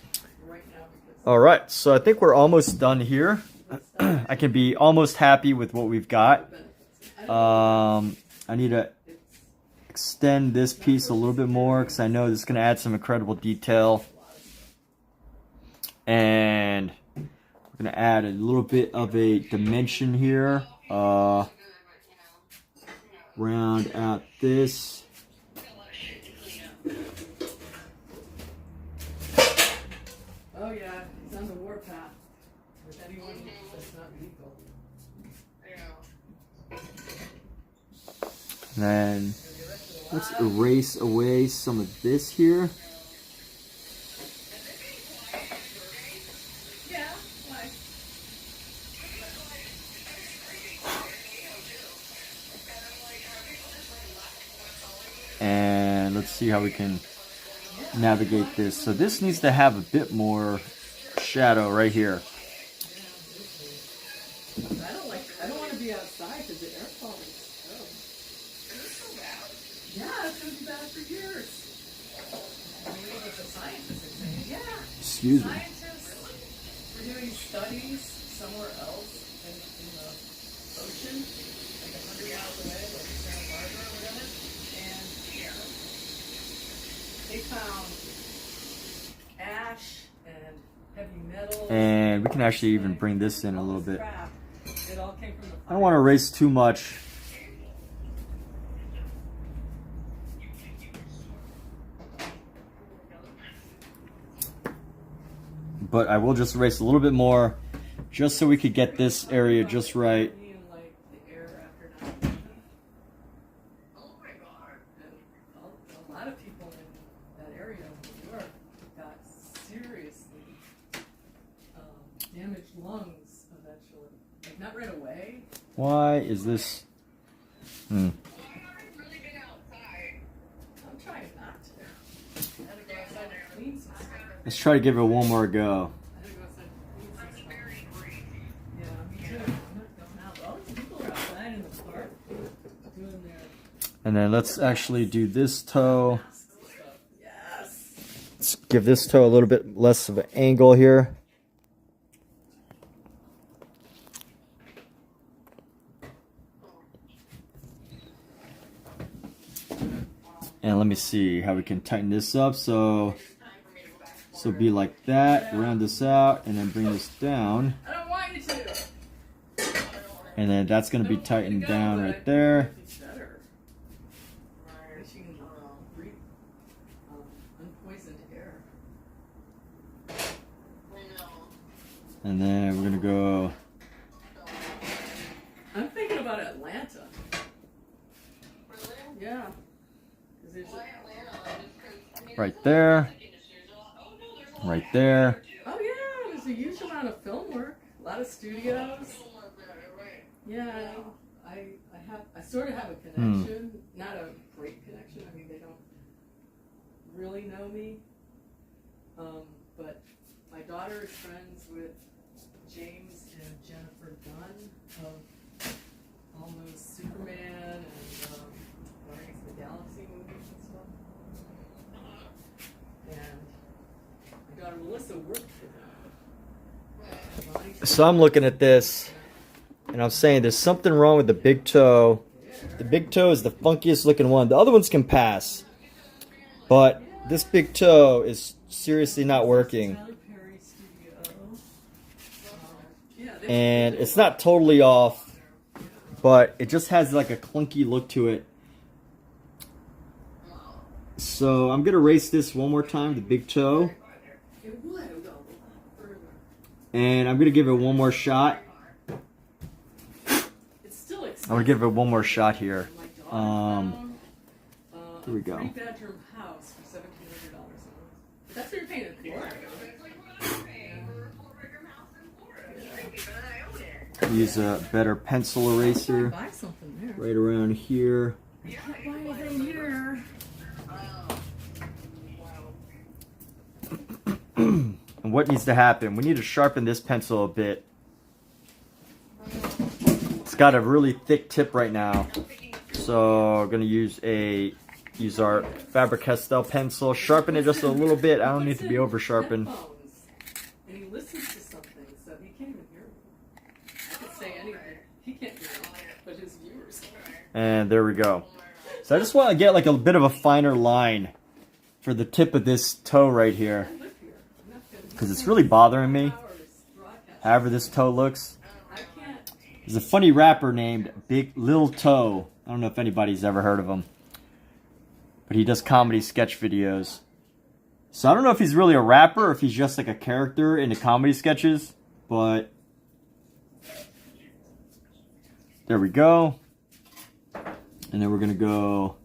right now because All right. So I think we're almost done here. I can be almost happy with what we've got. I need to extend this piece a little bit more because I know this is going to add some incredible detail. And we're going to add a little bit of a dimension here. Round out this. oh yeah, he's on the warpath with anyone that's not legal. And then let's erase away some of this here. Yeah, like And let's see how we can navigate this. So this needs to have a bit more shadow right here. I don't want to be outside because the air quality is so bad. Yeah, it's going to be bad for years. I believe what the scientists are saying. Yeah. Excuse me. Scientists were doing studies somewhere else in the ocean, like 100 miles away, like Santa Barbara or whatever, and they found ash and heavy metals. And we can actually even bring this in a little bit. Crap. It all came from the I don't want to erase too much. But I will just erase a little bit more just so we could get this area just right. Like the air after 9/11. Oh my God! And a lot of people in that area of New York got seriously damaged lungs eventually. Like not right away. Why is this? I'm trying not to. I had to go outside and clean some stuff. Let's try to give it one more go. I had to go outside and clean some stuff. Yeah, me too. I'm not going out. All these people are outside in the park doing their And then let's actually do this toe. masks and stuff. Yes. Let's give this toe a little bit less of an angle here. And let me see how we can tighten this up. So be like that, round this out, and then bring this down. I don't want you to. And then that's going to be tightened down right there. It's better. She can breathe unpoisoned air. And then we're going to go I'm thinking about Atlanta. Yeah. 'Cause there's right there. right there. Oh yeah, there's a huge amount of film work, a lot of studios. Yeah, I sort of have a connection, not a great connection. I mean, they don't really know me, but my daughter is friends with James and Jennifer Gunn of Almost Superman and Guardians of the Galaxy movies and stuff. And my daughter Melissa worked for them. So I'm looking at this, and I'm saying there's something wrong with the big toe. The big toe is the funkiest looking one. The other ones can pass, but this big toe is seriously not working. And it's not totally off, but it just has like a clunky look to it. So I'm gonna erase this one more time, the big toe, and I'm gonna give it one more shot. I'm gonna give it one more shot here. Here we go. 3-bedroom house for $1,700 a month. That's what you're paying in Florida. Use a better pencil eraser Buy something there. right around here. You can't buy anything here. And what needs to happen? We need to sharpen this pencil a bit. It's got a really thick tip right now, so I'm gonna use our Faber-Castell pencil. Sharpen it just a little bit. I don't need to be over sharpened. And he listens to something, so he can't even hear me. I could say anything. He can't hear me, but his viewers can. And there we go. So I just want to get like a bit of a finer line for the tip of this toe right here, because it's really bothering me. However this toe looks. There's a funny rapper named Big Lil Toe. I don't know if anybody's ever heard of him, but he does comedy sketch videos. So I don't know if he's really a rapper or if he's just like a character in the comedy sketches, but there we go. And then we're gonna go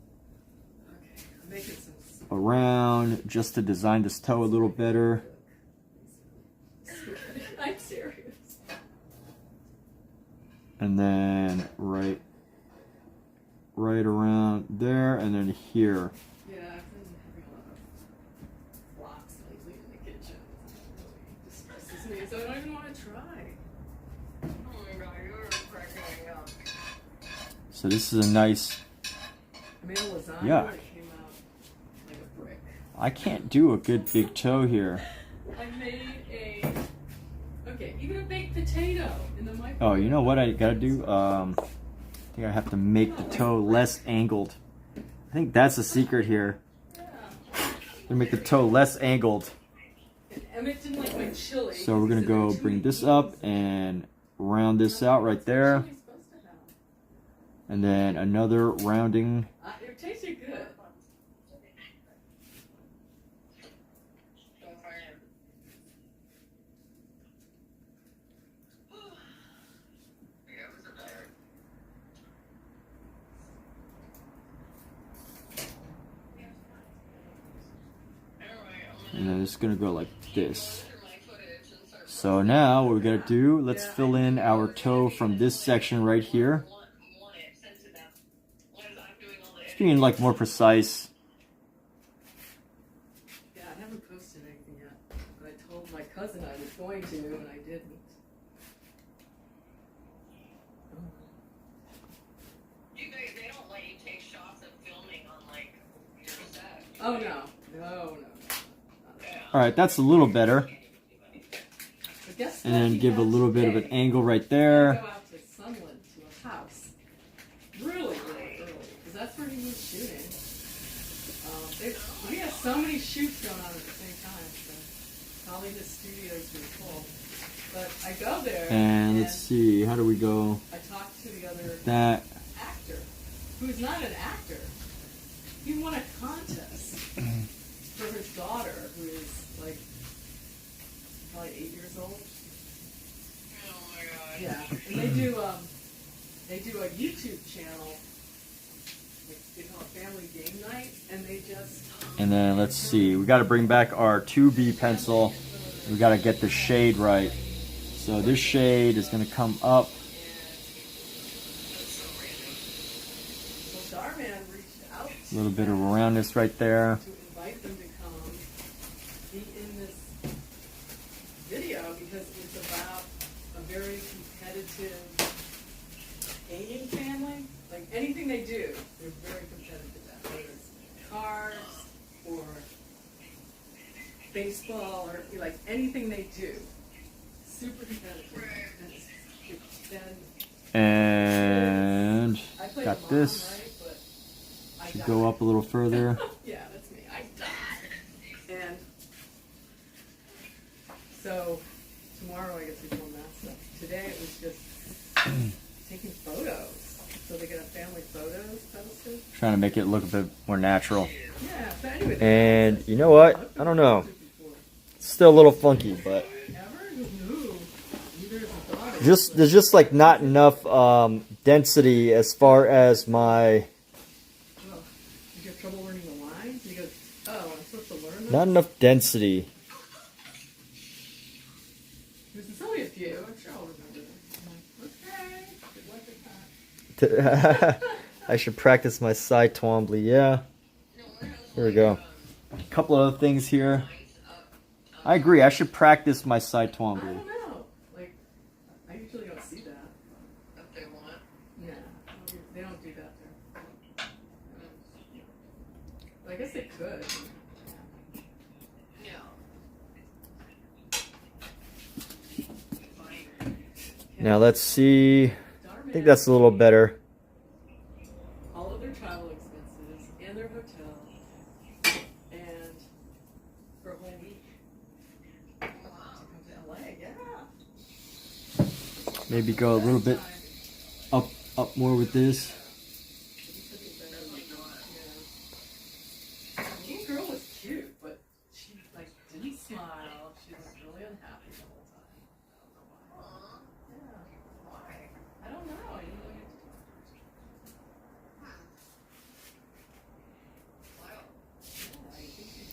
around just to design this toe a little better. I'm serious. And then right around there, and then here. Yeah, I've been having a lot of flops lately in the kitchen. It distresses me, so I don't even want to try. Oh my god, you're cracking me up. So this is a nice. I made a lasagna Yeah. that came out like a brick. I can't do a good big toe here. I made even a baked potato in the microwave. Oh, you know what I gotta do? I think I have to make the toe less angled. I think that's the secret here. To make the toe less angled. Emmett didn't like my chili. So we're gonna go bring this up and round this out right there. And then another rounding. It tasted good. And then it's gonna go like this. So now what we gotta do, let's fill in our toe from this section right here. Just being like more precise. Yeah, I haven't posted anything yet. But I told my cousin I was going to, and I didn't. They don't let you take shots of filming on like your set. Oh no. No. Alright, that's a little better. And then give a little bit of an angle right there. Go out to Sunland to a house. Really early. Because that's where he was shooting. We have so many shoots going on at the same time. So probably his studio's been full. But I go there. And let's see, how do we go? I talked to the other actor, who's not an actor. He won a contest for his daughter, who is like probably 8 years old. Oh my god. Yeah, and they do a YouTube channel. they call it family game night, and they just. And then let's see, we got to bring back our 2B pencil. We got to get the shade right. So this shade is going to come up. A little bit of roundness right there. To invite them to come be in this video because it's about a very competitive gaming family. Like anything they do, they're very competitive at. Whether it's cars or baseball or like anything they do, super competitive. And I got this. Right? Should go up a little further. Yeah, that's me. I died. And so tomorrow I get to do more math stuff. Today it was just taking photos. So they get a family photos posted. Trying to make it look a bit more natural. Yeah, but anyway. And you know what? I don't know. It's still a little funky, but there's just like not enough density as far as my. Trouble learning the lines? He goes, oh, I'm supposed to learn them? Not enough density. There's only a few. I'm sure I'll remember them. I'm like, okay, good luck at that. I should practice my side Twombly. Yeah. Here we go. A couple of other things here. I agree. I should practice my side Twombly. I don't know. Like, I usually don't see that. If they want. Yeah. They don't do that there. I guess they could. Now let's see. I think that's a little better. All of their travel expenses and their hotel and for a whole week. To come to LA, yeah. Maybe go a little bit up more with this. Girl was cute, but she like didn't smile. She was really unhappy the whole time. I don't know why. Yeah. I don't know. I didn't know you had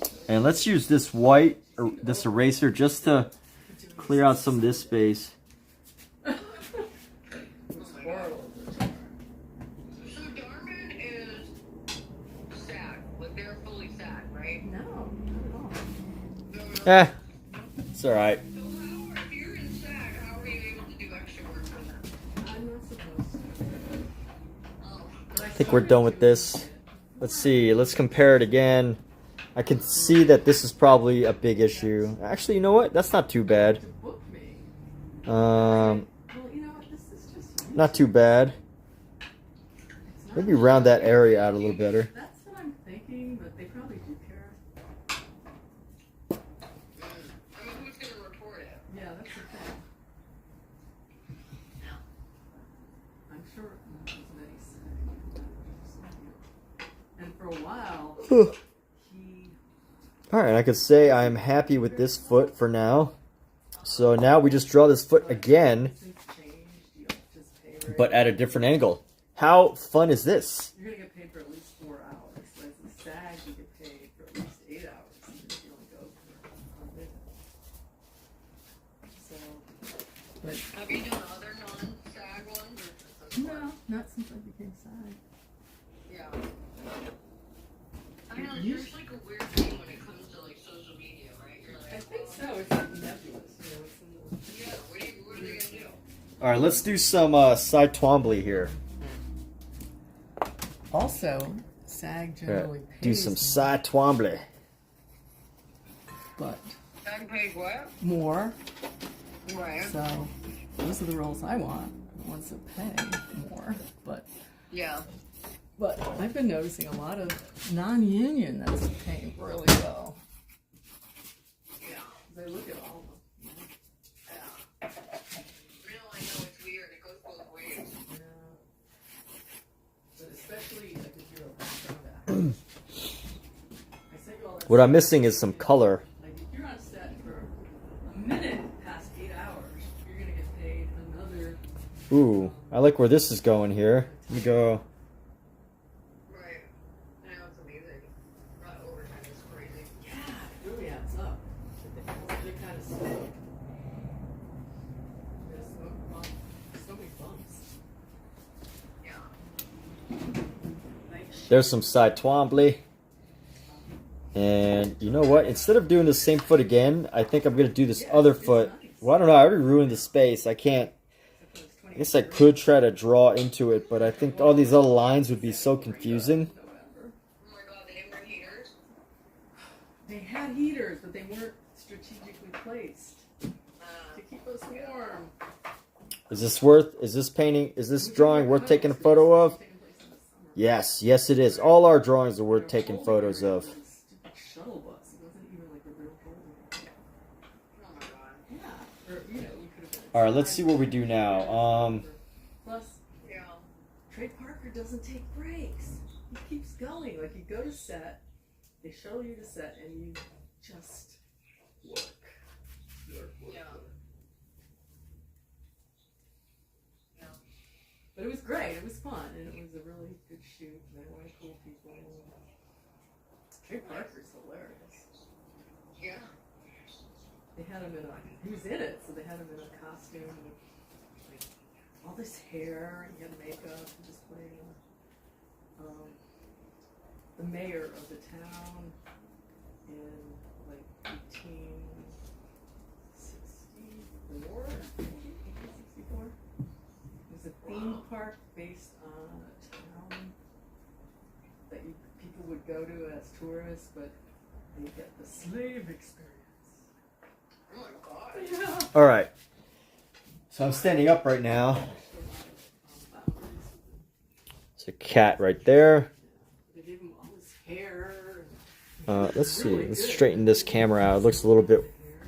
to talk. And let's use this white or this eraser just to clear out some of this space. It's alright. I think we're done with this. Let's see, let's compare it again. I can see that this is probably a big issue. Actually, you know what? That's not too bad. Not too bad. Maybe round that area out a little better. That's what I'm thinking, but they probably do care. Yeah, that's the thing. I'm sure not as many say. And for a while, Alright, I could say I'm happy with this foot for now. So now we just draw this foot again, but at a different angle. How fun is this? You're going to get paid for at least 4 hours. As a SAG, you get paid for at least 8 hours. Even if you only go for a visit. So, have you done other non-SAG ones? No, not since I became SAG. Yeah. I know, there's like a weird thing when it comes to like social media, right? You're like, I think so. It's like nebulous. You know, yeah, what are they going to do? Alright, let's do some side Twombly here. Also, SAG generally pays do some side Twombly. But SAG pays what? more. Right. So those are the roles I want. The ones that pay more. But yeah. But I've been noticing a lot of non-union that's paying really well. Yeah. They look at all of them. Yeah. Real, I know it's weird. It goes both ways. Yeah. But especially like if you're a background actor. What I'm missing is some color. Like if you're on set for a minute past 8 hours, you're gonna get paid another. Ooh, I like where this is going here. Let me go. Right. There's so many bumps. There's some side Twombly. And you know what? Instead of doing the same foot again, I think I'm going to do this other foot. Well, I don't know. I already ruined the space. I can't. I guess I could try to draw into it, but I think all these other lines would be so confusing. They had heaters, but they weren't strategically placed to keep us warm. Is this drawing worth taking a photo of? Yes, yes it is. All our drawings are worth taking photos of. Shuttle bus. It wasn't even like a real hole. Yeah. Or, you know, we could have. All right, let's see what we do now. Plus, Trey Parker doesn't take breaks. He keeps going. Like you go to set, they shuttle you to set, and you just work. But it was great. It was fun, and it was a really good shoot. There were a lot of cool people. Trey Parker's hilarious. Yeah. They had him he was in it, so they had him in a costume with like all this hair, and he had makeup, and just playing the mayor of the town in like 1864. 1864. It was a theme park based on a town that people would go to as tourists, but they get the slave experience. Oh my God. Yeah. All right. So I'm standing up right now. There's a cat right there. They gave him all his hair. Let's see. Let's straighten this camera out. It looks a little bit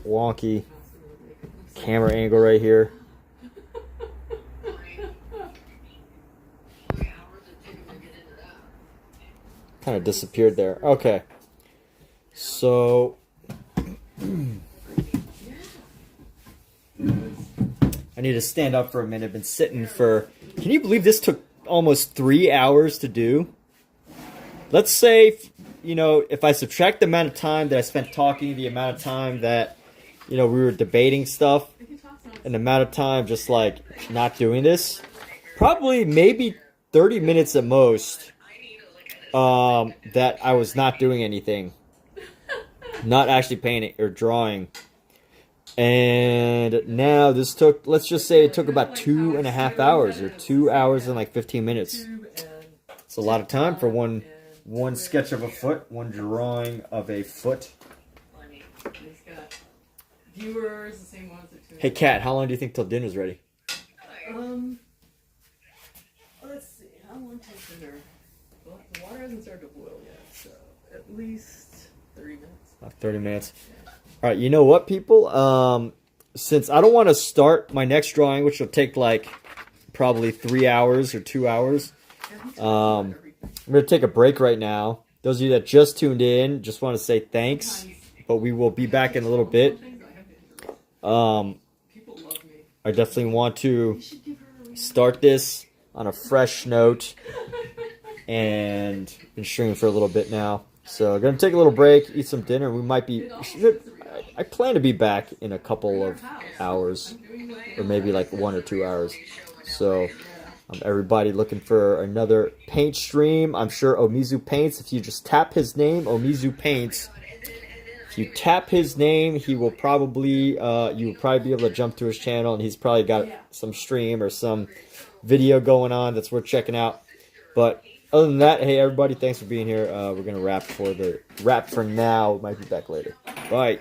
wonky. Camera angle right here. Kind of disappeared there. Okay. So I need to stand up for a minute. I've been sitting for... Can you believe this took almost 3 hours to do? Let's say, you know, if I subtract the amount of time that I spent talking, the amount of time that, you know, we were debating stuff, and the amount of time just, like, not doing this, probably maybe 30 minutes at most that I was not doing anything. Not actually painting or drawing. And now this took, let's just say it took about 2.5 hours, or 2 hours and like 15 minutes. It's a lot of time for one sketch of a foot, one drawing of a foot. He's got viewers, the same ones that Hey Kat, how long do you think till dinner's ready? Let's see, how long till dinner? Well, the water hasn't started to boil yet, so at least 30 minutes. About 30 minutes. All right, you know what, people? Since I don't want to start my next drawing, which will take like probably 3 hours or 2 hours, I'm going to take a break right now. Those of you that just tuned in, just want to say thanks, but we will be back in a little bit. I definitely want to start this on a fresh note, and been streaming for a little bit now. So I'm going to take a little break, eat some dinner. We might be... I plan to be back in a couple of hours, or maybe like 1 or 2 hours. So everybody looking for another paint stream. I'm sure Omizu Paints, if you just tap his name, Omizu Paints, if you tap his name, he will probably, you will probably be able to jump to his channel, and he's probably got some stream or some video going on that's worth checking out. But other than that, hey everybody, thanks for being here. We're gonna wrap for now. Might be back later. Bye.